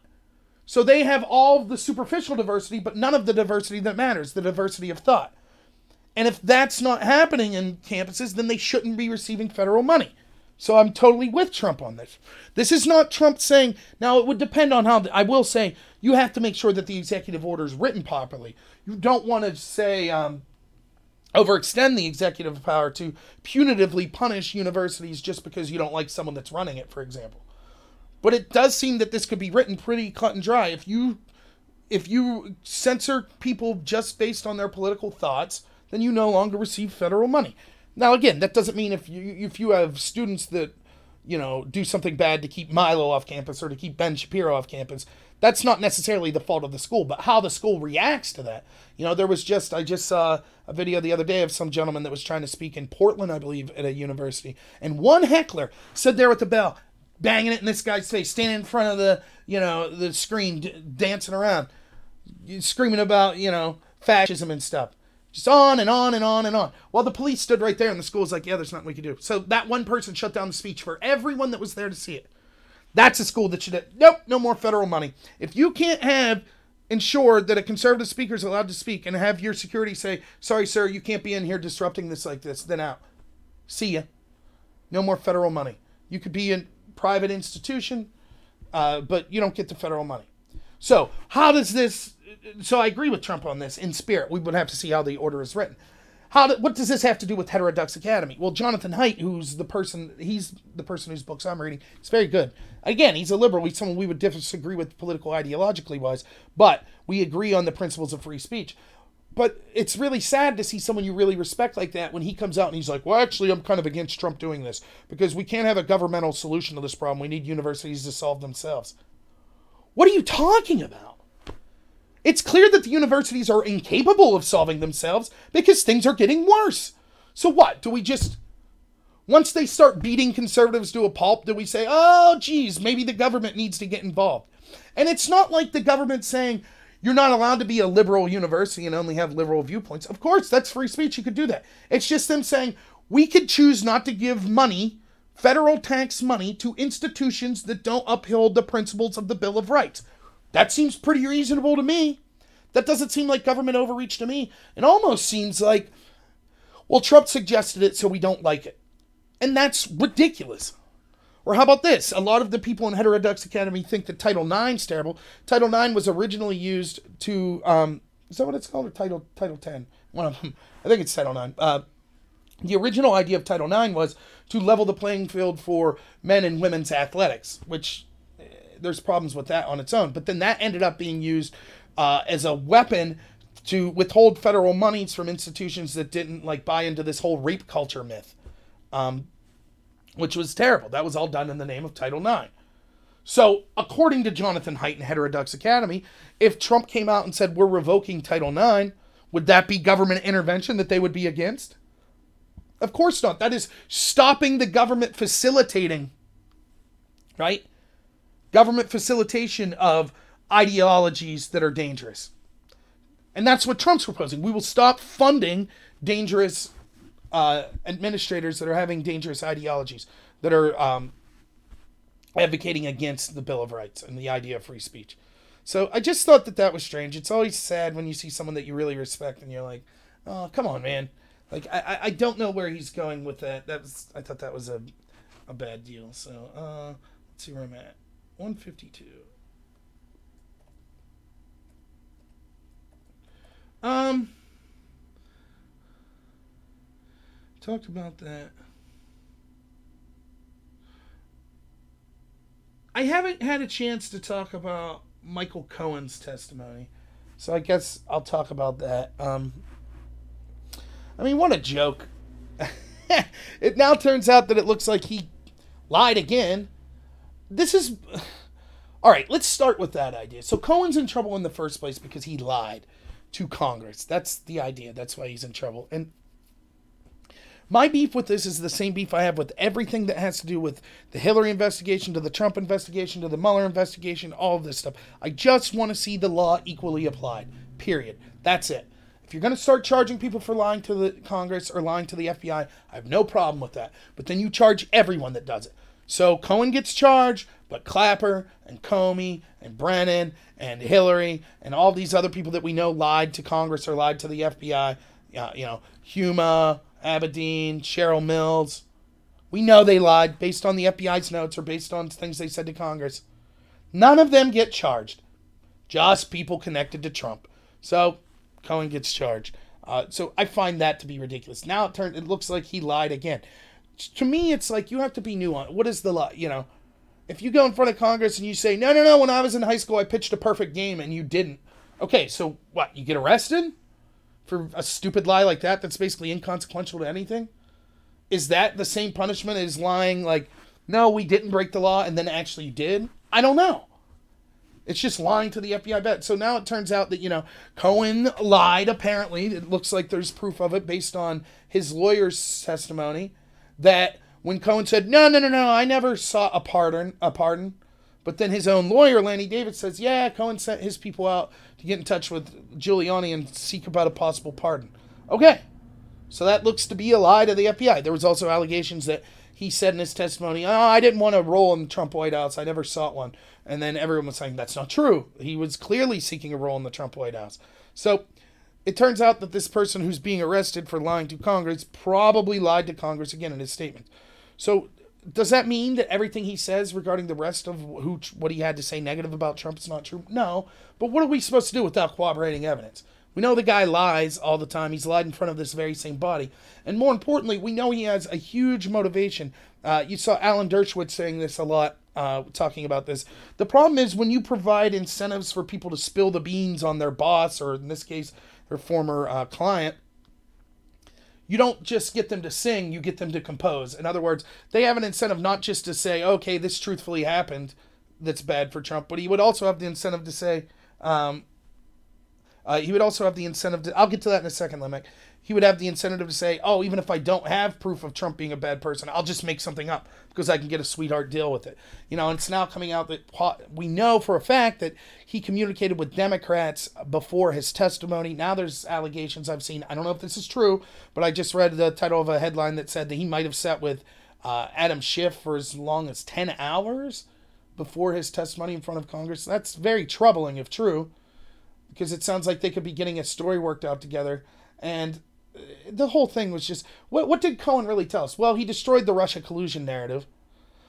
So they have all the superficial diversity, but none of the diversity that matters, the diversity of thought. And if that's not happening in campuses, then they shouldn't be receiving federal money. So I'm totally with Trump on this. This is not Trump saying, now it would depend on how, I will say, you have to make sure that the executive order is written properly. You don't want to say, overextend the executive power to punitively punish universities just because you don't like someone that's running it, for example. But it does seem that this could be written pretty cut and dry. If you censor people just based on their political thoughts, then you no longer receive federal money. Now, again, that doesn't mean if you have students that, do something bad to keep Milo off campus or to keep Ben Shapiro off campus, that's not necessarily the fault of the school, but how the school reacts to that. I just saw a video the other day of some gentleman that was trying to speak in Portland, I believe, at a university, and one heckler stood there with the bell, banging it in this guy's face, standing in front of the screen, dancing around, screaming about, fascism and stuff. Just on and on and on and on. While the police stood right there and the school was like, yeah, there's nothing we can do. So that one person shut down the speech for everyone that was there to see it. That's a school that should have, nope, no more federal money. If you can't ensure that a conservative speaker is allowed to speak and have your security say, sorry, sir, you can't be in here disrupting this like this, then out. See ya. No more federal money. You could be in private institution, but you don't get the federal money. So how does this... So I agree with Trump on this in spirit. We would have to see how the order is written. What does this have to do with Heterodox Academy? Well, Jonathan Haidt, he's the person whose books I'm reading. It's very good. Again, he's a liberal. He's someone we would disagree with political ideologically wise, but we agree on the principles of free speech. But it's really sad to see someone you really respect like that when he comes out and he's like, well, actually, I'm kind of against Trump doing this because we can't have a governmental solution to this problem. We need universities to solve themselves. What are you talking about? It's clear that the universities are incapable of solving themselves because things are getting worse. So what? Do we just, once they start beating conservatives to a pulp, do we say, oh, geez, maybe the government needs to get involved? And it's not like the government saying you're not allowed to be a liberal university and only have liberal viewpoints. Of course, that's free speech. You could do that. It's just them saying we could choose not to give money, federal tax money, to institutions that don't uphold the principles of the Bill of Rights. That seems pretty reasonable to me. That doesn't seem like government overreach to me. It almost seems like, well, Trump suggested it, so we don't like it. And that's ridiculous. Or how about this? A lot of the people in Heterodox Academy think that Title IX is terrible. Title IX was originally used to, is that what it's called? Or Title 10? One of them. I think it's Title IX. The original idea of Title IX was to level the playing field for men and women's athletics, which... there's problems with that on its own. But then that ended up being used as a weapon to withhold federal monies from institutions that didn't buy into this whole rape culture myth, which was terrible. That was all done in the name of Title IX. So according to Jonathan Haidt and Heterodox Academy, if Trump came out and said, we're revoking Title IX, would that be government intervention that they would be against? Of course not. That is stopping the government facilitating, right? Government facilitation of ideologies that are dangerous. And that's what Trump's proposing. We will stop funding dangerous administrators that are having dangerous ideologies, that are advocating against the Bill of Rights and the idea of free speech. So I just thought that was strange. It's always sad when you see someone that you really respect and you're like, oh, come on, man. I don't know where he's going with that. I thought that was a bad deal. So let's see where I'm at. 152. Talked about that. I haven't had a chance to talk about Michael Cohen's testimony, so I guess I'll talk about that. I mean, what a joke. It now turns out that it looks like he lied again. This is... All right, let's start with that idea. So Cohen's in trouble in the first place because he lied to Congress. That's the idea. That's why he's in trouble. And my beef with this is the same beef I have with everything that has to do with the Hillary investigation, to the Trump investigation, to the Mueller investigation, all of this stuff. I just want to see the law equally applied. Period. That's it. If you're going to start charging people for lying to the Congress or lying to the FBI, I have no problem with that. But then you charge everyone that does it. So Cohen gets charged, but Clapper and Comey and Brennan and Hillary and all these other people that we know lied to Congress or lied to the FBI, Huma, Abedin, Cheryl Mills. We know they lied based on the FBI's notes or based on things they said to Congress. None of them get charged. Just people connected to Trump. So Cohen gets charged. So I find that to be ridiculous. Now it looks like he lied again. To me, it's like you have to be nuanced. What is the lie? If you go in front of Congress and you say, no, when I was in high school, I pitched a perfect game and you didn't. Okay, so what? You get arrested for a stupid lie like that that's basically inconsequential to anything? Is that the same punishment as lying like, no, we didn't break the law and then actually did? I don't know. It's just lying to the FBI bet. So now it turns out that, Cohen lied, apparently. It looks like there's proof of it based on his lawyer's testimony that when Cohen said, no, I never sought a pardon. But then his own lawyer, Lanny Davis, says, yeah, Cohen sent his people out to get in touch with Giuliani and seek about a possible pardon. Okay. So that looks to be a lie to the FBI. There was also allegations that he said in his testimony, I didn't want a role in the Trump White House. I never sought one. And then everyone was saying that's not true. He was clearly seeking a role in the Trump White House. So it turns out that this person who's being arrested for lying to Congress probably lied to Congress again in his statement. So does that mean that everything he says regarding the rest of what he had to say negative about Trump is not true? No. But what are we supposed to do without corroborating evidence? We know the guy lies all the time. He's lied in front of this very same body. And more importantly, we know he has a huge motivation. You saw Alan Dershowitz saying this a lot, talking about this. The problem is when you provide incentives for people to spill the beans on their boss, or in this case, their former client, you don't just get them to sing, you get them to compose. In other words, they have an incentive not just to say, okay, this truthfully happened, that's bad for Trump, but he would also have the incentive to say, he would also have the incentive to, I'll get to that in a second, Lemek. He would have the incentive to say, oh, even if I don't have proof of Trump being a bad person, I'll just make something up because I can get a sweetheart deal with it. And it's now coming out that we know for a fact that he communicated with Democrats before his testimony. Now there's allegations I've seen. I don't know if this is true, but I just read the title of a headline that said that he might have sat with Adam Schiff for as long as 10 hours before his testimony in front of Congress. That's very troubling if true, because it sounds like they could be getting a story worked out together. And the whole thing was just, what did Cohen really tell us? Well, he destroyed the Russia collusion narrative.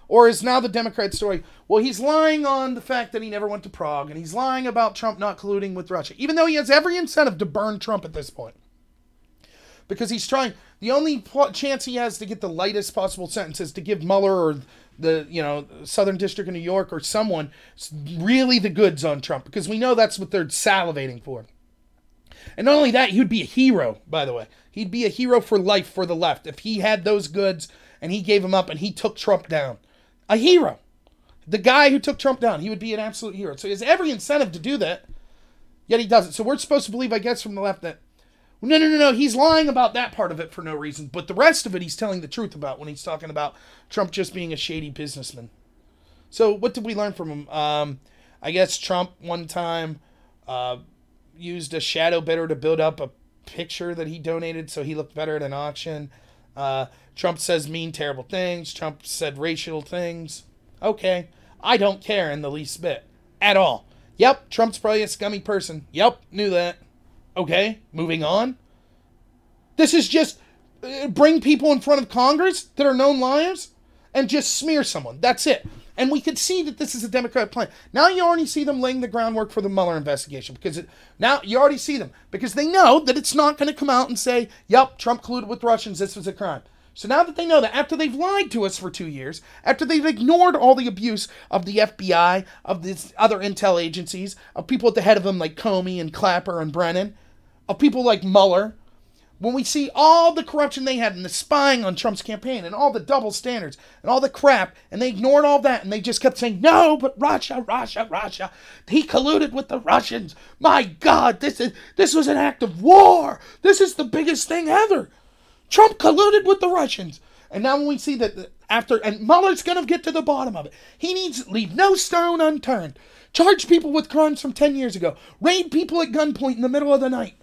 Or is now the Democrat story, well, he's lying on the fact that he never went to Prague, and he's lying about Trump not colluding with Russia, even though he has every incentive to burn Trump at this point. Because he's trying, the only chance he has to get the lightest possible sentence is to give Mueller or the Southern District of New York or someone really the goods on Trump, because we know that's what they're salivating for. And not only that, he would be a hero, by the way. He'd be a hero for life for the left if he had those goods and he gave them up and he took Trump down. A hero. The guy who took Trump down, he would be an absolute hero. So he has every incentive to do that, yet he doesn't. So we're supposed to believe, I guess, from the left that, no, he's lying about that part of it for no reason, but the rest of it he's telling the truth about when he's talking about Trump just being a shady businessman. So what did we learn from him? I guess Trump one time used a shadow bidder to build up a picture that he donated so he looked better at an auction. Trump says mean, terrible things. Trump said racial things. Okay. I don't care in the least bit. At all. Yep, Trump's probably a scummy person. Yep, knew that. Okay, moving on. This is just bring people in front of Congress that are known liars and just smear someone. That's it. And we could see that this is a Democrat plan. Now you already see them laying the groundwork for the Mueller investigation, because now you already see them, because they know that it's not going to come out and say, yep, Trump colluded with Russians, this was a crime. So now that they know that, after they've lied to us for 2 years, after they've ignored all the abuse of the FBI, of these other intel agencies, of people at the head of them like Comey and Clapper and Brennan, of people like Mueller, when we see all the corruption they had and the spying on Trump's campaign and all the double standards and all the crap, and they ignored all that and they just kept saying, no, but Russia, he colluded with the Russians. My God, this was an act of war. This is the biggest thing ever. Trump colluded with the Russians. And now when we see that and Mueller's going to get to the bottom of it. He needs to leave no stone unturned. Charge people with crimes from 10 years ago. Raid people at gunpoint in the middle of the night.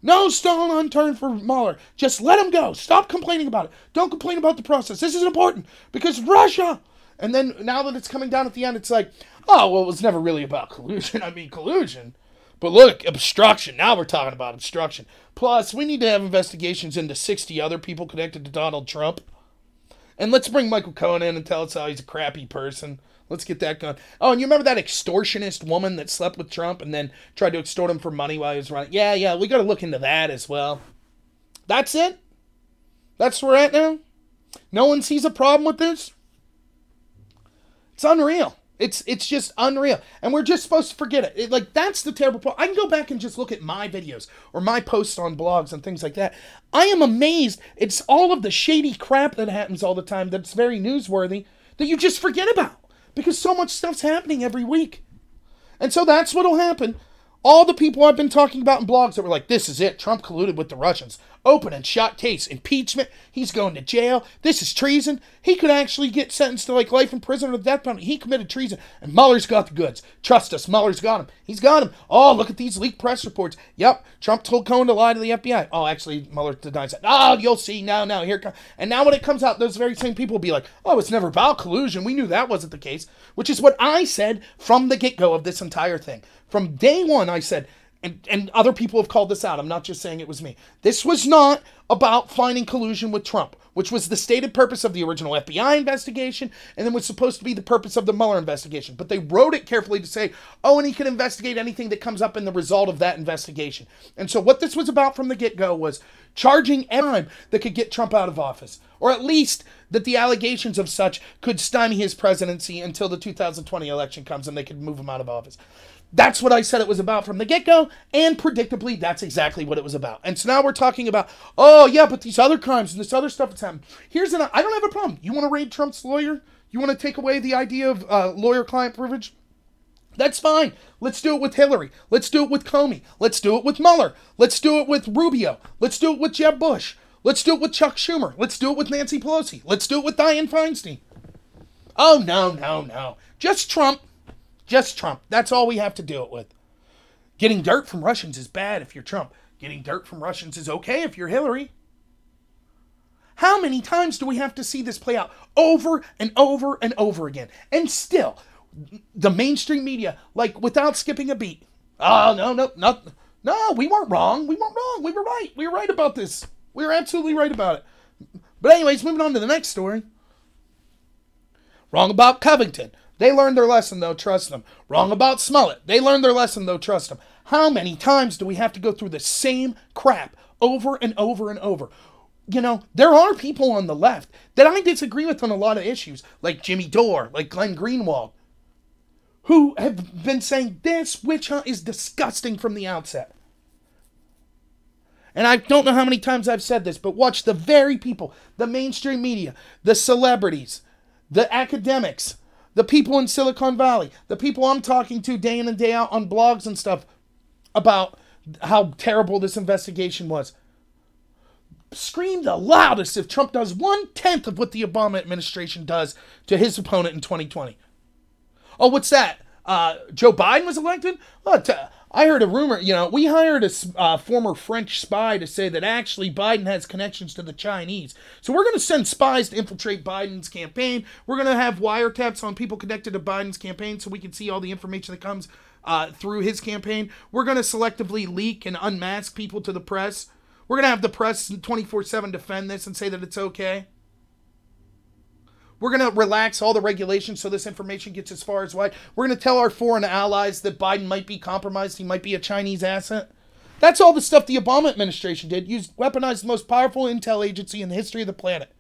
No stone unturned for Mueller. Just let him go. Stop complaining about it. Don't complain about the process. This is important because Russia. And then now that it's coming down at the end, it's like, oh, well, it was never really about collusion. I mean, collusion. But look, obstruction. Now we're talking about obstruction. Plus, we need to have investigations into 60 other people connected to Donald Trump. And let's bring Michael Cohen in and tell us how he's a crappy person. Let's get that going. Oh, and you remember that extortionist woman that slept with Trump and then tried to extort him for money while he was running? Yeah, we got to look into that as well. That's it? That's where we're at now? No one sees a problem with this? It's unreal. It's just unreal. And we're just supposed to forget it. Like, that's the terrible part. I can go back and just look at my videos or my posts on blogs and things like that. I am amazed. It's all of the shady crap that happens all the time that's very newsworthy that you just forget about. Because so much stuff's happening every week. And so that's what'll happen. All the people I've been talking about in blogs that were like, this is it. Trump colluded with the Russians. Open and shut case. Impeachment. He's going to jail. This is treason. He could actually get sentenced to like life in prison or the death penalty. He committed treason. And Mueller's got the goods. Trust us. Mueller's got him. He's got him. Oh, look at these leaked press reports. Yep. Trump told Cohen to lie to the FBI. Oh, actually, Mueller denies that. Oh, you'll see. Now, here it comes. And now when it comes out, those very same people will be like, oh, it's never about collusion. We knew that wasn't the case. Which is what I said from the get-go of this entire thing. From day one, I said, and other people have called this out. I'm not just saying it was me. This was not about finding collusion with Trump, which was the stated purpose of the original FBI investigation, and then was supposed to be the purpose of the Mueller investigation. But they wrote it carefully to say, oh, and he can investigate anything that comes up in the result of that investigation. And so what this was about from the get-go was charging every crime that could get Trump out of office, or at least that the allegations of such could stymie his presidency until the 2020 election comes and they could move him out of office. That's what I said it was about from the get-go, and predictably, that's exactly what it was about. And so now we're talking about, oh, yeah, but these other crimes and this other stuff that's happened. I don't have a problem. You want to raid Trump's lawyer? You want to take away the idea of lawyer-client privilege? That's fine. Let's do it with Hillary. Let's do it with Comey. Let's do it with Mueller. Let's do it with Rubio. Let's do it with Jeb Bush. Let's do it with Chuck Schumer. Let's do it with Nancy Pelosi. Let's do it with Dianne Feinstein. Oh, no. Just Trump. Just Trump. That's all we have to do it with. Getting dirt from Russians is bad if you're Trump. Getting dirt from Russians is okay if you're Hillary. How many times do we have to see this play out over and over and over again? And still, the mainstream media, like without skipping a beat. Oh, no, we weren't wrong. We were right. We were right about this. We were absolutely right about it. But anyways, moving on to the next story. Wrong about Covington. They learned their lesson, though, trust them. Wrong about Smollett. They learned their lesson, though, trust them. How many times do we have to go through the same crap over and over and over? You know, there are people on the left that I disagree with on a lot of issues, like Jimmy Dore, like Glenn Greenwald, who have been saying this witch hunt is disgusting from the outset. And I don't know how many times I've said this, but watch the very people, the mainstream media, the celebrities, the academics, the people in Silicon Valley, the people I'm talking to day in and day out on blogs and stuff about how terrible this investigation was, scream the loudest if Trump does 1/10 of what the Obama administration does to his opponent in 2020. Oh, what's that? Joe Biden was elected? I heard a rumor, we hired a former French spy to say that actually Biden has connections to the Chinese. So we're going to send spies to infiltrate Biden's campaign. We're going to have wiretaps on people connected to Biden's campaign so we can see all the information that comes through his campaign. We're going to selectively leak and unmask people to the press. We're going to have the press 24/7 defend this and say that it's okay. We're going to relax all the regulations so this information gets as far as wide. We're going to tell our foreign allies that Biden might be compromised. He might be a Chinese asset. That's all the stuff the Obama administration did. Weaponized the most powerful intel agency in the history of the planet.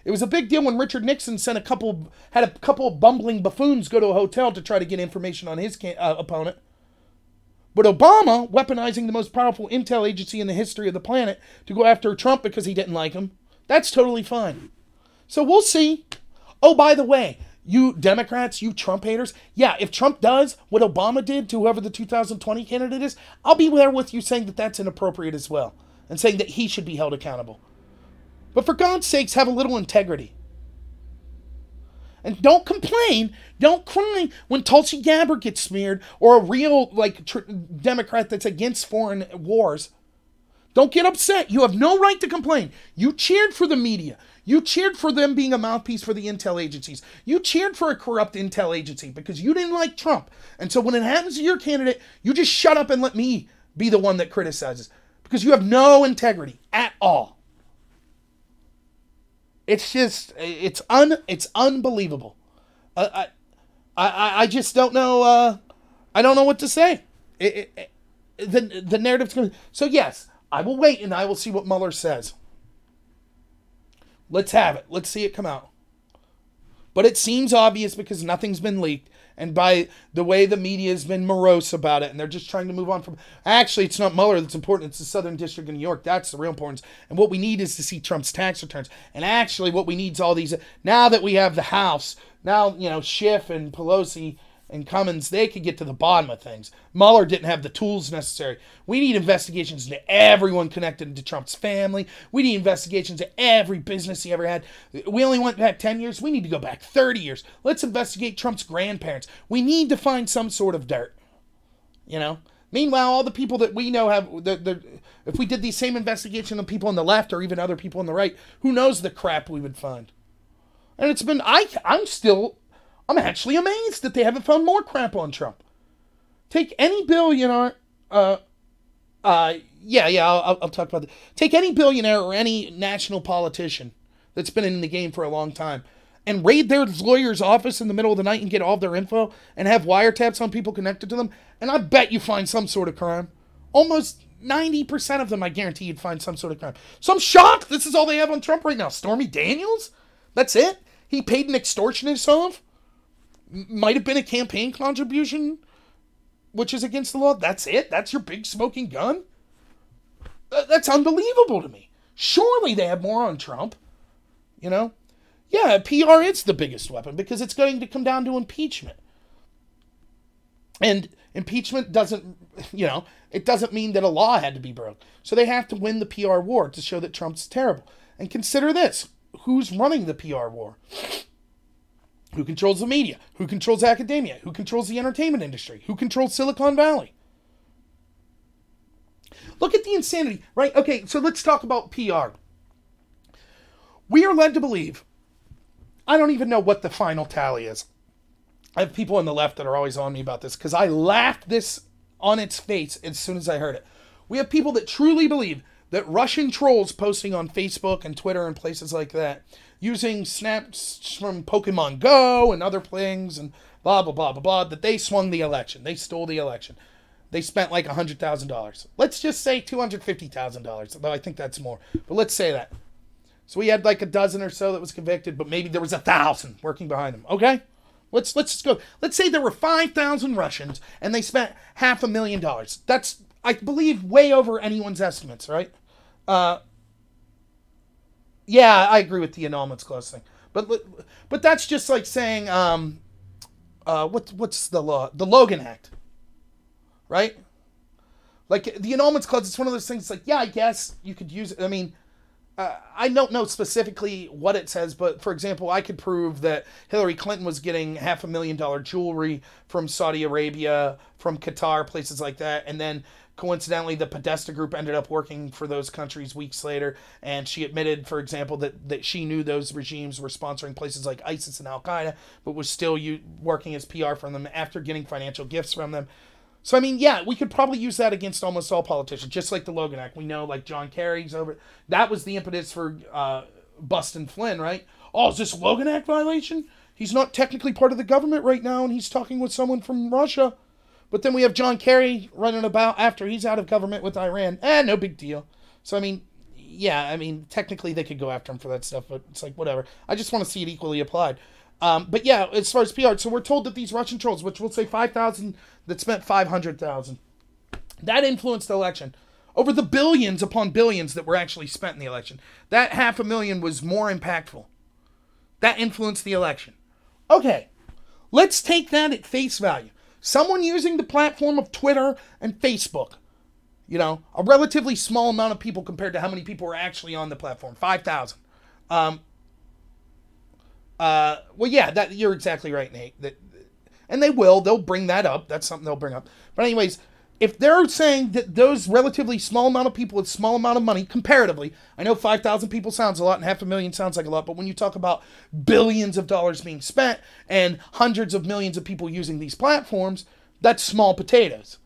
It was a big deal when Richard Nixon had a couple of bumbling buffoons go to a hotel to try to get information on his opponent. But Obama, weaponizing the most powerful intel agency in the history of the planet to go after Trump because he didn't like him, that's totally fine. So we'll see. Oh, by the way, you Democrats, you Trump haters, yeah, if Trump does what Obama did to whoever the 2020 candidate is, I'll be there with you saying that that's inappropriate as well, and saying that he should be held accountable. But for God's sakes, have a little integrity. And don't complain, don't cry when Tulsi Gabbard gets smeared, or a real Democrat that's against foreign wars Don't get upset. You have no right to complain. You cheered for the media. You cheered for them being a mouthpiece for the intel agencies. You cheered for a corrupt intel agency because you didn't like Trump. And so when it happens to your candidate, you just shut up and let me be the one that criticizes. Because you have no integrity at all. It's just, it's unbelievable. I just don't know, I don't know what to say. The narrative's going to... So yes, I will wait and I will see what Mueller says. Let's have it. Let's see it come out. But it seems obvious because nothing's been leaked. And by the way the media has been morose about it, and they're just trying to move on from... Actually, it's not Mueller that's important. It's the Southern District of New York. That's the real importance. And what we need is to see Trump's tax returns. And actually, what we need is all these... Now that we have the House, now, Schiff and Pelosi and Cummins, they could get to the bottom of things. Mueller didn't have the tools necessary. We need investigations into everyone connected to Trump's family. We need investigations into every business he ever had. We only went back 10 years. We need to go back 30 years. Let's investigate Trump's grandparents. We need to find some sort of dirt. Meanwhile, all the people that we know have... if we did the same investigation on people on the left or even other people on the right, who knows the crap we would find. And it's been... I'm actually amazed that they haven't found more crap on Trump. Take any billionaire, I'll talk about that. Take any billionaire or any national politician that's been in the game for a long time and raid their lawyer's office in the middle of the night and get all of their info and have wiretaps on people connected to them, and I bet you find some sort of crime. Almost 90% of them, I guarantee you'd find some sort of crime. So I'm shocked this is all they have on Trump right now. Stormy Daniels? That's it? He paid an extortionist off? Might have been a campaign contribution, which is against the law. That's it? That's your big smoking gun? That's unbelievable to me. Surely they have more on Trump. Yeah, PR is the biggest weapon because it's going to come down to impeachment. And impeachment doesn't, it doesn't mean that a law had to be broke. So they have to win the PR war to show that Trump's terrible. And consider this. Who's running the PR war? Who controls the media? Who controls academia? Who controls the entertainment industry? Who controls Silicon Valley? Look at the insanity, right? Okay, so let's talk about PR. We are led to believe, I don't even know what the final tally is. I have people on the left that are always on me about this because I laughed this on its face as soon as I heard it. We have people that truly believe that Russian trolls posting on Facebook and Twitter and places like that, using snaps from Pokemon Go and other things and blah, blah, blah, blah, blah, that they swung the election. They stole the election. They spent like $100,000. Let's just say $250,000, although I think that's more. But let's say that. So we had like a dozen or so that was convicted, but maybe there was 1,000 working behind them. Okay? Let's just go. Let's say there were 5,000 Russians and they spent $500,000. That's, I believe, way over anyone's estimates, right? Yeah, I agree with the annulments clause thing. But that's just like saying, what's the law? The Logan Act. Right? Like, the annulments clause, it's one of those things like, yeah, I guess you could use it. I mean, I don't know specifically what it says, but for example, I could prove that Hillary Clinton was getting $500,000 jewelry from Saudi Arabia, from Qatar, places like that, and then coincidentally, the Podesta group ended up working for those countries weeks later, and she admitted, for example, that she knew those regimes were sponsoring places like ISIS and Al-Qaeda, but was still working as PR for them after getting financial gifts from them. So, I mean, yeah, we could probably use that against almost all politicians, just like the Logan Act. We know, like, John Kerry's over. That was the impetus for busting Flynn, right? Oh, is this a Logan Act violation? He's not technically part of the government right now, and he's talking with someone from Russia. But then we have John Kerry running about after he's out of government with Iran. No big deal. So, I mean, yeah, I mean, technically they could go after him for that stuff, but it's like, whatever. I just want to see it equally applied. But yeah, as far as PR, so we're told that these Russian trolls, which we'll say 5,000 that spent 500,000, that influenced the election. Over the billions upon billions that were actually spent in the election, that $500,000 was more impactful. That influenced the election. Okay, let's take that at face value. Someone using the platform of Twitter and Facebook, a relatively small amount of people compared to how many people were actually on the platform, 5,000. Well, yeah, you're exactly right, Nate. And they'll bring that up. That's something they'll bring up. But anyways, if they're saying that those relatively small amount of people with small amount of money, comparatively, I know 5,000 people sounds a lot and 500,000 sounds like a lot, but when you talk about billions of dollars being spent and hundreds of millions of people using these platforms, that's small potatoes.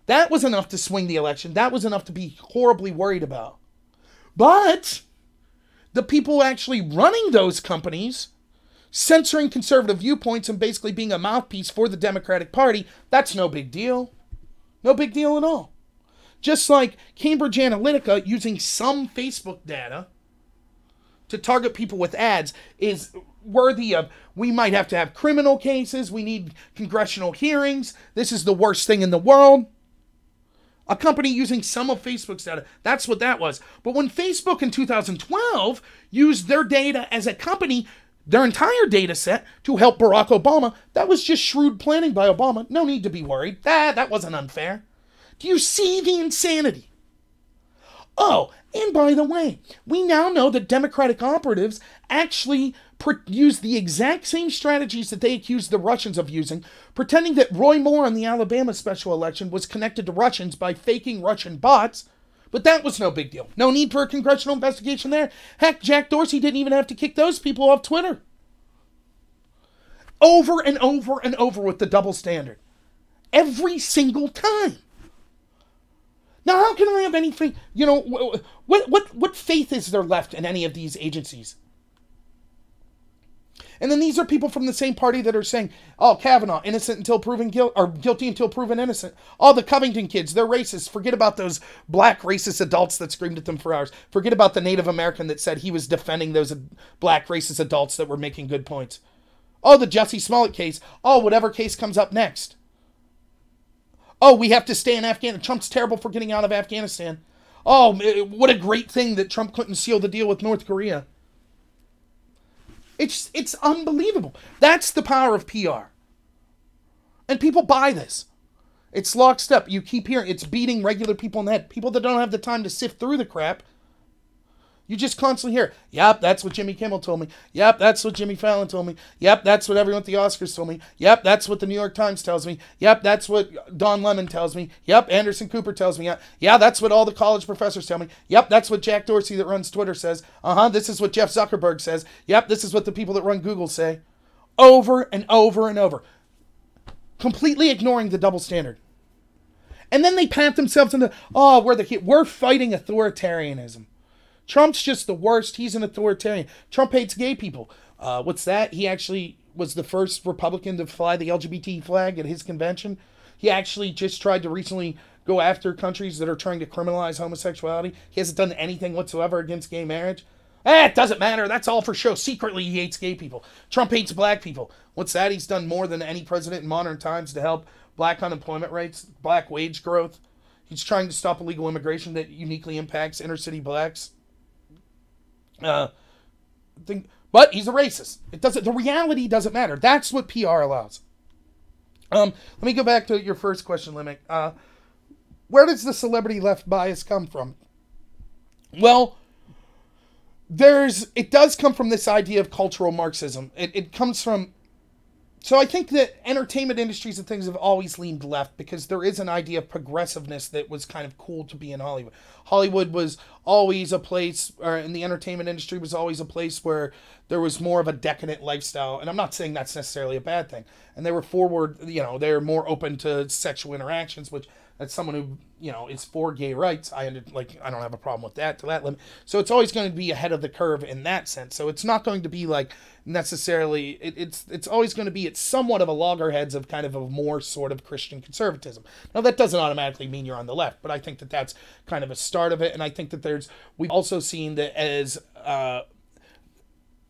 That was enough to swing the election. That was enough to be horribly worried about. But the people actually running those companies, censoring conservative viewpoints and basically being a mouthpiece for the Democratic Party, that's no big deal. No big deal at all. Just like Cambridge Analytica using some Facebook data to target people with ads is worthy of, we might have to have criminal cases, we need congressional hearings, this is the worst thing in the world. A company using some of Facebook's data, that's what that was. But when Facebook in 2012 used their data as a company, their entire data set to help Barack Obama, that was just shrewd planning by Obama. No need to be worried. That wasn't unfair. Do you see the insanity? Oh, and by the way, we now know that Democratic operatives actually use the exact same strategies that they accused the Russians of using, pretending that Roy Moore in the Alabama special election was connected to Russians by faking Russian bots. But that was no big deal. No need for a congressional investigation there. Heck, Jack Dorsey didn't even have to kick those people off Twitter. Over and over and over with the double standard. Every single time. Now, how can I have any faith? You know, what faith is there left in any of these agencies? And then these are people from the same party that are saying, oh, Kavanaugh, innocent until proven guilty, or guilty until proven innocent. Oh, the Covington kids, they're racist. Forget about those black racist adults that screamed at them for hours. Forget about the Native American that said he was defending those black racist adults that were making good points. Oh, the Jussie Smollett case. Oh, whatever case comes up next. Oh, we have to stay in Afghanistan. Trump's terrible for getting out of Afghanistan. Oh, what a great thing that Trump couldn't seal the deal with North Korea. It's unbelievable. That's the power of PR. And people buy this. It's lockstep. You keep hearing it's beating regular people in the head. People that don't have the time to sift through the crap. You just constantly hear, yep, that's what Jimmy Kimmel told me. Yep, that's what Jimmy Fallon told me. Yep, that's what everyone at the Oscars told me. Yep, that's what the New York Times tells me. Yep, that's what Don Lemon tells me. Yep, Anderson Cooper tells me. Yeah, that's what all the college professors tell me. Yep, that's what Jack Dorsey that runs Twitter says. This is what Jeff Zuckerberg says. Yep, this is what the people that run Google say. Over and over and over. Completely ignoring the double standard. And then they pat themselves into, we're fighting authoritarianism. Trump's just the worst. He's an authoritarian. Trump hates gay people. What's that? He actually was the first Republican to fly the LGBT flag at his convention. He actually just tried to recently go after countries that are trying to criminalize homosexuality. He hasn't done anything whatsoever against gay marriage. It doesn't matter. That's all for show. Secretly, he hates gay people. Trump hates black people. What's that? He's done more than any president in modern times to help black unemployment rates, black wage growth. He's trying to stop illegal immigration that uniquely impacts inner city blacks. But he's a racist. The reality doesn't matter. That's what PR allows. Let me go back to your first question, Limerick. Where does the celebrity left bias come from? Well, it does come from this idea of cultural Marxism. It comes from, so I think that entertainment industries and things have always leaned left because there is an idea of progressiveness that was kind of cool to be in Hollywood. Hollywood was always a place, or in the entertainment industry was always a place where there was more of a decadent lifestyle. And I'm not saying that's necessarily a bad thing. And they were they're more open to sexual interactions, which as someone who, is for gay rights, I don't have a problem with that to that limit. So it's always going to be ahead of the curve in that sense. So it's not going to be like necessarily, it's always going to be, it's somewhat of a loggerheads of kind of a more sort of Christian conservatism. Now that doesn't automatically mean you're on the left, but I think that that's kind of a start of it. And I think that we've also seen that as,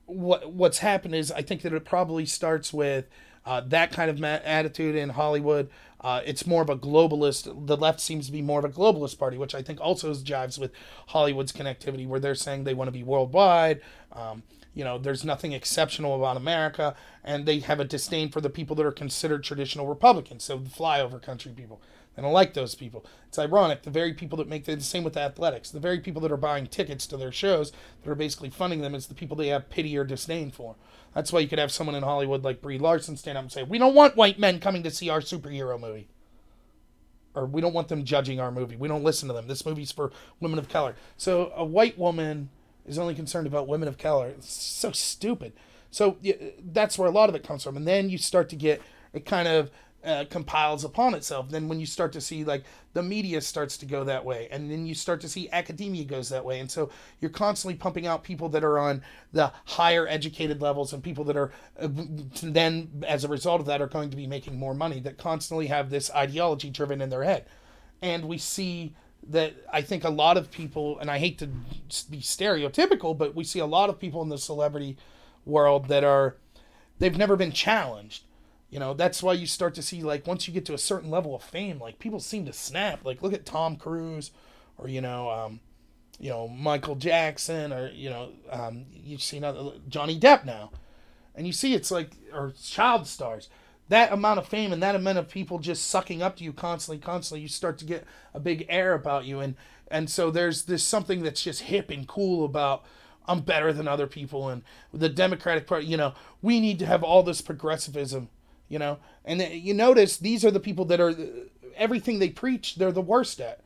what's happened is I think that it probably starts with that kind of attitude in Hollywood. It's more of a globalist. The left seems to be more of a globalist party, which I think also jives with Hollywood's connectivity, where they're saying they want to be worldwide. There's nothing exceptional about America, and they have a disdain for the people that are considered traditional Republicans, so the flyover country people. They don't like those people. It's ironic. The very people that make the same with athletics, the very people that are buying tickets to their shows, that are basically funding them, is the people they have pity or disdain for. That's why you could have someone in Hollywood like Brie Larson stand up and say, we don't want white men coming to see our superhero movie. or we don't want them judging our movie. We don't listen to them. This movie's for women of color. So a white woman is only concerned about women of color. It's so stupid. So that's where a lot of it comes from. And then you start to get, it kind of compiles upon itself. Then when you start to see, like, the media starts to go that way, and then you start to see academia goes that way. And so you're constantly pumping out people that are on the higher educated levels, and people that are then, as a result of that, are going to be making more money, that constantly have this ideology driven in their head. And we see that, I think a lot of people, and I hate to be stereotypical, but we see a lot of people in the celebrity world that they've never been challenged. You know, that's why you start to see, like, once you get to a certain level of fame, like, people seem to snap. Like, look at Tom Cruise, or, Michael Jackson, or, you've seen Johnny Depp now. And you see it's like, or child stars. That amount of fame and that amount of people just sucking up to you constantly, you start to get a big air about you. And so there's something that's just hip and cool about, I'm better than other people. And the Democratic Party, we need to have all this progressivism. And you notice these are the people that are, everything they preach, they're the worst at.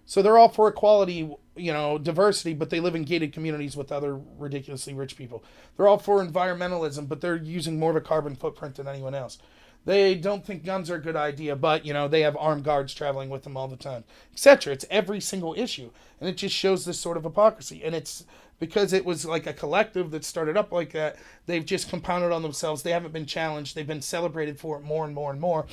So they're all for equality, diversity, but they live in gated communities with other ridiculously rich people. They're all for environmentalism, but they're using more of a carbon footprint than anyone else. They don't think guns are a good idea, but, they have armed guards traveling with them all the time, etc. It's every single issue. And it just shows this sort of hypocrisy. And it's because it was like a collective that started up like that. They've just compounded on themselves. They haven't been challenged. They've been celebrated for it more and more and more.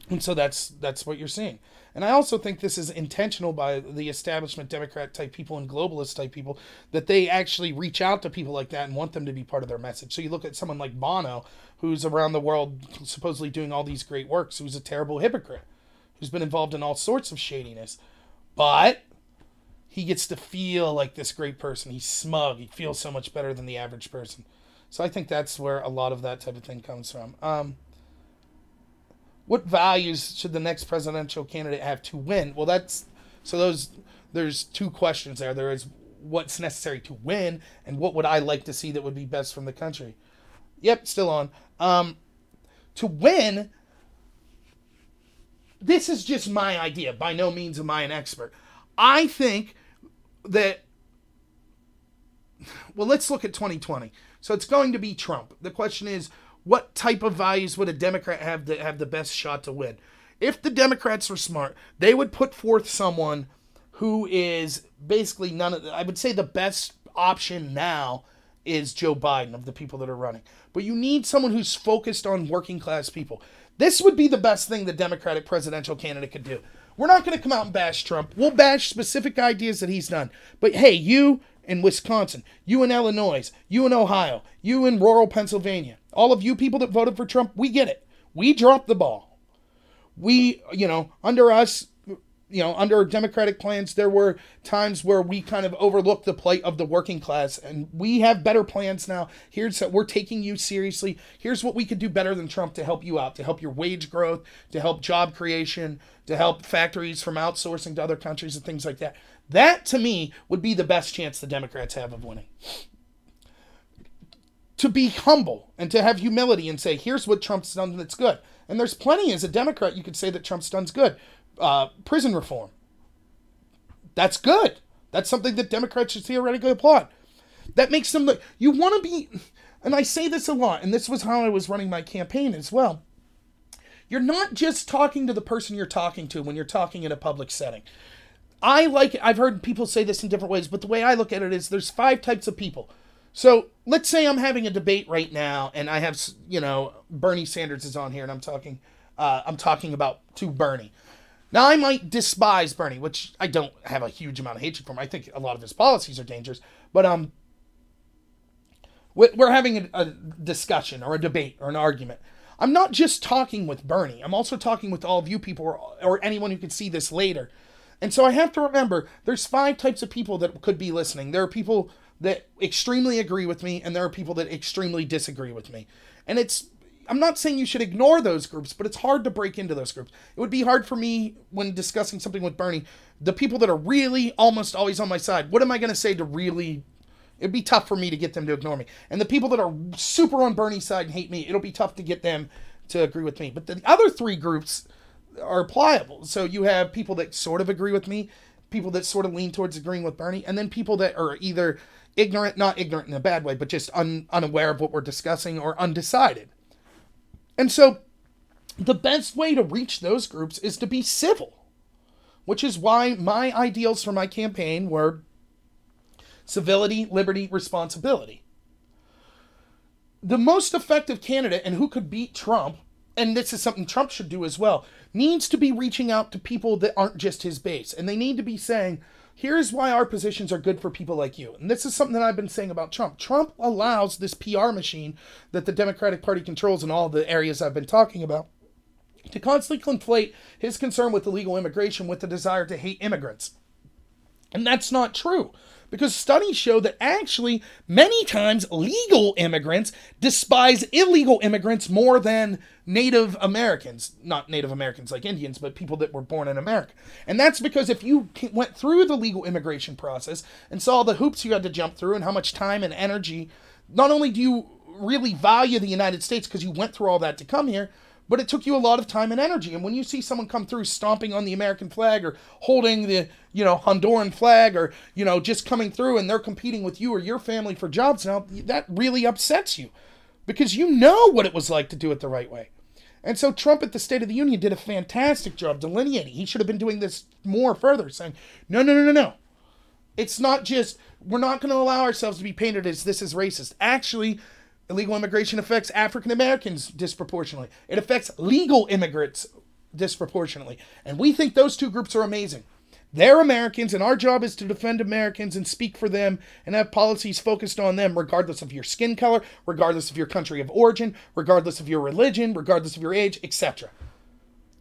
And so that's what you're seeing. And I also think this is intentional by the establishment Democrat type people and globalist type people, that they actually reach out to people like that and want them to be part of their message. So you look at someone like Bono, who's around the world supposedly doing all these great works, who's a terrible hypocrite, who's been involved in all sorts of shadiness. But he gets to feel like this great person. He's smug. He feels so much better than the average person. So I think that's where a lot of that type of thing comes from. What values should the next presidential candidate have to win? Well, there's two questions there. There is what's necessary to win, and what would I like to see that would be best from the country. Yep, still on. To win, this is just my idea. By no means am I an expert. I think that, well, let's look at 2020. So it's going to be Trump. The question is, what type of values would a Democrat have that have the best shot to win? If the Democrats were smart, they would put forth someone who is basically I would say the best option now is Joe Biden of the people that are running. But you need someone who's focused on working class people. This would be the best thing the Democratic presidential candidate could do. We're not going to come out and bash Trump. We'll bash specific ideas that he's done. But hey, you in Wisconsin, you in Illinois, you in Ohio, you in rural Pennsylvania, all of you people that voted for Trump, we get it. We dropped the ball. We, under us, under Democratic plans, there were times where we kind of overlooked the plight of the working class, and we have better plans now. We're taking you seriously. Here's what we could do better than Trump to help you out, to help your wage growth, to help job creation, to help factories from outsourcing to other countries and things like that. That, to me, would be the best chance the Democrats have of winning. To be humble and to have humility and say, here's what Trump's done that's good. And there's plenty as a Democrat you could say that Trump's done's good. Prison reform. That's good. That's something that Democrats should theoretically applaud. That makes them look, you want to be, and I say this a lot, and this was how I was running my campaign as well. You're not just talking to the person you're talking to when you're talking in a public setting. I've heard people say this in different ways, but the way I look at it is there's 5 types of people. So let's say I'm having a debate right now, and I have, Bernie Sanders is on here, and I'm talking about to Bernie. Now, I might despise Bernie, which I don't have a huge amount of hatred for him. I think a lot of his policies are dangerous. But we're having a discussion or a debate or an argument. I'm not just talking with Bernie. I'm also talking with all of you people or anyone who could see this later. And so I have to remember there's 5 types of people that could be listening. There are people that extremely agree with me, and there are people that extremely disagree with me. And I'm not saying you should ignore those groups, but it's hard to break into those groups. It would be hard for me when discussing something with Bernie. The people that are really almost always on my side, what am I going to say to really... It'd be tough for me to get them to ignore me. And the people that are super on Bernie's side and hate me, it'll be tough to get them to agree with me. But the other 3 groups, are pliable. So you have people that sort of agree with me, people that sort of lean towards agreeing with Bernie, and then people that are either ignorant, not ignorant in a bad way, but just unaware of what we're discussing, or undecided. And so the best way to reach those groups is to be civil, which is why my ideals for my campaign were civility, liberty, responsibility. The most effective candidate, and who could beat Trump, and this is something Trump should do as well, needs to be reaching out to people that aren't just his base. And they need to be saying, here's why our positions are good for people like you. And this is something that I've been saying about Trump. Trump allows this PR machine that the Democratic Party controls in all the areas I've been talking about to constantly conflate his concern with illegal immigration with the desire to hate immigrants. And that's not true. Because studies show that actually, many times, legal immigrants despise illegal immigrants more than Native Americans. Not Native Americans like Indians, but people that were born in America. And that's because if you went through the legal immigration process and saw the hoops you had to jump through and how much time and energy, not only do you really value the United States because you went through all that to come here, but it took you a lot of time and energy. And when you see someone come through stomping on the American flag or holding the, Honduran flag or, just coming through and they're competing with you or your family for jobs now, that really upsets you because you know what it was like to do it the right way. And so Trump at the State of the Union did a fantastic job delineating. He should have been doing this more further, saying, no. It's not just, we're not going to allow ourselves to be painted as this is racist. Actually, illegal immigration affects African Americans disproportionately. It affects legal immigrants disproportionately. And we think those two groups are amazing. They're Americans, and our job is to defend Americans and speak for them and have policies focused on them, regardless of your skin color, regardless of your country of origin, regardless of your religion, regardless of your age, etc.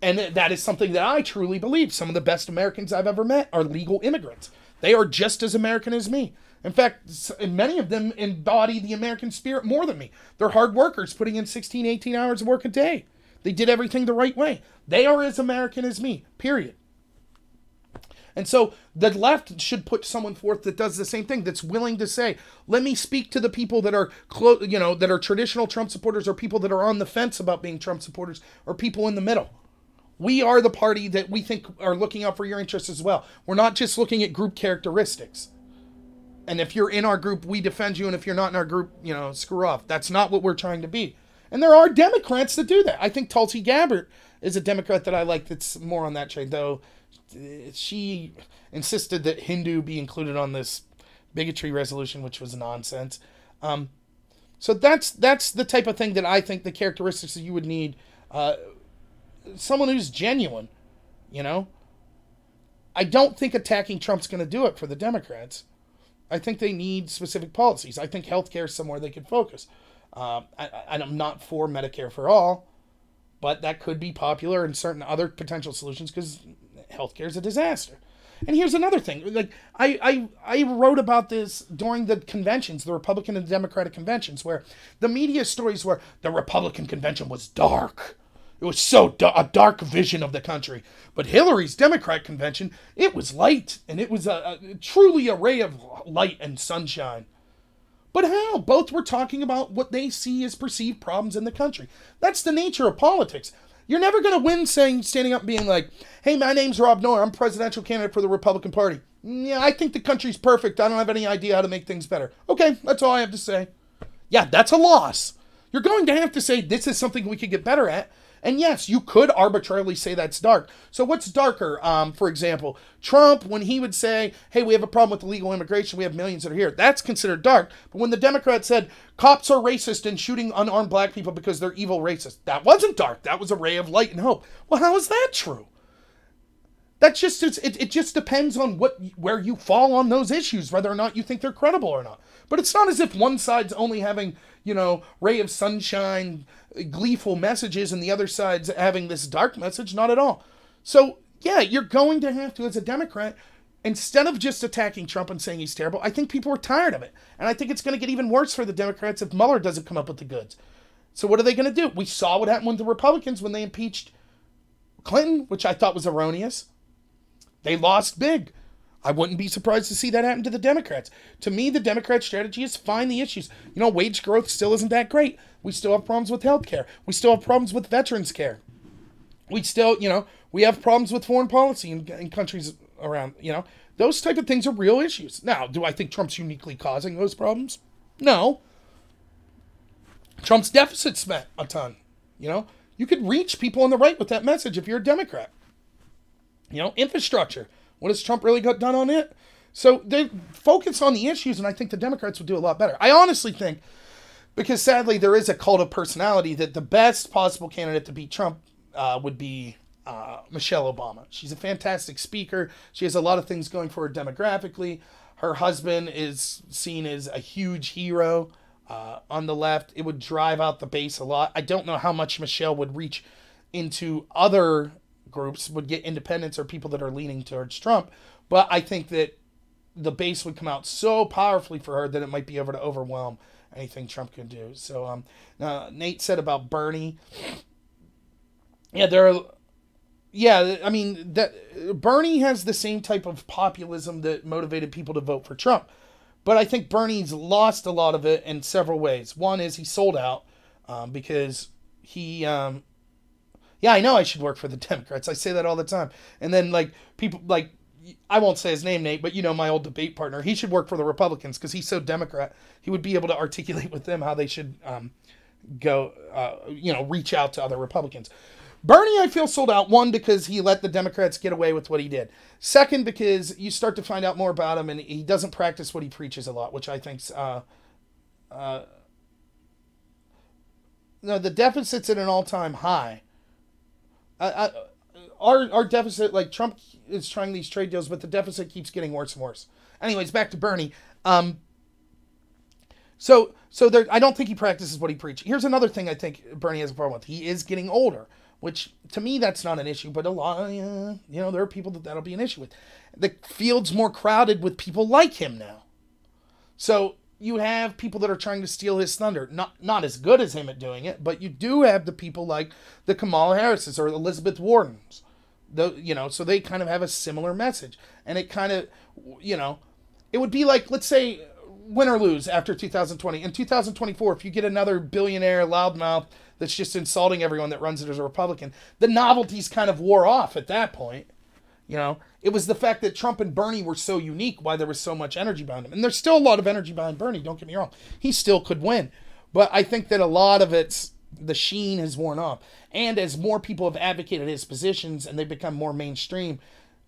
And that is something that I truly believe. Some of the best Americans I've ever met are legal immigrants. They are just as American as me. In fact, many of them embody the American spirit more than me. They're hard workers putting in 16, 18 hours of work a day. They did everything the right way. They are as American as me, period. And so the left should put someone forth that does the same thing, that's willing to say, let me speak to the people that are, that are traditional Trump supporters or people that are on the fence about being Trump supporters or people in the middle. We are the party that we think are looking out for your interests as well. We're not just looking at group characteristics. And if you're in our group, we defend you. And if you're not in our group, screw off. That's not what we're trying to be. And there are Democrats that do that. I think Tulsi Gabbard is a Democrat that I like that's more on that train, though she insisted that Hindu be included on this bigotry resolution, which was nonsense. So that's the type of thing that I think the characteristics that you would need. Someone who's genuine, I don't think attacking Trump's going to do it for the Democrats. I think they need specific policies. I think healthcare is somewhere they could focus. I'm not for Medicare for all, but that could be popular in certain other potential solutions because healthcare is a disaster. And here's another thing. Like I wrote about this during the conventions, the Republican and Democratic conventions, where the media stories were the Republican convention was dark. It was a dark vision of the country. But Hillary's Democrat convention, it was light. And it was truly a ray of light and sunshine. But how? Both were talking about what they see as perceived problems in the country. That's the nature of politics. You're never going to win standing up and being like, hey, my name's Rob Noer. I'm presidential candidate for the Republican Party. Yeah, I think the country's perfect. I don't have any idea how to make things better. Okay, that's all I have to say. Yeah, that's a loss. You're going to have to say this is something we could get better at. And yes, you could arbitrarily say that's dark. So what's darker? For example, Trump, when he would say, hey, we have a problem with illegal immigration, we have millions that are here, that's considered dark. But when the Democrats said cops are racist and shooting unarmed black people because they're evil racists, that wasn't dark. That was a ray of light and hope. Well, how is that true? That's just, it just depends on where you fall on those issues, whether or not you think they're credible or not. But it's not as if one side's only having, ray of sunshine, gleeful messages, and the other side's having this dark message. Not at all. So, yeah, you're going to have to, as a Democrat, instead of just attacking Trump and saying he's terrible, I think people are tired of it. And I think it's going to get even worse for the Democrats if Mueller doesn't come up with the goods. So what are they going to do? We saw what happened with the Republicans when they impeached Clinton, which I thought was erroneous. They lost big. I wouldn't be surprised to see that happen to the Democrats. To me, the Democrat strategy is find the issues. Wage growth still isn't that great. We still have problems with health care. We still have problems with veterans care. We still, we have problems with foreign policy in countries around, Those type of things are real issues. Now, do I think Trump's uniquely causing those problems? No. Trump's deficit spent a ton, You could reach people on the right with that message if you're a Democrat. Infrastructure. What has Trump really got done on it? So they focus on the issues, and I think the Democrats would do a lot better. I honestly think, because sadly there is a cult of personality, that the best possible candidate to beat Trump would be Michelle Obama. She's a fantastic speaker. She has a lot of things going for her demographically. Her husband is seen as a huge hero on the left. It would drive out the base a lot. I don't know how much Michelle would reach into other groups, would get independents or people that are leaning towards Trump. But I think that the base would come out so powerfully for her that it might be able to overwhelm anything Trump can do. So Nate said about Bernie. Yeah, I mean, that Bernie has the same type of populism that motivated people to vote for Trump. But I think Bernie's lost a lot of it in several ways. One is he sold out because he... yeah, I know I should work for the Democrats. I say that all the time. And then, people... I won't say his name, Nate, but my old debate partner, he should work for the Republicans because he's so Democrat. He would be able to articulate with them how they should go, reach out to other Republicans. Bernie, I feel, sold out. One, because he let the Democrats get away with what he did. Second, because you start to find out more about him, and he doesn't practice what he preaches a lot, which I think's... no, the deficit's at an all-time high. Our deficit, Trump is trying these trade deals, but the deficit keeps getting worse and worse. Anyways, back to Bernie. So there, I don't think he practices what he preaches. Here's another thing I think Bernie has a problem with. He is getting older, which to me that's not an issue, but a lot, there are people that'll be an issue with. The field's more crowded with people like him now. So you have people that are trying to steal his thunder. Not as good as him at doing it, but you do have the people like the Kamala Harris's or Elizabeth Warren's. So they kind of have a similar message. And it kind of, it would be like, let's say, win or lose after 2020. In 2024, if you get another billionaire loudmouth that's just insulting everyone that runs it as a Republican, the novelties kind of wore off at that point. It was the fact that Trump and Bernie were so unique, why there was so much energy behind him. And there's still a lot of energy behind Bernie, don't get me wrong. He still could win. But I think that a lot of the sheen has worn off. And as more people have advocated his positions and they become more mainstream,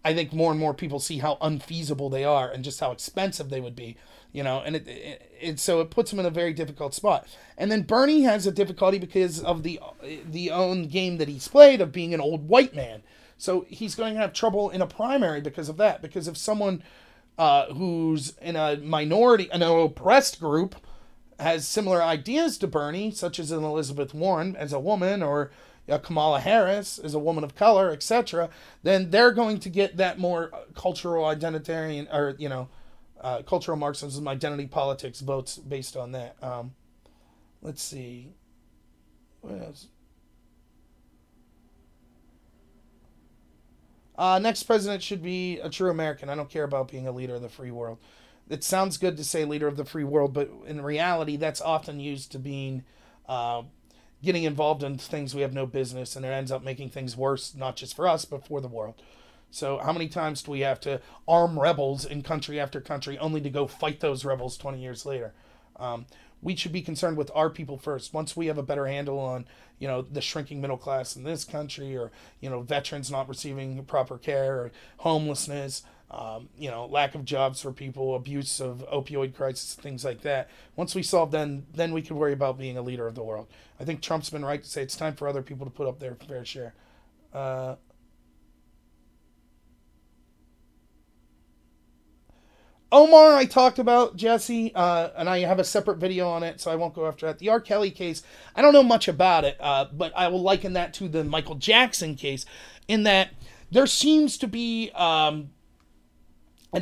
I think more and more people see how unfeasible they are and just how expensive they would be. And so it puts him in a very difficult spot. And then Bernie has a difficulty because of the own game that he's played of being an old white man. So he's going to have trouble in a primary because of that. Because if someone who's in a minority, an oppressed group, has similar ideas to Bernie, such as an Elizabeth Warren as a woman, or Kamala Harris as a woman of color, etc., then they're going to get that more cultural identitarian, or cultural Marxism, identity politics votes based on that. Let's see. What else? Next president should be a true American. I don't care about being a leader of the free world. It sounds good to say leader of the free world, but in reality, that's often used to being getting involved in things we have no business, and it ends up making things worse, not just for us, but for the world. So how many times do we have to arm rebels in country after country only to go fight those rebels 20 years later? We should be concerned with our people first. Once we have a better handle on, the shrinking middle class in this country, or, veterans not receiving proper care, or homelessness, lack of jobs for people, abuse of opioid crisis, things like that. Once we solve then we can worry about being a leader of the world. I think Trump's been right to say it's time for other people to put up their fair share. Omar, I talked about, Jesse, and I have a separate video on it, so I won't go after that. The R. Kelly case, I don't know much about it, but I will liken that to the Michael Jackson case, in that there seems to be a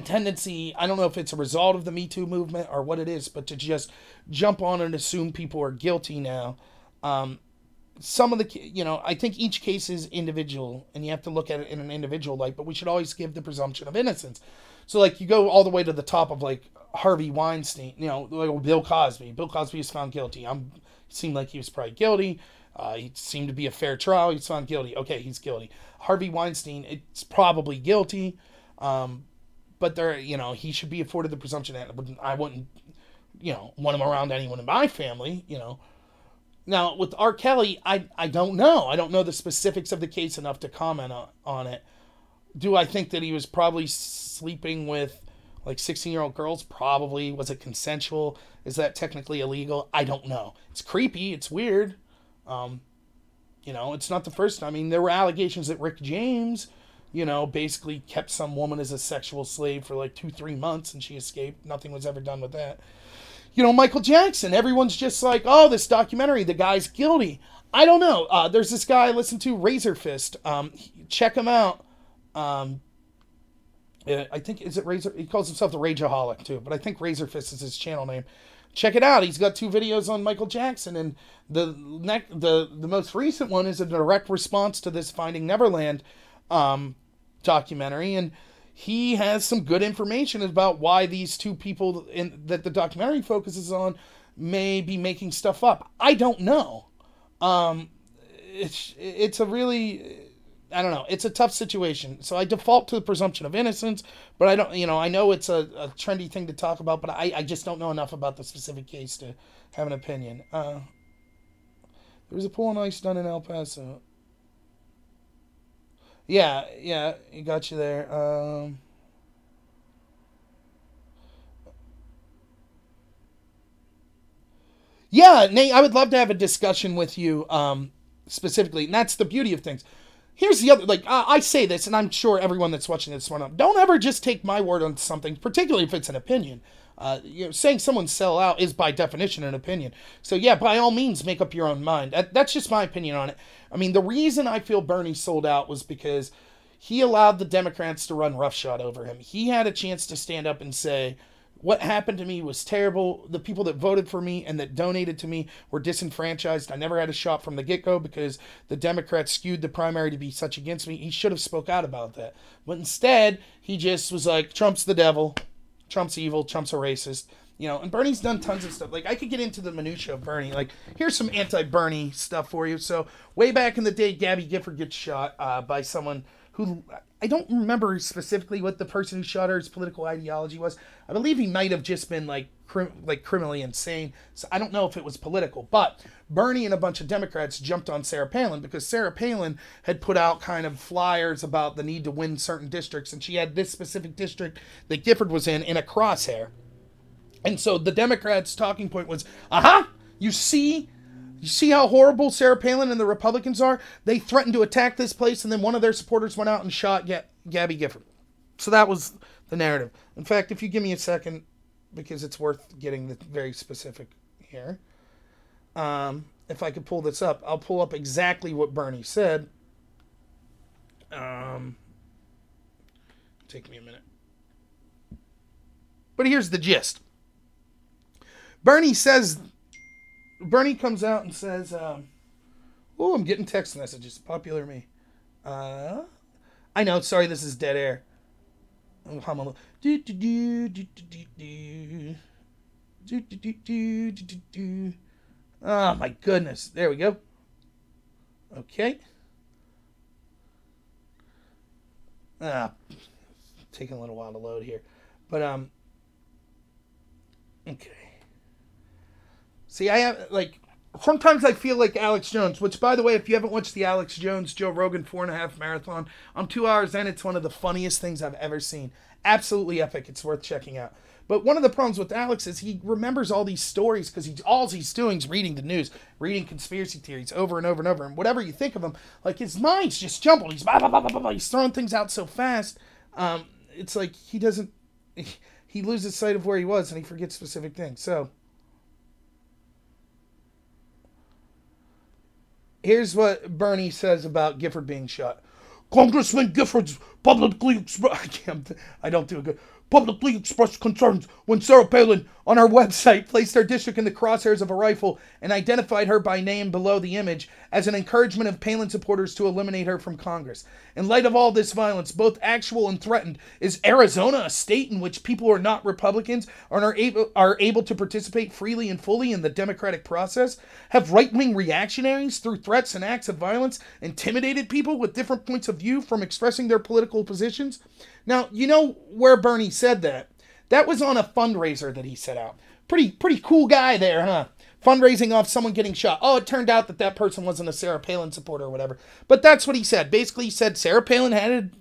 tendency, I don't know if it's a result of the Me Too movement or what it is, but to just jump on and assume people are guilty now. Some of the, I think each case is individual, and you have to look at it in an individual light, but we should always give the presumption of innocence. So, you go all the way to the top of, Harvey Weinstein, Bill Cosby. Bill Cosby was found guilty. Seemed like he was probably guilty. He seemed to be a fair trial. He's found guilty. Okay, he's guilty. Harvey Weinstein, it's probably guilty. But there, he should be afforded the presumption that I wouldn't, want him around anyone in my family, Now, with R. Kelly, I don't know. I don't know the specifics of the case enough to comment on it. Do I think that he was probably sleeping with, 16-year-old girls? Probably. Was it consensual? Is that technically illegal? I don't know. It's creepy. It's weird. It's not the first time. I mean, there were allegations that Rick James, basically kept some woman as a sexual slave for 2-3 months and she escaped. Nothing was ever done with that. Michael Jackson, everyone's just like, oh, this documentary, the guy's guilty. I don't know. There's this guy I listen to, Razor Fist. Check him out. I think, is it Razor? He calls himself the Rageaholic too, but I think Razor Fist is his channel name. Check it out. He's got 2 videos on Michael Jackson, and the most recent one is a direct response to this Finding Neverland documentary, and he has some good information about why these 2 people that the documentary focuses on may be making stuff up. I don't know. It's a really, I don't know. It's a tough situation. So I default to the presumption of innocence, but I don't, I know it's a trendy thing to talk about, but I just don't know enough about the specific case to have an opinion. There was a pool on ice done in El Paso. Yeah, he got you there. Yeah, Nate, I would love to have a discussion with you specifically, and that's the beauty of things. Here's the other, I say this, and I'm sure everyone that's watching this one, don't ever just take my word on something, particularly if it's an opinion. Saying someone sell out is by definition an opinion. So yeah, by all means, make up your own mind. That's just my opinion on it. I mean, the reason I feel Bernie sold out was because he allowed the Democrats to run roughshod over him. He had a chance to stand up and say, what happened to me was terrible. The people that voted for me and that donated to me were disenfranchised. I never had a shot from the get-go because the Democrats skewed the primary to be such against me. He should have spoke out about that. But instead, he just was like, Trump's the devil. Trump's evil. Trump's a racist. And Bernie's done tons of stuff. I could get into the minutia of Bernie. Here's some anti-Bernie stuff for you. So, way back in the day, Gabby Gifford gets shot by someone who, I don't remember specifically what the person who shot her's political ideology was. I believe he might have just been criminally insane. So I don't know if it was political, but Bernie and a bunch of Democrats jumped on Sarah Palin because Sarah Palin had put out kind of flyers about the need to win certain districts, and she had this specific district that Gifford was in a crosshair. And so the Democrats' talking point was, you see how horrible Sarah Palin and the Republicans are? They threatened to attack this place, and then one of their supporters went out and shot Gabby Gifford. So that was the narrative. In fact, if you give me a second, because it's worth getting the very specific here. If I could pull this up, I'll pull up exactly what Bernie said. Take me a minute. But here's the gist. Bernie comes out and says, I'm getting text messages. Popular me. I know, sorry, this is dead air. Oh my goodness. There we go. Okay. Taking a little while to load here. But, okay. See, I have, sometimes I feel like Alex Jones, which, by the way, if you haven't watched the Alex Jones, Joe Rogan 4.5 marathon, I'm 2 hours in. It's one of the funniest things I've ever seen. Absolutely epic. It's worth checking out. But one of the problems with Alex is he remembers all these stories because all he's doing is reading the news, reading conspiracy theories over and over and over. And whatever you think of him, his mind's just jumbled. He's blah, blah, blah, blah, blah. He's throwing things out so fast. It's like he loses sight of where he was and he forgets specific things. So here's what Bernie says about Gifford being shot. Congressman Gifford's publicly I don't do a good. Publicly expressed concerns when Sarah Palin on her website placed her district in the crosshairs of a rifle and identified her by name below the image as an encouragement of Palin supporters to eliminate her from Congress. In light of all this violence, both actual and threatened, is Arizona a state in which people who are not Republicans are able to participate freely and fully in the democratic process? Have right-wing reactionaries, through threats and acts of violence, intimidated people with different points of view from expressing their political positions? Now, you know where Bernie said that? That was on a fundraiser that he set out. Pretty cool guy there, huh? Fundraising off someone getting shot. Oh, it turned out that that person wasn't a Sarah Palin supporter or whatever. But that's what he said. Basically, he said Sarah Palin had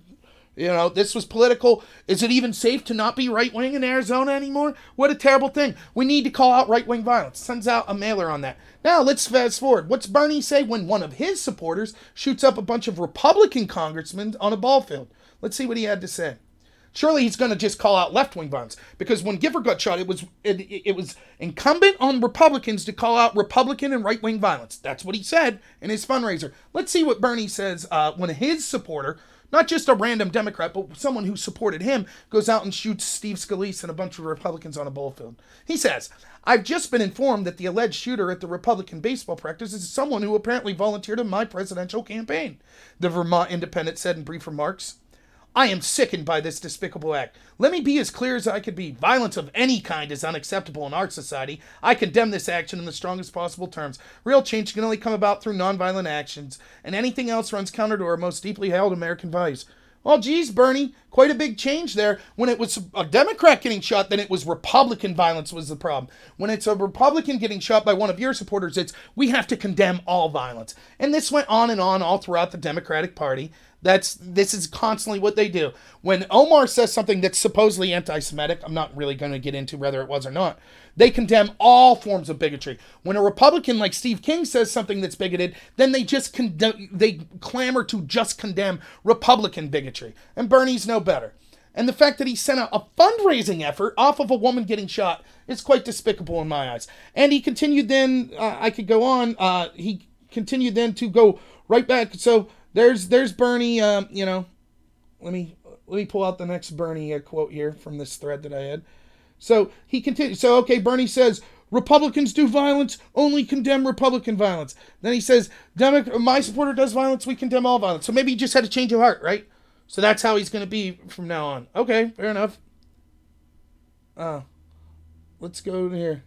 this was political. Is it even safe to not be right-wing in Arizona anymore? What a terrible thing. We need to call out right-wing violence. Sends out a mailer on that. Now, let's fast forward. What's Bernie say when one of his supporters shoots up a bunch of Republican congressmen on a ball field? Let's see what he had to say. Surely he's going to just call out left-wing violence, because when Gabbard got shot, it was incumbent on Republicans to call out Republican and right-wing violence. That's what he said in his fundraiser. Let's see what Bernie says when his supporter, not just a random Democrat, but someone who supported him, goes out and shoots Steve Scalise and a bunch of Republicans on a ball field. He says, "I've just been informed that the alleged shooter at the Republican baseball practice is someone who apparently volunteered in my presidential campaign," the Vermont Independent said in brief remarks. "I am sickened by this despicable act. Let me be as clear as I could be. Violence of any kind is unacceptable in our society. I condemn this action in the strongest possible terms. Real change can only come about through nonviolent actions, and anything else runs counter to our most deeply held American values." Well, geez, Bernie, quite a big change there. When it was a Democrat getting shot, then it was Republican violence was the problem. When it's a Republican getting shot by one of your supporters, it's we have to condemn all violence. And this went on and on all throughout the Democratic Party. This is constantly what they do. When Omar says something that's supposedly anti-Semitic, I'm not really going to get into whether it was or not, they condemn all forms of bigotry. When a Republican like Steve King says something that's bigoted, then they just they clamor to just condemn Republican bigotry. And Bernie's no better. And the fact that he sent out a fundraising effort off of a woman getting shot is quite despicable in my eyes. And he continued then, I could go on, he continued then to go right back. So there's Bernie, let me pull out the next Bernie quote here from this thread that I had. So he continued. So, okay, Bernie says, Republicans do violence, only condemn Republican violence. Then he says, my supporter does violence, we condemn all violence. So maybe he just had a change of heart, right? So that's how he's going to be from now on. Okay, fair enough. Let's go here.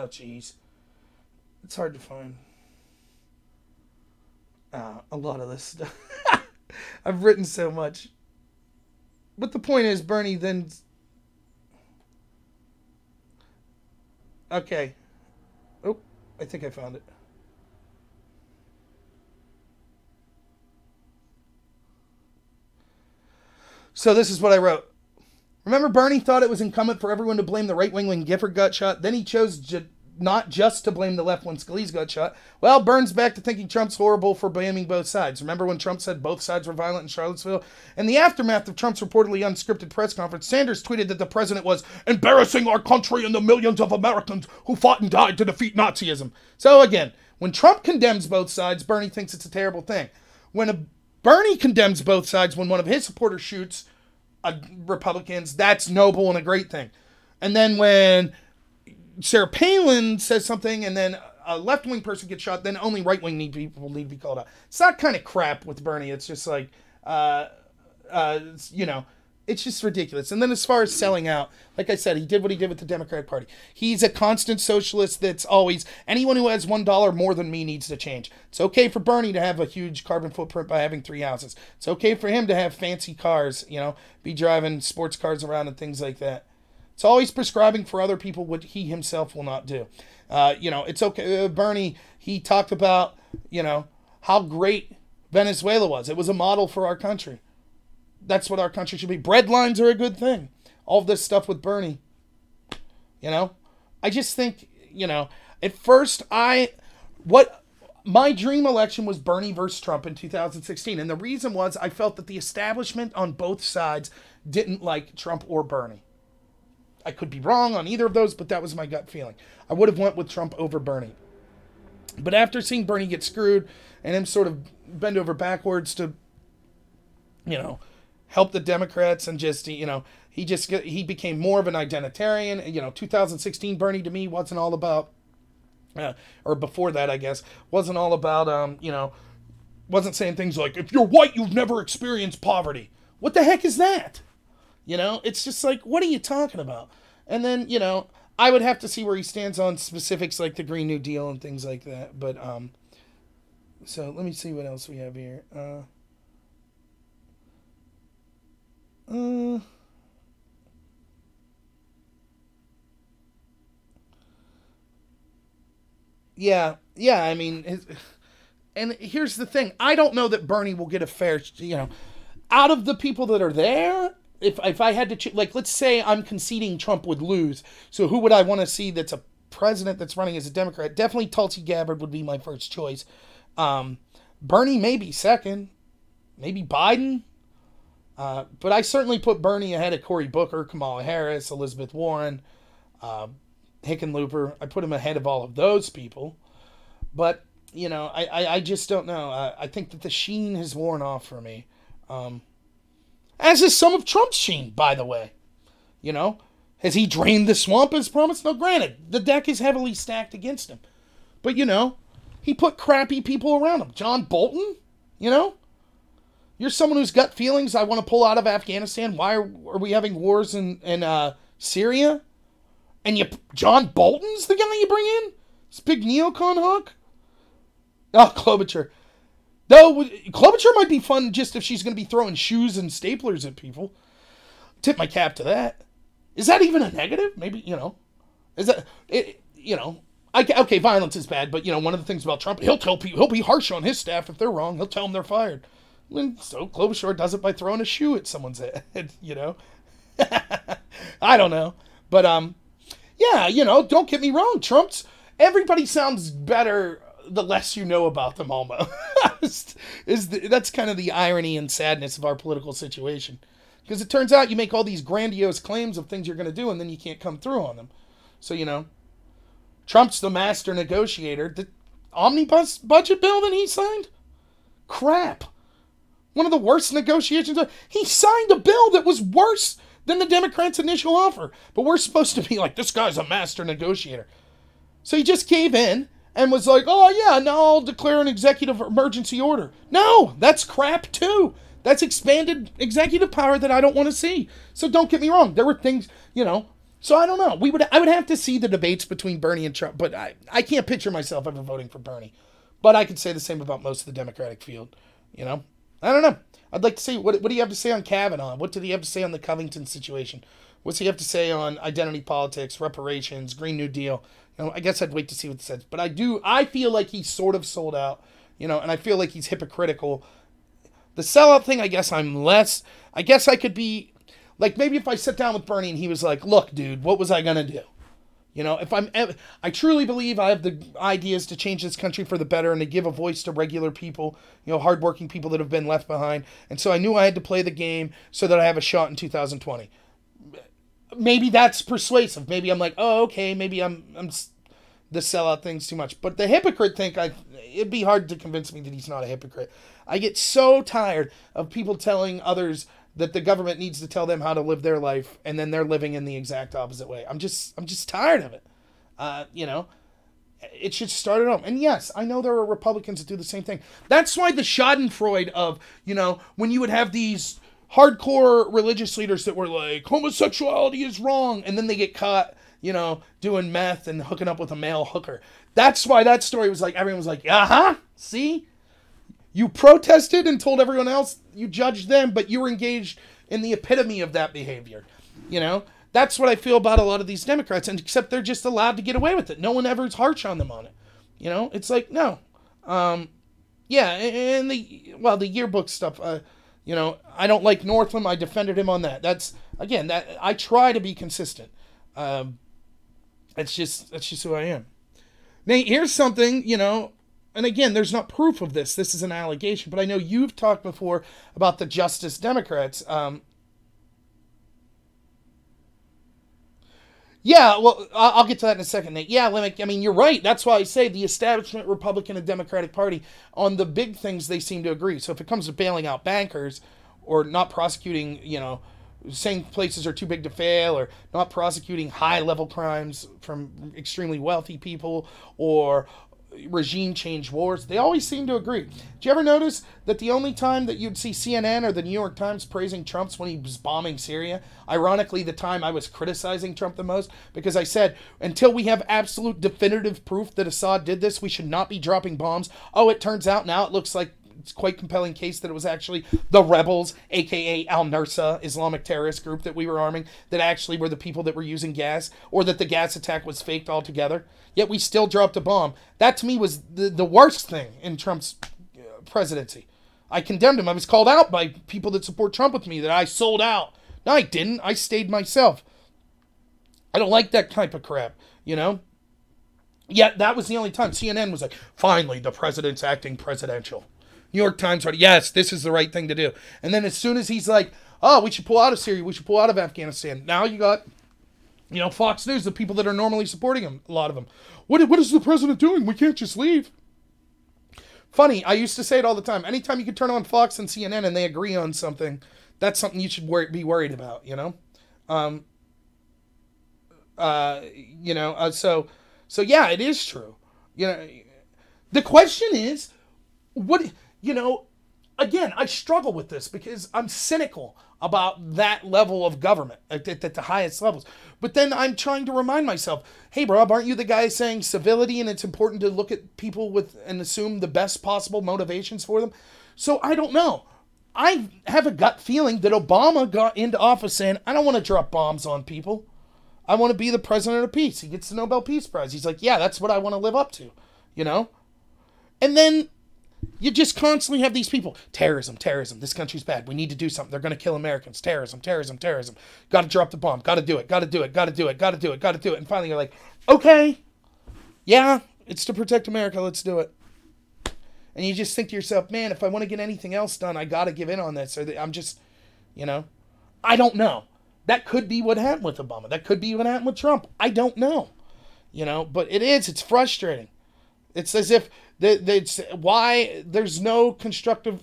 Jeez. It's hard to find a lot of this stuff. I've written so much. But the point is, Bernie then... Okay. Oh, I think I found it. So this is what I wrote. Remember, Bernie thought it was incumbent for everyone to blame the right wing when Gifford got shot. Then he chose not just to blame the left when Scalise got shot. Well, Bernie's back to thinking Trump's horrible for blaming both sides. Remember when Trump said both sides were violent in Charlottesville? In the aftermath of Trump's reportedly unscripted press conference, Sanders tweeted that the president was embarrassing our country and the millions of Americans who fought and died to defeat Nazism. So again, when Trump condemns both sides, Bernie thinks it's a terrible thing. When Bernie condemns both sides when one of his supporters shoots Republicans, that's noble and a great thing. And then when Sarah Palin says something and then a left-wing person gets shot, then only right-wing people need to be called out. It's that kind of crap with Bernie. It's just like, it's just ridiculous. And then as far as selling out, like I said, he did what he did with the Democratic Party. He's a constant socialist that's always, anyone who has $1 more than me needs to change. It's okay for Bernie to have a huge carbon footprint by having 3 houses. It's okay for him to have fancy cars, be driving sports cars around and things like that. It's always prescribing for other people what he himself will not do. It's okay. Bernie, he talked about, how great Venezuela was. It was a model for our country. That's what our country should be. Bread lines are a good thing. All this stuff with Bernie. I just think, At first, my dream election was Bernie versus Trump in 2016. And the reason was I felt that the establishment on both sides didn't like Trump or Bernie. I could be wrong on either of those, but that was my gut feeling. I would have went with Trump over Bernie. But after seeing Bernie get screwed and him sort of bend over backwards to, help the Democrats and just, he became more of an identitarian. 2016 Bernie to me wasn't all about, or before that, I guess, wasn't all about, wasn't saying things like, if you're white, you've never experienced poverty. What the heck is that? It's just like, what are you talking about? And then, I would have to see where he stands on specifics like the Green New Deal and things like that. But, so let me see what else we have here. Yeah, I mean, and here's the thing. I don't know that Bernie will get a fair, out of the people that are there, if I had to, let's say I'm conceding Trump would lose. So who would I want to see that's a president that's running as a Democrat? Definitely Tulsi Gabbard would be my first choice. Bernie maybe second. Maybe Biden. But I certainly put Bernie ahead of Cory Booker, Kamala Harris, Elizabeth Warren, Hickenlooper. I put him ahead of all of those people. But, I just don't know. I think that the sheen has worn off for me. As is some of Trump's sheen, by the way. Has he drained the swamp as promised? No, granted, the deck is heavily stacked against him. But, he put crappy people around him. John Bolton, You're someone who's got feelings, I want to pull out of Afghanistan. Why are we having wars in Syria? And John Bolton's the guy you bring in? This big neocon hawk? Oh, Klobuchar. Though, Klobuchar might be fun just if she's going to be throwing shoes and staplers at people. Tip my cap to that. Is that even a negative? Maybe, Is that, okay, violence is bad, but, one of the things about Trump, he'll tell people, he'll be harsh on his staff if they're wrong. He'll tell them they're fired. And so Klobuchar does it by throwing a shoe at someone's head, I don't know. But, don't get me wrong. Everybody sounds better the less you know about them almost. That's kind of the irony and sadness of our political situation. Because it turns out you make all these grandiose claims of things you're going to do and then you can't come through on them. So, Trump's the master negotiator. The omnibus budget bill that he signed? Crap. One of the worst negotiations. He signed a bill that was worse than the Democrats' initial offer. But we're supposed to be like, this guy's a master negotiator. So he just gave in and was like, oh yeah, now I'll declare an executive emergency order. No, that's crap too. That's expanded executive power that I don't want to see. So don't get me wrong. There were things, so I don't know. I would have to see the debates between Bernie and Trump, but I can't picture myself ever voting for Bernie. But I could say the same about most of the Democratic field, I don't know. I'd like to see, what do you have to say on Kavanaugh? What did he have to say on the Covington situation? What's he have to say on identity politics, reparations, Green New Deal? I guess I'd wait to see what he says. But I feel like he's sort of sold out, and I feel like he's hypocritical. The sellout thing, I guess I could be, like, maybe if I sit down with Bernie and he was like, look, dude, what was I going to do? I truly believe I have the ideas to change this country for the better and to give a voice to regular people, hardworking people that have been left behind. And so I knew I had to play the game so that I have a shot in 2020. Maybe that's persuasive. Maybe I'm like, oh, okay, maybe I'm the sellout thing's too much. But the hypocrite thing, it'd be hard to convince me that he's not a hypocrite. I get so tired of people telling others that the government needs to tell them how to live their life, and then they're living in the exact opposite way. I'm just tired of it. It should start at home. And yes, I know there are Republicans that do the same thing. That's why the schadenfreude of, when you would have these hardcore religious leaders that were like, homosexuality is wrong, and then they get caught, doing meth and hooking up with a male hooker. That's why that story was like, everyone was like, see? You protested and told everyone else, you judged them, but you were engaged in the epitome of that behavior. That's what I feel about a lot of these Democrats, and except they're just allowed to get away with it. No one ever is harsh on them on it. It's like, no. Yeah, and the yearbook stuff, I don't like Northam. I defended him on that. That's, again, that I try to be consistent. That's just who I am. Nate, here's something, and again, there's not proof of this. This is an allegation, but I know you've talked before about the Justice Democrats. Yeah, well, I'll get to that in a second, Nate. Yeah, I mean, you're right. That's why I say the establishment Republican and Democratic Party, on the big things, they seem to agree. So if it comes to bailing out bankers or not prosecuting, saying places are too big to fail, or not prosecuting high-level crimes from extremely wealthy people, or regime change wars, they always seem to agree. Did you ever notice that the only time that you'd see CNN or the New York Times praising Trump's when he was bombing Syria? Ironically, the time I was criticizing Trump the most, because I said, until we have absolute definitive proof that Assad did this, we should not be dropping bombs. Oh, it turns out now it looks like it's quite compelling case that it was actually the rebels, aka Al-Nusra, Islamic terrorist group that we were arming, that actually were the people that were using gas, or that the gas attack was faked altogether. Yet we still dropped a bomb. That to me was the worst thing in Trump's presidency. I condemned him. I was called out by people that support Trump with me that I sold out. No, I didn't. I stayed myself. I don't like that type of crap, Yet that was the only time CNN was like, finally, the president's acting presidential. New York Times, right? Yes, this is the right thing to do. And then as soon as he's like, oh, we should pull out of Syria, we should pull out of Afghanistan. Now you got, Fox News, the people that are normally supporting him, a lot of them. What is the president doing? We can't just leave. Funny, I used to say it all the time. Anytime you can turn on Fox and CNN and they agree on something, that's something you should be worried about, So yeah, it is true. The question is, again, I struggle with this because I'm cynical about that level of government at the highest levels. But then I'm trying to remind myself, hey, Rob, aren't you the guy saying civility and it's important to look at people and assume the best possible motivations for them? So I don't know. I have a gut feeling that Obama got into office saying, I don't want to drop bombs on people. I want to be the president of peace. He gets the Nobel Peace Prize. He's like, yeah, that's what I want to live up to, And then you just constantly have these people. Terrorism. This country's bad. We need to do something. They're going to kill Americans. Terrorism. Got to drop the bomb. Got to do it. And finally you're like, okay, yeah, it's to protect America. Let's do it. And you just think to yourself, man, if I want to get anything else done, I got to give in on this. Or I'm just, I don't know. That could be what happened with Obama. That could be what happened with Trump. I don't know. But it's frustrating. It's as if it's why there's no constructive,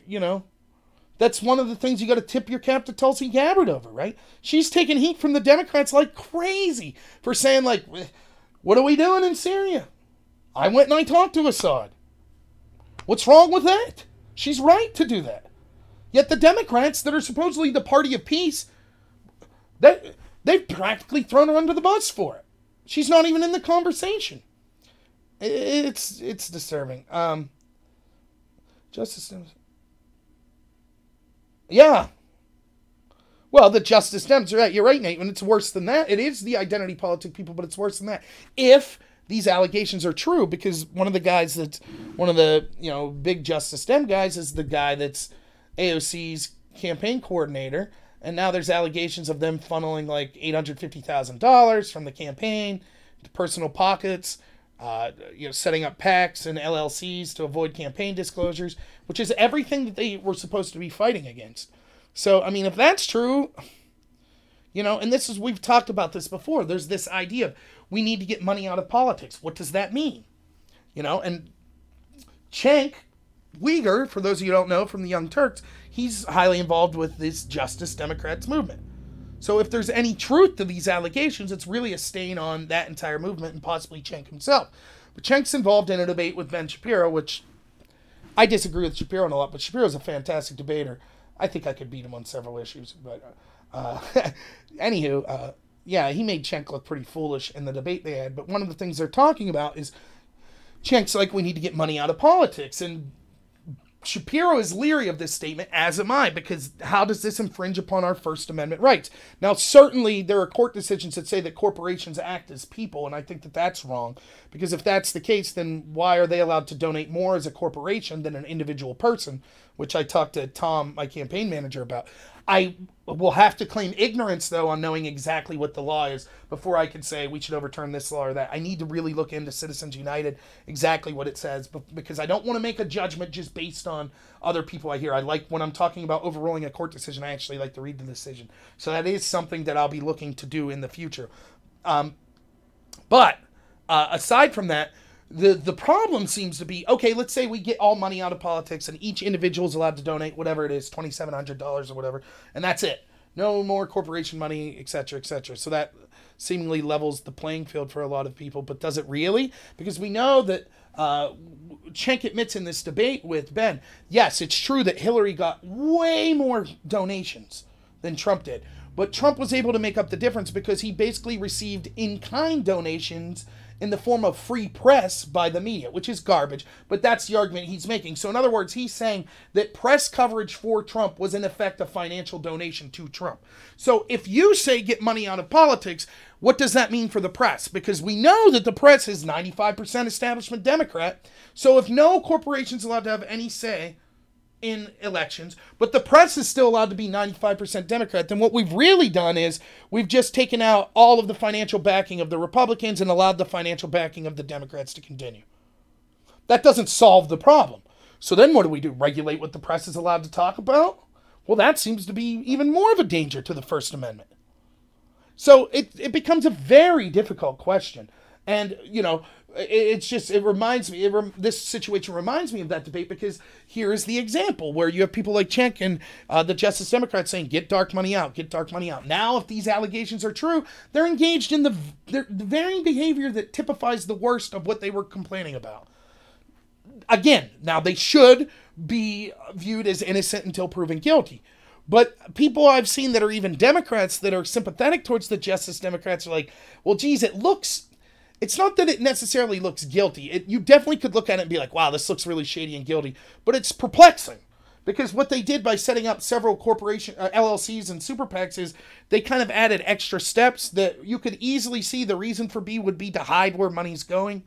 That's one of the things you got to tip your cap to Tulsi Gabbard over, right? She's taking heat from the Democrats like crazy for saying, like, what are we doing in Syria? I went and I talked to Assad. What's wrong with that? She's right to do that. Yet the Democrats that are supposedly the party of peace, they've practically thrown her under the bus for it. She's not even in the conversation. It's disturbing. Justice. Yeah. Well, the Justice Dems are right. You're right, Nate. And it's worse than that. It is the identity politic people, but it's worse than that. If these allegations are true, because one of the guys that's one of the big Justice Dem guys is the guy that's AOC's campaign coordinator, and now there's allegations of them funneling like $850,000 from the campaign to personal pockets. Setting up PACs and LLCs to avoid campaign disclosures, which is everything that they were supposed to be fighting against. So, I mean, if that's true, and we've talked about this before, there's this idea of we need to get money out of politics. What does that mean? And Cenk Uygur, for those of you who don't know, from the Young Turks, he's highly involved with this Justice Democrats movement. So if there's any truth to these allegations, it's really a stain on that entire movement and possibly Cenk himself. But Cenk's involved in a debate with Ben Shapiro, which I disagree with Shapiro on a lot, but Shapiro's a fantastic debater. I think I could beat him on several issues. But anywho, he made Cenk look pretty foolish in the debate they had. But one of the things they're talking about is Cenk's like, we need to get money out of politics. And Shapiro is leery of this statement, as am I, because how does this infringe upon our First Amendment rights? Now, certainly there are court decisions that say that corporations act as people, and I think that that's wrong, because if that's the case, then why are they allowed to donate more as a corporation than an individual person, which I talked to Tom, my campaign manager, about. I will have to claim ignorance, though, on knowing exactly what the law is before I can say we should overturn this law or that. I need to really look into Citizens United, exactly what it says, because I don't want to make a judgment just based on other people I hear. I like, when I'm talking about overruling a court decision, I actually like to read the decision. So that is something that I'll be looking to do in the future. But aside from that, the problem seems to be, okay, let's say we get all money out of politics and each individual is allowed to donate whatever it is, $2,700 or whatever, and that's it. No more corporation money, etc., etc. So that seemingly levels the playing field for a lot of people, but does it really? Because we know that Cenk admits in this debate with Ben, yes, it's true that Hillary got way more donations than Trump did, but Trump was able to make up the difference because he basically received in-kind donations in the form of free press by the media, which is garbage, but that's the argument he's making. So in other words, he's saying that press coverage for Trump was in effect a financial donation to Trump. So if you say get money out of politics, what does that mean for the press? Because we know that the press is 95% establishment Democrat. So if no corporation's allowed to have any say in elections, but the press is still allowed to be 95% Democrat, then what we've really done is we've just taken out all of the financial backing of the Republicans and allowed the financial backing of the Democrats to continue. That doesn't solve the problem. So then what do? Regulate what the press is allowed to talk about? Well, that seems to be even more of a danger to the First Amendment. So it becomes a very difficult question. And, you know, it reminds me, this situation reminds me of that debate, because here is the example where you have people like Cenk and the Justice Democrats saying, get dark money out, get dark money out. Now, if these allegations are true, they're engaged in the very behavior that typifies the worst of what they were complaining about. Again, now they should be viewed as innocent until proven guilty. But people I've seen that are even Democrats that are sympathetic towards the Justice Democrats are like, well, geez, it's not that it necessarily looks guilty. You definitely could look at it and be like, wow, this looks really shady and guilty. But it's perplexing. Because what they did by setting up several corporation LLCs and super PACs is they kind of added extra steps that you could easily see the reason for B would be to hide where money's going.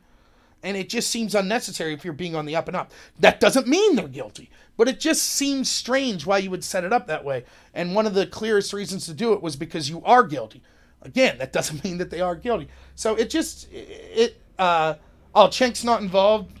And it just seems unnecessary if you're being on the up and up. That doesn't mean they're guilty. But it just seems strange why you would set it up that way. And one of the clearest reasons to do it was because you are guilty. Again, that doesn't mean that they are guilty. So Cenk's not involved.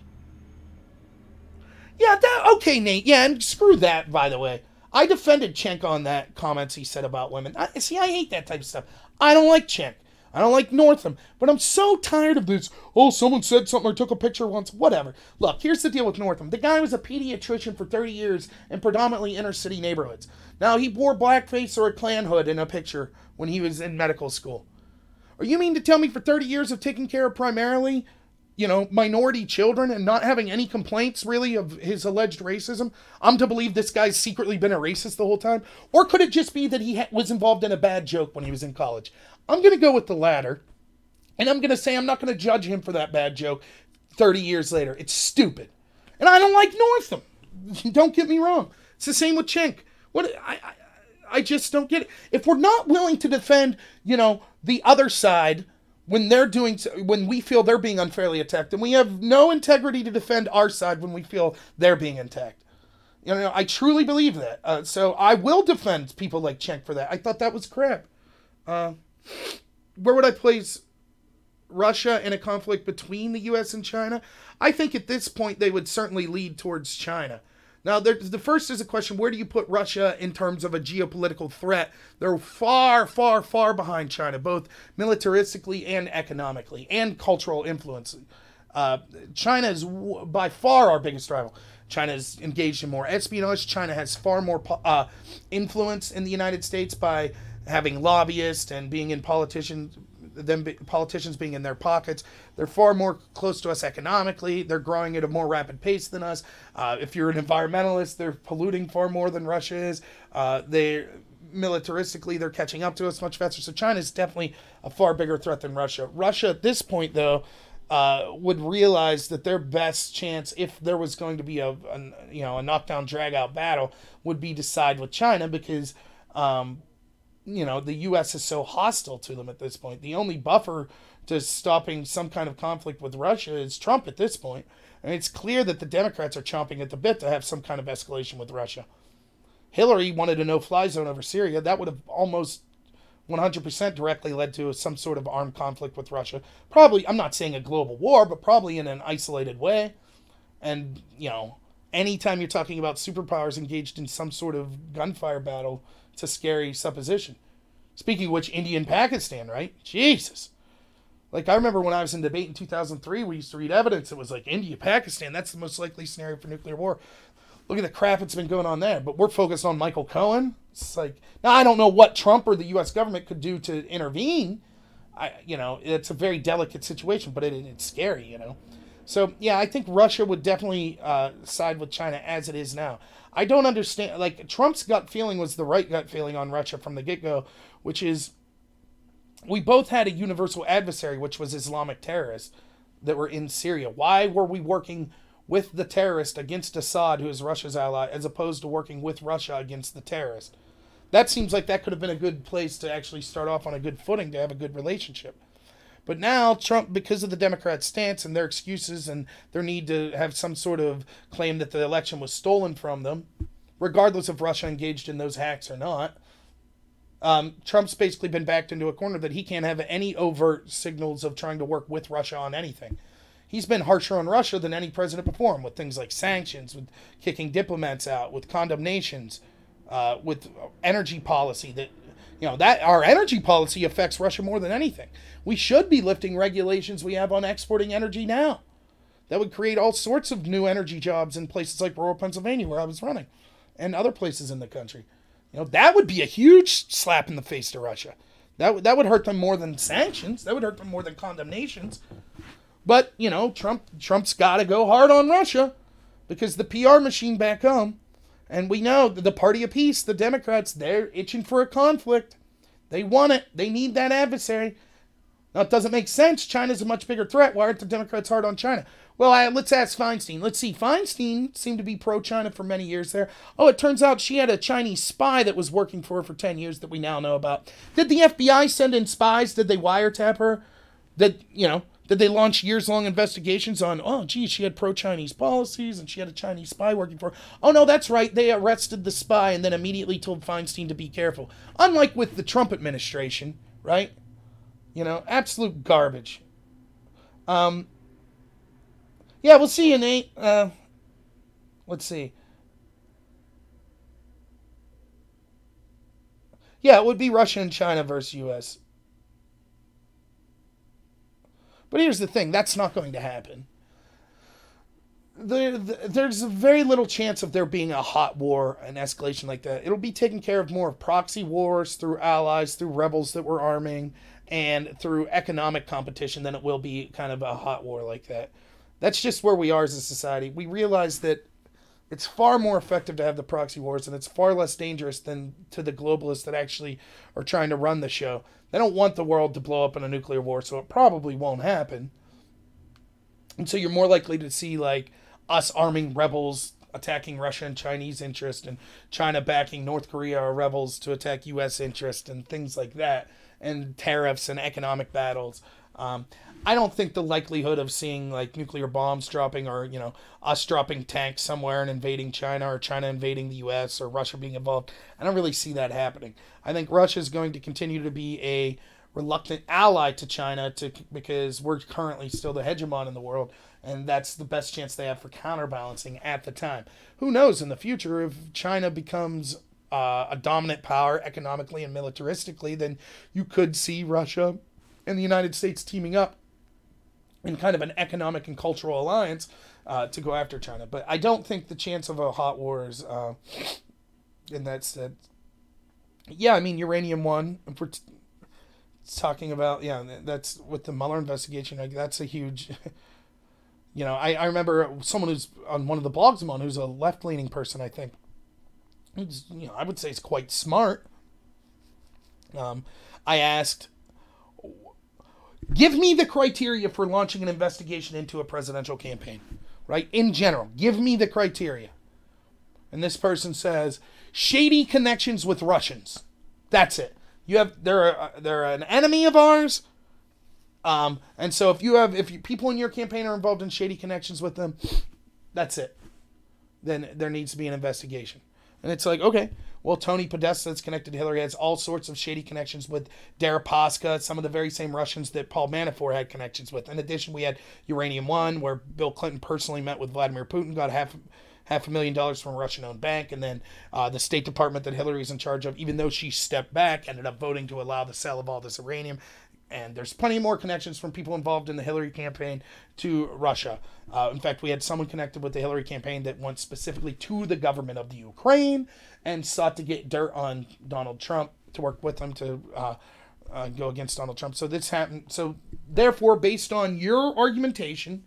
Yeah, okay, Nate. Yeah, and screw that, by the way. I defended Cenk on that comments he said about women. I hate that type of stuff. I don't like Cenk. I don't like Northam. But I'm so tired of this, oh, someone said something or took a picture once, whatever. Look, here's the deal with Northam. The guy was a pediatrician for 30 years in predominantly inner city neighborhoods. Now, he wore blackface or a Klan hood in a picture when he was in medical school. Or you mean to tell me for 30 years of taking care of primarily, minority children and not having any complaints, really, of his alleged racism, I'm to believe this guy's secretly been a racist the whole time? Or could it just be that he was involved in a bad joke when he was in college? I'm going to go with the latter, and I'm going to say I'm not going to judge him for that bad joke 30 years later. It's stupid. And I don't like Northam. Don't get me wrong. It's the same with Cenk. I just don't get it. If we're not willing to defend, the other side when we feel they're being unfairly attacked, and we have no integrity to defend our side when we feel they're being attacked. I truly believe that. So I will defend people like Cenk for that. I thought that was crap. Where would I place Russia in a conflict between the U.S. and China? I think at this point they would certainly lead towards China. Now, the first is a question, where do you put Russia in terms of a geopolitical threat? They're far, far, far behind China, both militaristically and economically, and cultural influence. China is by far our biggest rival. China is engaged in more espionage. China has far more influence in the United States by having lobbyists and being in politicians being in their pockets. They're far more close to us economically. They're growing at a more rapid pace than us. If you're an environmentalist, they're polluting far more than Russia is. Militaristically, they're catching up to us much faster. So China is definitely a far bigger threat than Russia. Russia at this point, though, would realize that their best chance, if there was going to be a knockdown, drag-out battle, would be to side with China because the U.S. is so hostile to them at this point. The only buffer to stopping some kind of conflict with Russia is Trump at this point. And it's clear that the Democrats are chomping at the bit to have some kind of escalation with Russia. Hillary wanted a no-fly zone over Syria. That would have almost 100% directly led to some sort of armed conflict with Russia. Probably, I'm not saying a global war, but probably in an isolated way. And, anytime you're talking about superpowers engaged in some sort of gunfire battle, it's a scary supposition. Speaking of which, India and Pakistan, right? Jesus. Like, I remember when I was in debate in 2003, we used to read evidence. It was like, India, Pakistan, that's the most likely scenario for nuclear war. Look at the crap that's been going on there. But we're focused on Michael Cohen. It's like, now I don't know what Trump or the U.S. government could do to intervene. It's a very delicate situation, but it's scary, So, yeah, I think Russia would definitely side with China as it is now. I don't understand. Like, Trump's gut feeling was the right gut feeling on Russia from the get-go, which is we both had a universal adversary, which was Islamic terrorists that were in Syria. Why were we working with the terrorist against Assad, who is Russia's ally, as opposed to working with Russia against the terrorist? That seems like that could have been a good place to actually start off on a good footing to have a good relationship. But now Trump, because of the Democrats' stance and their excuses and their need to have some sort of claim that the election was stolen from them, regardless of Russia engaged in those hacks or not, Trump's basically been backed into a corner that he can't have any overt signals of trying to work with Russia on anything. He's been harsher on Russia than any president before him, with things like sanctions, with kicking diplomats out, with condemnations, with energy policy that our energy policy affects Russia more than anything. We should be lifting regulations we have on exporting energy now. That would create all sorts of new energy jobs in places like rural Pennsylvania, where I was running, and other places in the country. That would be a huge slap in the face to Russia. That would hurt them more than sanctions. That would hurt them more than condemnations. But, Trump's got to go hard on Russia because the PR machine back home, and we know that the party of peace, the Democrats, they're itching for a conflict. They want it. They need that adversary. Now, it doesn't make sense. China's a much bigger threat. Why aren't the Democrats hard on China? Well, let's ask Feinstein. Let's see. Feinstein seemed to be pro-China for many years there. Oh, it turns out she had a Chinese spy that was working for her for 10 years that we now know about. Did the FBI send in spies? Did they wiretap her? Did they launch years-long investigations on, she had pro-Chinese policies and she had a Chinese spy working for her? Oh, no, that's right. They arrested the spy and then immediately told Feinstein to be careful. Unlike with the Trump administration, right? Absolute garbage. Yeah, we'll see you, Nate. Let's see. Yeah, it would be Russia and China versus U.S. But here's the thing. That's not going to happen. There's very little chance of there being a hot war, an escalation like that. It'll be taken care of more of proxy wars through allies, through rebels that we're arming, and through economic competition than it will be kind of a hot war like that. That's just where we are as a society. We realize that it's far more effective to have the proxy wars, and it's far less dangerous than to the globalists that actually are trying to run the show. They don't want the world to blow up in a nuclear war, so it probably won't happen. And so you're more likely to see, like, us arming rebels attacking Russia and Chinese interest, and China backing North Korea or rebels to attack U.S. interest, and things like that, and tariffs and economic battles. I don't think the likelihood of seeing like nuclear bombs dropping or, us dropping tanks somewhere and invading China or China invading the U.S. or Russia being involved, I don't really see that happening. I think Russia is going to continue to be a reluctant ally to China because we're currently still the hegemon in the world, and that's the best chance they have for counterbalancing at the time. Who knows in the future if China becomes a dominant power economically and militaristically, then you could see Russia and the United States teaming up in kind of an economic and cultural alliance to go after China. But I don't think the chance of a hot war is in that sense. Yeah, I mean, Uranium 1, if we're talking about, that's with the Mueller investigation, that's a huge, I remember someone who's on one of the blogs I'm on who's a left-leaning person, I think. Who's, I would say is quite smart. I asked, give me the criteria for launching an investigation into a presidential campaign, right? In general, give me the criteria. And this person says, shady connections with Russians. That's it. They're an enemy of ours. And so if people in your campaign are involved in shady connections with them, that's it. Then there needs to be an investigation. And it's like, okay, well, Tony Podesta that's connected to Hillary has all sorts of shady connections with Deripaska, some of the very same Russians that Paul Manafort had connections with. In addition, we had Uranium One, where Bill Clinton personally met with Vladimir Putin, got half $500,000 from a Russian-owned bank, and then the State Department that Hillary's in charge of, even though she stepped back, ended up voting to allow the sale of all this uranium. And there's plenty more connections from people involved in the Hillary campaign to Russia. In fact, we had someone connected with the Hillary campaign that went specifically to the government of the Ukraine and sought to get dirt on Donald Trump to work with him to go against Donald Trump. So this happened. So therefore, based on your argumentation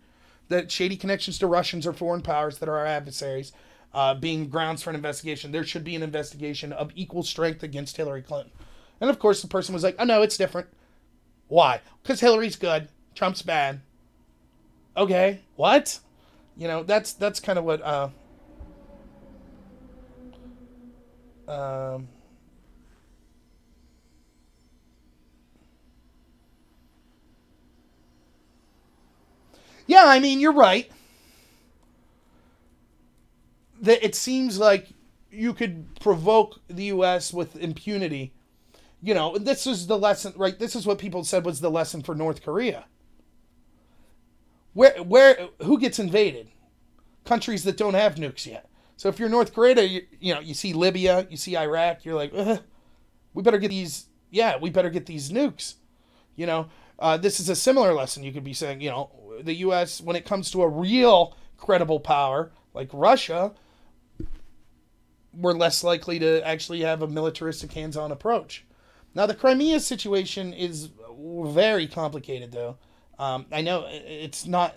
that shady connections to Russians or foreign powers that are our adversaries being grounds for an investigation, there should be an investigation of equal strength against Hillary Clinton. And of course, the person was like, oh, no, it's different. Why? Because Hillary's good. Trump's bad. Okay, what? You know, that's kind of what... Yeah, I mean, you're right. That it seems like you could provoke the U.S. with impunity. You know, this is the lesson, right? This is what people said was the lesson for North Korea. Who gets invaded? Countries that don't have nukes yet. So if you're North Korea, you see Libya, you see Iraq, you're like, we better get these. Yeah, we better get these nukes. You know, this is a similar lesson you could be saying. You know, the U.S. when it comes to a real credible power like Russia, we're less likely to actually have a militaristic hands-on approach. Now, the Crimea situation is very complicated, though. I know it's not,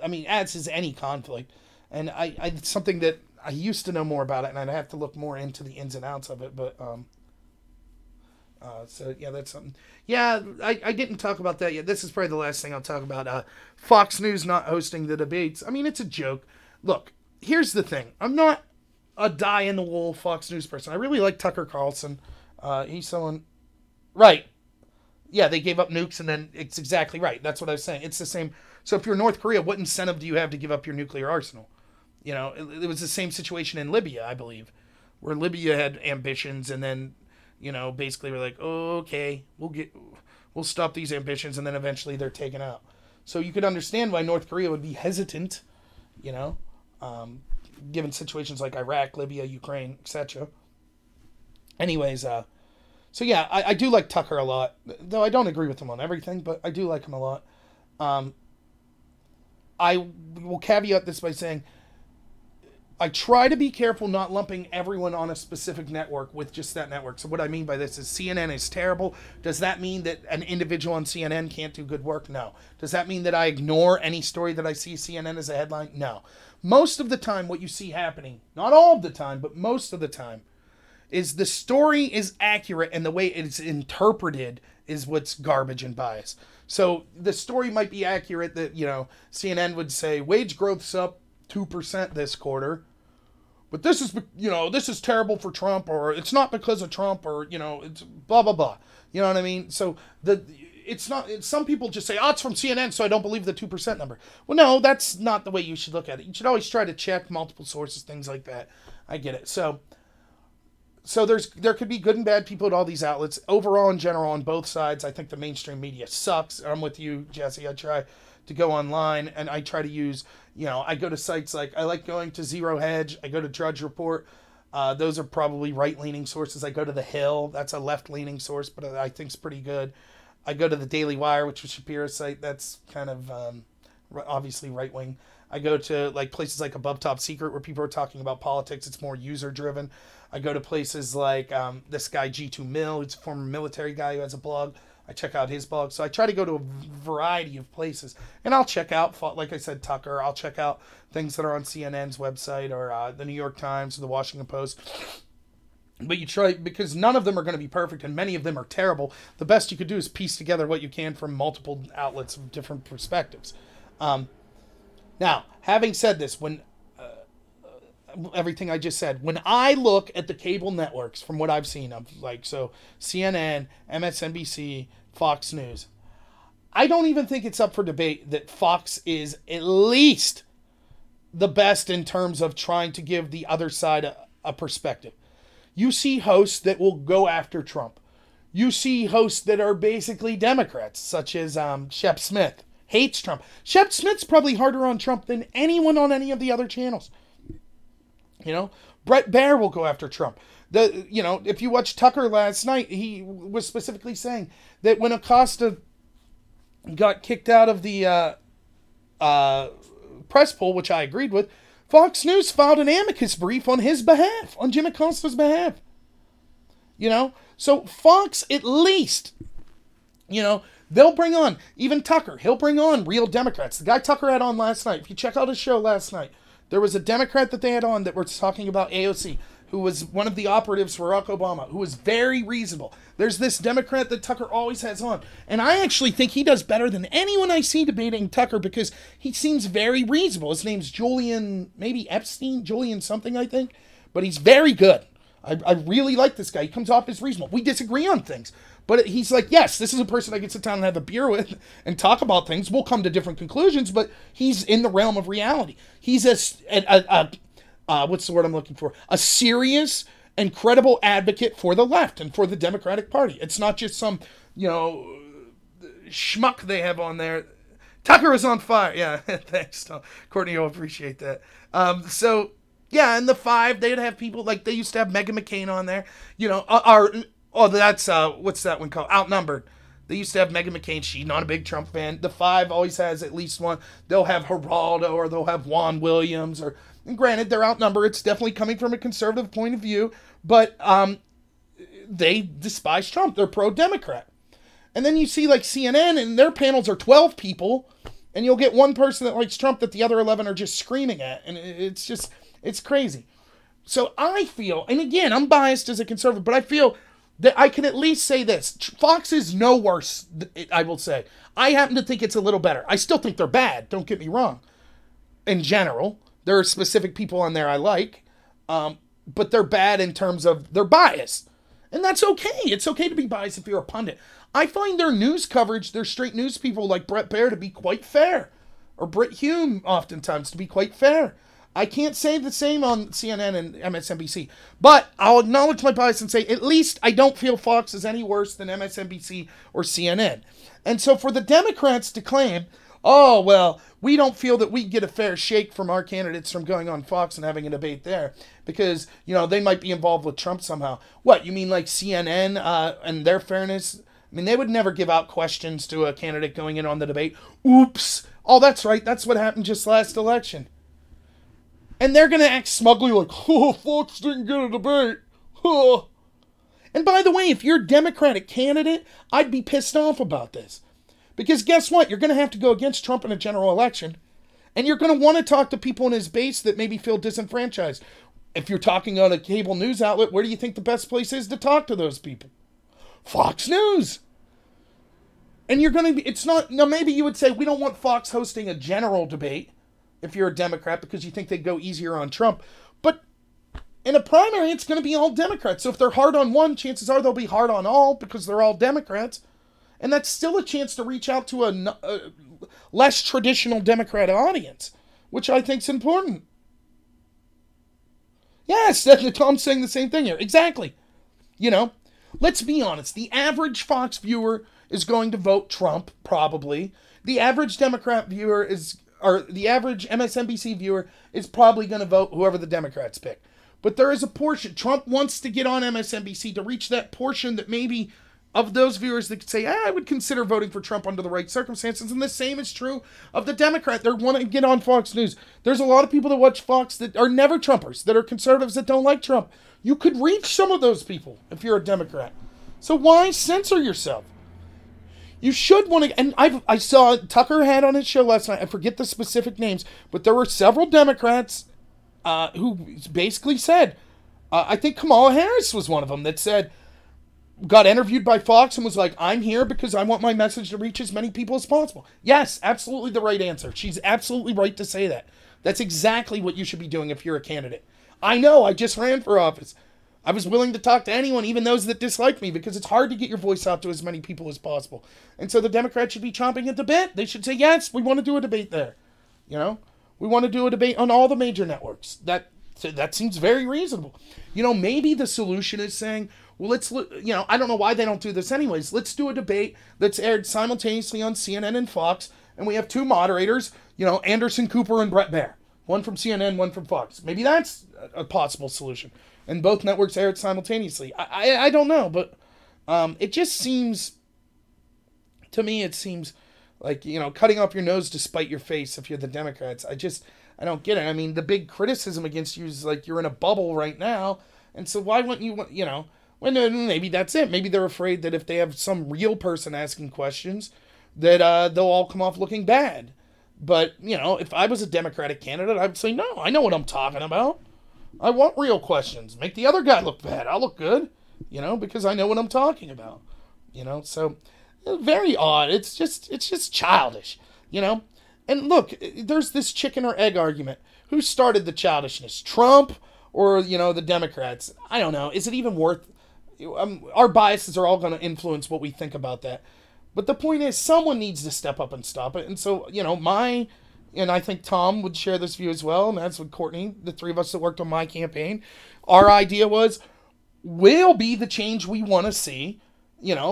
I mean, as is any conflict. And it's something that I used to know more about it, and I'd have to look more into the ins and outs of it. But, so, yeah, that's something. Yeah, I didn't talk about that yet. This is probably the last thing I'll talk about. Fox News not hosting the debates. I mean, it's a joke. Look, here's the thing. I'm not a die-in-the-wool Fox News person. I really like Tucker Carlson. He's someone... Right. Yeah, they gave up nukes, and then it's exactly right. That's what I was saying. It's the same. So if you're North Korea, what incentive do you have to give up your nuclear arsenal? You know, it was the same situation in Libya, I believe, where Libya had ambitions, and then, you know, basically we're like, oh, okay, we'll stop these ambitions, and then eventually they're taken out. So you could understand why North Korea would be hesitant, you know, given situations like Iraq, Libya, Ukraine, etc. Anyways, so yeah, I do like Tucker a lot, though I don't agree with him on everything, but I do like him a lot. I will caveat this by saying I try to be careful not lumping everyone on a specific network with just that network. So what I mean by this is CNN is terrible. Does that mean that an individual on CNN can't do good work? No. Does that mean that I ignore any story that I see CNN as a headline? No. Most of the time what you see happening, not all of the time, but most of the time, is the story is accurate and the way it's interpreted is what's garbage and bias. So the story might be accurate that, you know, CNN would say wage growth's up 2% this quarter, but this is, you know, this is terrible for Trump, or it's not because of Trump, or, you know, it's blah, blah, blah. You know what I mean? So it's not, some people just say, oh, it's from CNN, so I don't believe the 2% number. Well, no, that's not the way you should look at it. You should always try to check multiple sources, things like that. I get it. So there could be good and bad people at all these outlets. Overall, in general, on both sides, I think the mainstream media sucks. I'm with you, Jesse. I try to go online, and I try to use, you know, I go to sites like, I like going to Zero Hedge. I go to Drudge Report. Those are probably right-leaning sources. I go to The Hill. That's a left-leaning source, but I think it's pretty good. I go to the Daily Wire, which is Shapiro's site. That's kind of obviously right-wing. I go to like places like Above Top Secret where people are talking about politics. It's more user-driven. I go to places like this guy G2 Mill, who's a former military guy who has a blog. I check out his blog. So I try to go to a variety of places. And I'll check out, like I said, Tucker. I'll check out things that are on CNN's website or the New York Times or the Washington Post. But you try, because none of them are going to be perfect and many of them are terrible. The best you could do is piece together what you can from multiple outlets of different perspectives. Now, having said this, when everything I just said, when I look at the cable networks from what I've seen of, like, so CNN, MSNBC, Fox News, I don't even think it's up for debate that Fox is at least the best in terms of trying to give the other side a perspective. You see hosts that will go after Trump. You see hosts that are basically Democrats, such as Shep Smith, hates Trump. Shep Smith's probably harder on Trump than anyone on any of the other channels. You know, Brett Baer will go after Trump. If you watched Tucker last night, he was specifically saying that when Acosta got kicked out of the press poll, which I agreed with, Fox News filed an amicus brief on his behalf, on Jim Acosta's behalf. You know, so Fox at least, you know, they'll bring on, even Tucker, he'll bring on real Democrats. The guy Tucker had on last night, if you check out his show last night, there was a Democrat that they had on that was talking about AOC, who was one of the operatives for Barack Obama, who was very reasonable. There's this Democrat that Tucker always has on. And I actually think he does better than anyone I see debating Tucker because he seems very reasonable. His name's Julian, maybe Epstein, Julian something, I think. But he's very good. I really like this guy. He comes off as reasonable. We disagree on things. But he's like, yes, this is a person I can sit down and have a beer with and talk about things. We'll come to different conclusions, but he's in the realm of reality. He's what's the word I'm looking for? A serious and credible advocate for the left and for the Democratic Party. It's not just some, schmuck they have on there. Tucker is on fire. Yeah, thanks, Tom. Courtney, you'll appreciate that. Yeah, in the 5, they'd have people like they used to have Meghan McCain on there. That's what's that one called? Outnumbered. They used to have Meghan McCain. She's not a big Trump fan. The 5 always has at least one. They'll have Geraldo or they'll have Juan Williams. And granted, they're outnumbered. It's definitely coming from a conservative point of view. But they despise Trump. They're pro-Democrat. And then you see like CNN and their panels are 12 people. And you'll get one person that likes Trump that the other 11 are just screaming at. And it's crazy. So I feel, and again, I'm biased as a conservative, but I feel that I can at least say this. Fox is no worse, I will say. I happen to think it's a little better. I still think they're bad, don't get me wrong. In general, there are specific people on there I like, but they're bad in terms of they're biased. And that's okay. It's okay to be biased if you're a pundit. I find their news coverage, their straight news people like Brett Baer to be quite fair. Or Brit Hume oftentimes to be quite fair. I can't say the same on CNN and MSNBC, but I'll acknowledge my bias and say at least I don't feel Fox is any worse than MSNBC or CNN. And so for the Democrats to claim, oh, well, we don't feel that we get a fair shake from our candidates from going on Fox and having a debate there because, they might be involved with Trump somehow. What, you mean like CNN and their fairness? I mean, they would never give out questions to a candidate going in on the debate. Oops. Oh, that's right. That's what happened just last election. And they're going to act smugly like, oh, Fox didn't get a debate. Oh. And by the way, if you're a Democratic candidate, I'd be pissed off about this. Because guess what? You're going to have to go against Trump in a general election. And you're going to want to talk to people in his base that maybe feel disenfranchised. If you're talking on a cable news outlet, where do you think the best place is to talk to those people? Fox News. And you're going to be, it's not, now maybe you would say, we don't want Fox hosting a general debate. If you're a Democrat, because you think they'd go easier on Trump. But in a primary, it's going to be all Democrats. So if they're hard on one, chances are they'll be hard on all because they're all Democrats. And that's still a chance to reach out to a less traditional Democrat audience, which I think is important. Yes, Tom's saying the same thing here. Exactly. Let's be honest. The average Fox viewer is going to vote Trump, probably. The average Democrat viewer or the average MSNBC viewer is probably going to vote whoever the Democrats pick. But there is a portion. Trump wants to get on MSNBC to reach that portion that maybe of those viewers that could say, I would consider voting for Trump under the right circumstances. And the same is true of the Democrat. They want to get on Fox News. There's a lot of people that watch Fox that are never Trumpers, that are conservatives that don't like Trump. You could reach some of those people if you're a Democrat. So why censor yourself? You should want to, and I saw Tucker had on his show last night, I forget the specific names, but there were several Democrats who basically said, I think Kamala Harris was one of them that said, got interviewed by Fox and was like, I'm here because I want my message to reach as many people as possible. Yes, absolutely the right answer. She's absolutely right to say that. That's exactly what you should be doing if you're a candidate. I know, I just ran for office. I was willing to talk to anyone, even those that dislike me, because it's hard to get your voice out to as many people as possible. And so the Democrats should be chomping at the bit. They should say, yes, we want to do a debate there. We want to do a debate on all the major networks. that seems very reasonable. You know, maybe the solution is saying, well, I don't know why they don't do this anyways. Let's do a debate that's aired simultaneously on CNN and Fox, and we have two moderators, Anderson Cooper and Brett Baer. One from CNN, one from Fox. Maybe that's a possible solution. And both networks air it simultaneously. I don't know, but it just seems, to me, it seems like, cutting off your nose to spite your face if you're the Democrats. I don't get it. I mean, the big criticism against you is like you're in a bubble right now, and so why wouldn't you, well, maybe that's it. Maybe they're afraid that if they have some real person asking questions, that they'll all come off looking bad. But, if I was a Democratic candidate, I would say, no, I know what I'm talking about. I want real questions. Make the other guy look bad. I'll look good, because I know what I'm talking about. So very odd. It's just childish, And look, there's this chicken or egg argument. Who started the childishness? Trump or, the Democrats? I don't know. Is it even worth... our biases are all going to influence what we think about that. But the point is, someone needs to step up and stop it. And so, and I think Tom would share this view as well, and that's with Courtney, the three of us that worked on my campaign. Our idea was, we'll be the change we want to see,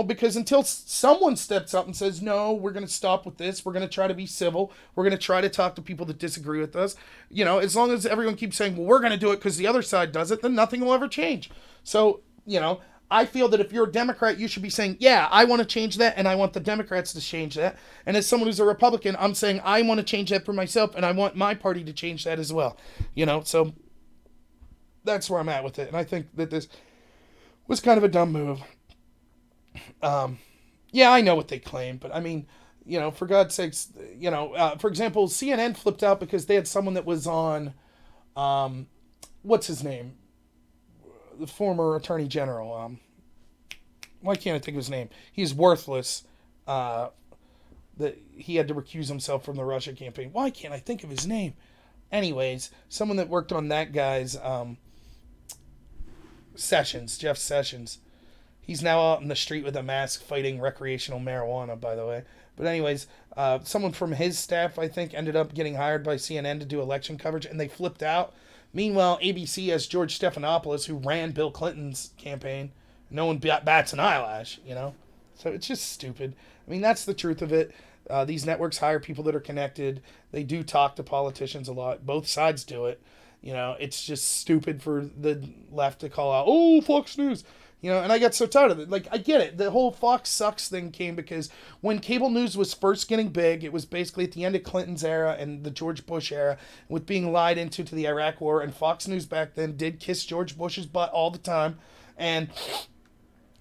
because until someone steps up and says, no, we're going to stop with this, we're going to try to be civil, we're going to try to talk to people that disagree with us, as long as everyone keeps saying, well, we're going to do it because the other side does it, then nothing will ever change. So, I feel that if you're a Democrat, you should be saying, yeah, I want to change that, and I want the Democrats to change that. And as someone who's a Republican, I'm saying I want to change that for myself, and I want my party to change that as well. So that's where I'm at with it. And I think that this was kind of a dumb move. Yeah, I know what they claim, but I mean, for God's sakes, for example, CNN flipped out because they had someone that was on, what's his name? The former Attorney General. Why can't I think of his name? He's worthless. That he had to recuse himself from the Russia campaign. Why can't I think of his name? Anyways, someone that worked on that guy's Jeff Sessions. He's now out in the street with a mask fighting recreational marijuana, by the way. But anyways, someone from his staff, I think, ended up getting hired by CNN to do election coverage, and they flipped out. Meanwhile, ABC has George Stephanopoulos, who ran Bill Clinton's campaign. No one bats an eyelash, So it's just stupid. I mean, that's the truth of it. These networks hire people that are connected. They do talk to politicians a lot. Both sides do it. It's just stupid for the left to call out, oh, Fox News. And I got so tired of it. Like, I get it. The whole Fox sucks thing came because when cable news was first getting big, it was basically at the end of Clinton's era and the George Bush era with being lied into the Iraq war. And Fox News back then did kiss George Bush's butt all the time. And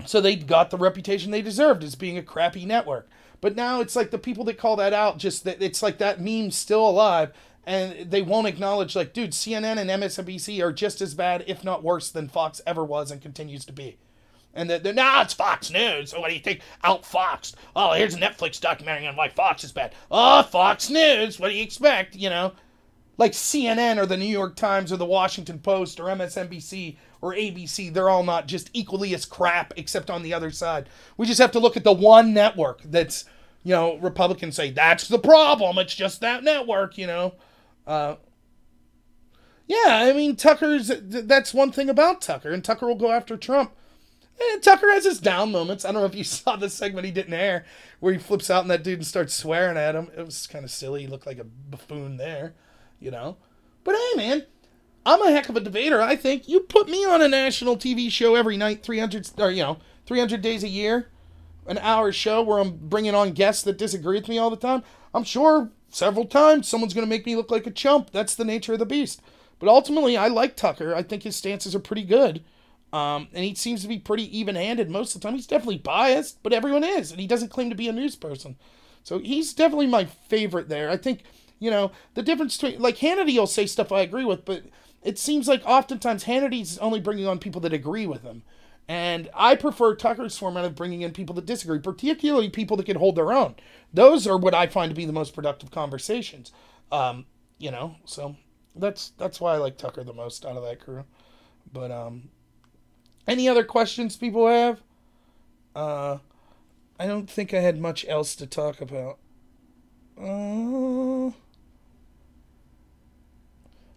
so they got the reputation they deserved as being a crappy network. But now it's like the people that call that out, just that it's like that meme's still alive. And they won't acknowledge, like, dude, CNN and MSNBC are just as bad, if not worse, than Fox ever was and continues to be. And it's Fox News. So what do you think? Outfoxed. Oh, here's a Netflix documentary on why Fox is bad. Oh, Fox News. What do you expect? Like CNN or the New York Times or the Washington Post or MSNBC or ABC. They're all not just equally as crap, except on the other side. We just have to look at the one network that's, Republicans say, that's the problem. It's just that network, Yeah, I mean, that's one thing about Tucker. And Tucker will go after Trump. And Tucker has his down moments. I don't know if you saw the segment he didn't air where he flips out and that dude starts swearing at him. It was kind of silly. He looked like a buffoon there, But hey, man, I'm a heck of a debater, I think. You put me on a national TV show every night, 300 days a year, an hour show where I'm bringing on guests that disagree with me all the time. I'm sure several times someone's going to make me look like a chump. That's the nature of the beast. But ultimately, I like Tucker. I think his stances are pretty good. And he seems to be pretty even-handed most of the time. He's definitely biased, but everyone is. And he doesn't claim to be a news person. So he's definitely my favorite there. I think, the difference between... Like, Hannity will say stuff I agree with, but it seems like oftentimes Hannity's only bringing on people that agree with him. And I prefer Tucker's format of bringing in people that disagree, particularly people that can hold their own. Those are what I find to be the most productive conversations. So that's why I like Tucker the most out of that crew. But, any other questions people have? I don't think I had much else to talk about.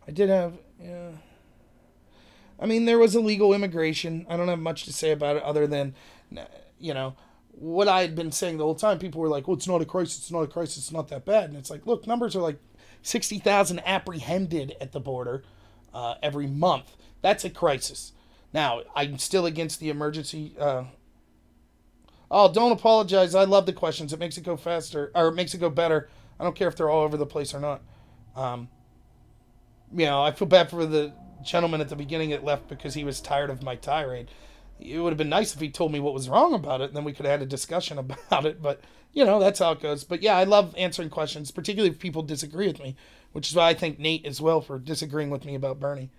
I did have, yeah. I mean, there was illegal immigration. I don't have much to say about it other than, you know, what I had been saying the whole time. People were like, well, it's not a crisis, it's not a crisis, it's not that bad. And it's like, look, numbers are like 60,000 apprehended at the border every month. That's a crisis. Now, I'm still against the emergency. Oh, don't apologize. I love the questions. It makes it go faster, or it makes it go better. I don't care if they're all over the place or not. I feel bad for the gentleman at the beginning that left because he was tired of my tirade. It would have been nice if he told me what was wrong about it, and then we could have had a discussion about it. But, that's how it goes. But, yeah, I love answering questions, particularly if people disagree with me, which is why I thank Nate as well for disagreeing with me about Bernie.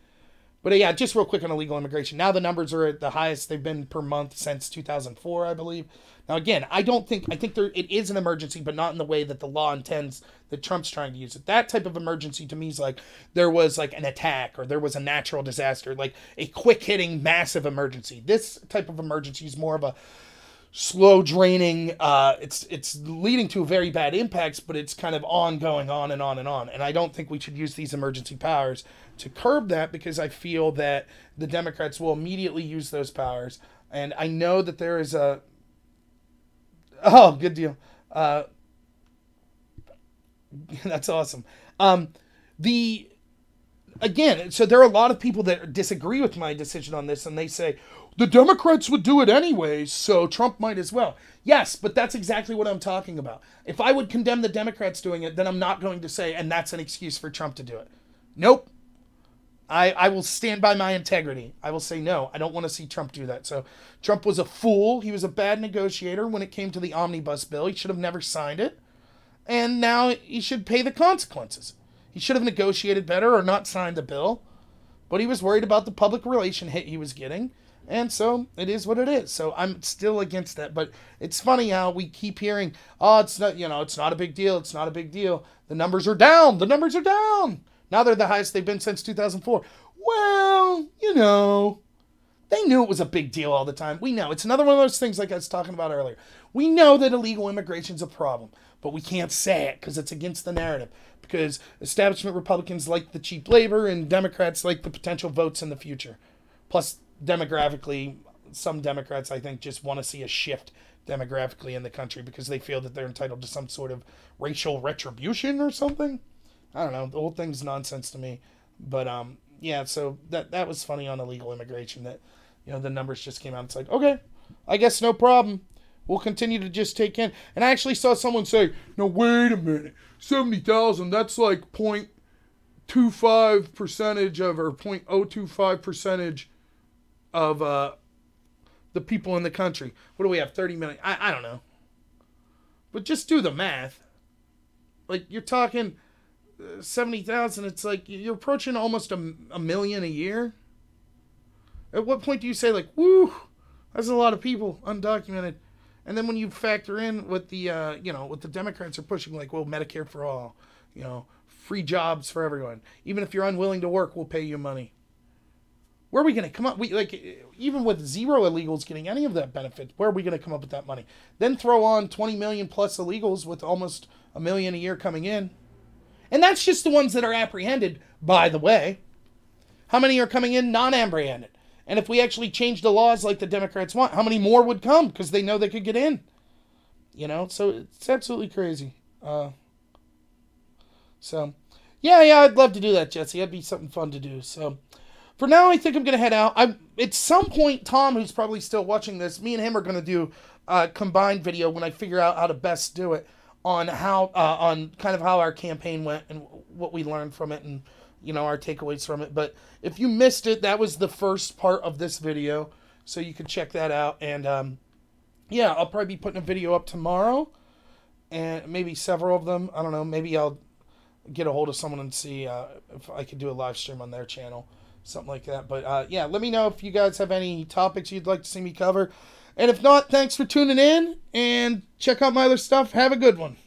But, yeah, just real quick on illegal immigration. Now the numbers are at the highest they've been per month since 2004, I believe. Now, again, I think it is an emergency, but not in the way that the law intends that Trump's trying to use it. That type of emergency to me is like there was like an attack or there was a natural disaster, like a quick-hitting, massive emergency. This type of emergency is more of a slow draining. It's leading to very bad impacts, but it's kind of ongoing, on and on and on. And I don't think we should use these emergency powers to curb that because I feel that the Democrats will immediately use those powers. And I know that there is a... Oh, good deal. That's awesome. Again, so there are a lot of people that disagree with my decision on this, and they say, the Democrats would do it anyways, so Trump might as well. Yes, but that's exactly what I'm talking about. If I would condemn the Democrats doing it, then I'm not going to say, and that's an excuse for Trump to do it. Nope. I will stand by my integrity. I will say, no, I don't want to see Trump do that. So Trump was a fool. He was a bad negotiator when it came to the omnibus bill. He should have never signed it. And now he should pay the consequences. He should have negotiated better or not signed the bill. But he was worried about the public relation hit he was getting. And so it is what it is. So I'm still against that. But it's funny how we keep hearing, oh, it's not, it's not a big deal. It's not a big deal. The numbers are down. The numbers are down. Now they're the highest they've been since 2004. Well, they knew it was a big deal all the time. We know. It's another one of those things like I was talking about earlier. We know that illegal immigration is a problem, but we can't say it because it's against the narrative. Because establishment Republicans like the cheap labor and Democrats like the potential votes in the future. Plus, demographically, some Democrats, I think, just want to see a shift demographically in the country because they feel that they're entitled to some sort of racial retribution or something. I don't know. The whole thing's nonsense to me. But, yeah, so that was funny on illegal immigration that, the numbers just came out. It's like, okay, I guess no problem. We'll continue to just take in. And I actually saw someone say, no, wait a minute. 70,000, that's like 0.25 percentage of, or 0.025 percentage of the people in the country. What do we have, 30 million? I don't know. But just do the math. Like, you're talking... 70,000, it's like you're approaching almost a million a year. At what point do you say, like, woo, that's a lot of people undocumented? And then when you factor in what the what the Democrats are pushing, like, well, Medicare for all, free jobs for everyone, even if you're unwilling to work, we'll pay you money. Where are we going to come up? Even with zero illegals getting any of that benefit, where are we going to come up with that money? Then throw on 20 million plus illegals with almost a million a year coming in. And that's just the ones that are apprehended, by the way. How many are coming in non-apprehended? And if we actually change the laws like the Democrats want, how many more would come? Because they know they could get in. So it's absolutely crazy. Yeah, I'd love to do that, Jesse. That'd be something fun to do. So, for now, I think I'm going to head out. At some point, Tom, who's probably still watching this, me and him are going to do a combined video when I figure out how to best do it. On how, on kind of how our campaign went and what we learned from it and, our takeaways from it. But if you missed it, that was the first part of this video. So you can check that out. And, yeah, I'll probably be putting a video up tomorrow. And maybe several of them. I don't know. Maybe I'll get a hold of someone and see if I could do a live stream on their channel. Something like that. But, yeah, let me know if you guys have any topics you'd like to see me cover. And if not, thanks for tuning in, and check out my other stuff. Have a good one.